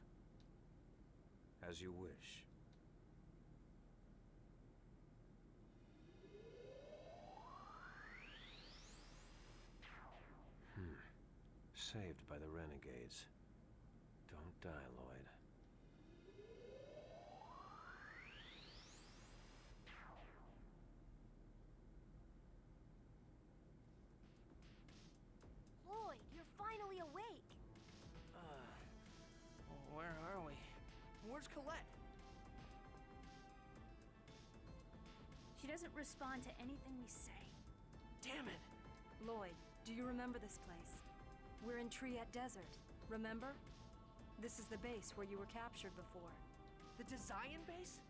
As you wish. Saved by the renegades. Don't die, Lloyd. Lloyd, you're finally awake. Where are we? Where's Collete? She doesn't respond to anything we say. Damn it! Lloyd, do you remember this place? We're in Triet Desert, remember? This is the base where you were captured before. The Desian base?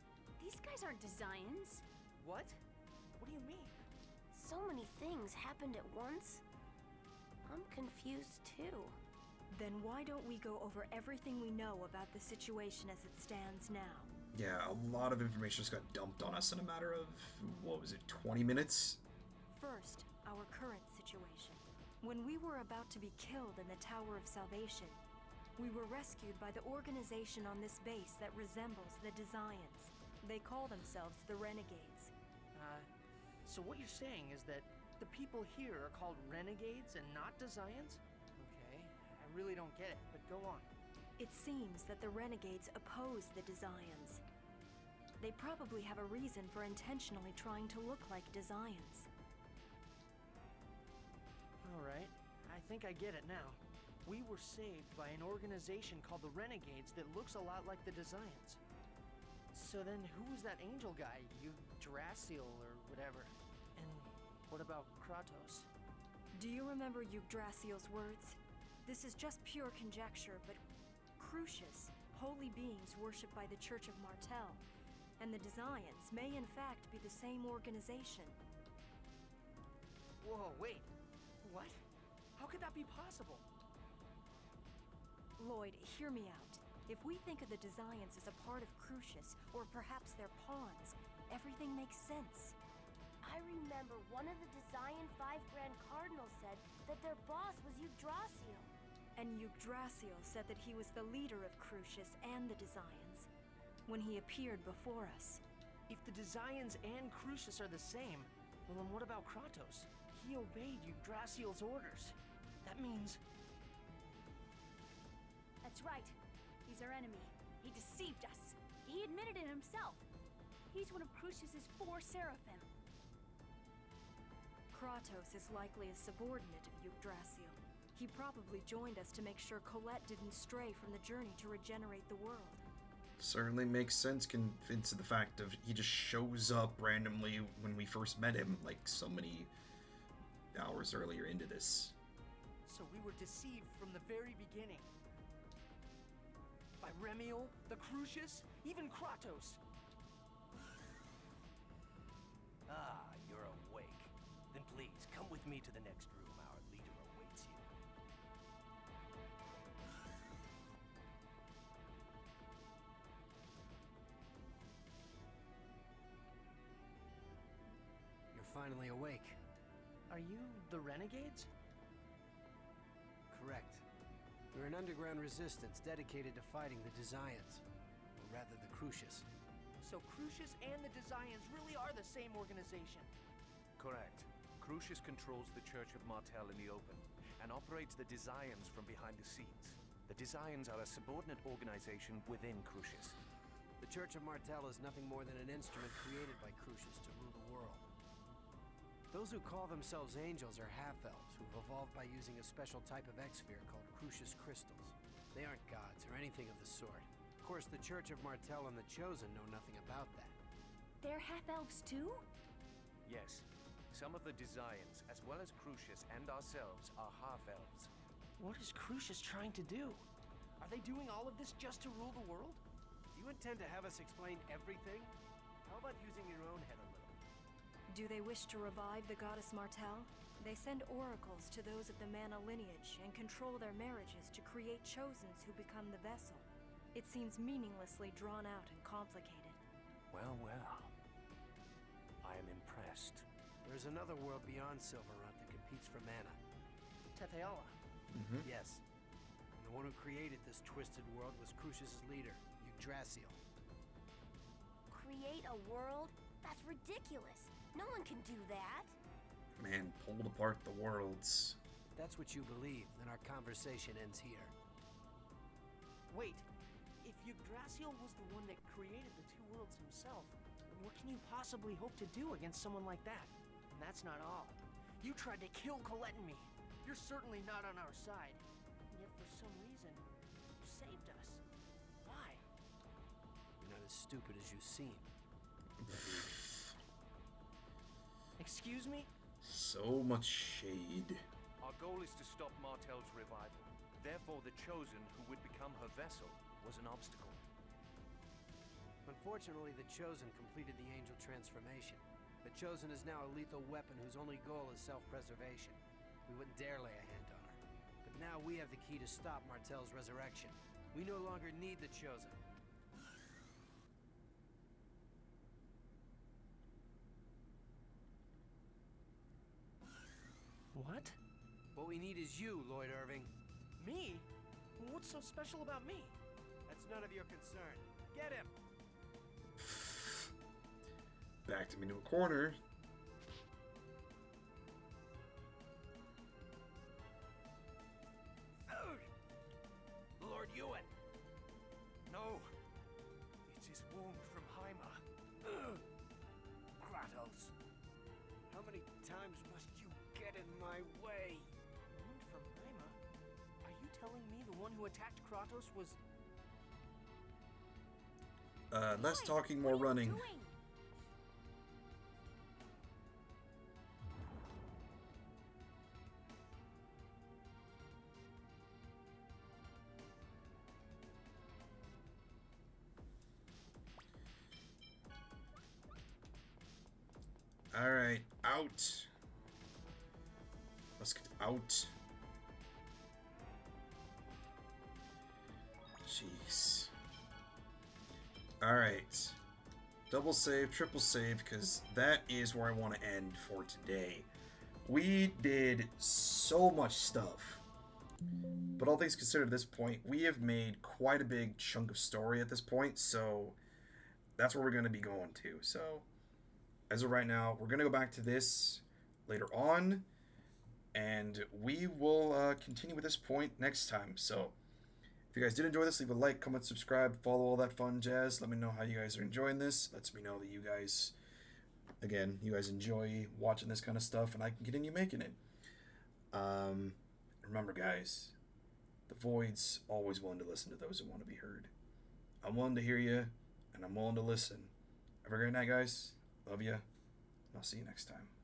These guys aren't Desians. What? What do you mean? So many things happened at once. I'm confused too. Then why don't we go over everything we know about the situation as it stands now? Yeah, a lot of information just got dumped on us in a matter of, what was it, 20 minutes? First, our current situation. When we were about to be killed in the Tower of Salvation, we were rescued by the organization on this base that resembles the Desians. They call themselves the Renegades. So what you're saying is that the people here are called Renegades and not Desians? Okay, I really don't get it, but go on. It seems that the Renegades oppose the Desians. They probably have a reason for intentionally trying to look like Desians. Alright, I think I get it now. We were saved by an organization called the Renegades that looks a lot like the Desians. So then who was that angel guy, Yggdrasill or whatever? And what about Kratos? Do you remember Yggdrasill's words? This is just pure conjecture, but Crucius, holy beings worshipped by the Church of Martel, and the Desians may in fact be the same organization. Whoa, wait. What? How could that be possible? Lloyd, hear me out. If we think of the Desians as a part of Crucius, or perhaps their pawns, everything makes sense. I remember one of the Desian 5 Grand Cardinals said that their boss was Yggdrasil. And Yggdrasill said that he was the leader of Crucius and the Desians when he appeared before us. If the Desians and Crucius are the same, well then what about Kratos? He obeyed Yggdrasill's orders. That means... That's right. He's our enemy. He deceived us. He admitted it himself. He's one of Crucius's 4 seraphim. Kratos is likely a subordinate of Yggdrasill. He probably joined us to make sure Collete didn't stray from the journey to regenerate the world. Certainly makes sense convinced of the fact of he just shows up randomly when we first met him, like so many hours earlier into this. So we were deceived from the very beginning. By Remiel, the Crucius, even Kratos. Ah, you're awake. Then please, come with me to the next room. Our leader awaits you. You're finally awake. Are you the Renegades? Correct. We're an underground resistance dedicated to fighting the Desians. Or rather, the Crucius. So Crucius and the Desians really are the same organization? Correct. Crucius controls the Church of Martel in the open, and operates the Desians from behind the scenes. The Desians are a subordinate organization within Crucius. The Church of Martel is nothing more than an instrument created by Crucius to rule the world. Those who call themselves angels are half-elves who've evolved by using a special type of X-sphere called Crucius crystals. They aren't gods or anything of the sort. Of course, the Church of Martel and the Chosen know nothing about that. They're half-elves too? Yes. Some of the Desians, as well as Crucius and ourselves, are half-elves. What is Crucius trying to do? Are they doing all of this just to rule the world? Do you intend to have us explain everything? How about using your own head a little? Do they wish to revive the goddess Martel? They send oracles to those of the Mana lineage and control their marriages to create Chosens who become the vessel. It seems meaninglessly drawn out and complicated. Well, well. I am impressed. There's another world beyond Silverrot that competes for mana. Tetheala. Yes. And the one who created this twisted world was Crucius' leader, Yggdrasill. Create a world? That's ridiculous. No one can do that. Man, pulled apart the worlds. That's what you believe, then our conversation ends here. Wait, if Yggdrasill was the one that created the 2 worlds himself, what can you possibly hope to do against someone like that? And that's not all. You tried to kill Collete and me. You're certainly not on our side. And yet for some reason, you saved us. Why? You're not as stupid as you seem. Excuse me? So much shade. Our goal is to stop Martel's revival. Therefore, the Chosen, who would become her vessel, was an obstacle. Unfortunately, the Chosen completed the angel transformation. The Chosen is now a lethal weapon whose only goal is self-preservation. We wouldn't dare lay a hand on her. But now we have the key to stop Martel's resurrection. We no longer need the Chosen. What? What we need is you, Lloyd Irving. Me? What's so special about me? That's none of your concern. Get him! Backed him into a corner. Lord Luin! No! It's his wound from Hyma. Kratos! How many times must you get in my way? Wound from Hyma? Are you telling me the one who attacked Kratos was... Less talking, more running. Alright, out. Let's get out. Jeez. Alright. Double save, triple save, because that is where I want to end for today. We did so much stuff. But all things considered, at this point, we have made quite a big chunk of story at this point, so that's where we're going to be going to. So, as of right now, we're going to go back to this later on, and we will continue with this point next time. So, if you guys did enjoy this, leave a like, comment, subscribe, follow, all that fun jazz. Let me know how you guys are enjoying this. Lets me know that you guys, again, you guys enjoy watching this kind of stuff, and I can continue making it. Remember, guys, the Void's always willing to listen to those who want to be heard. I'm willing to hear you, and I'm willing to listen. Have a great night, guys. Love you. I'll see you next time.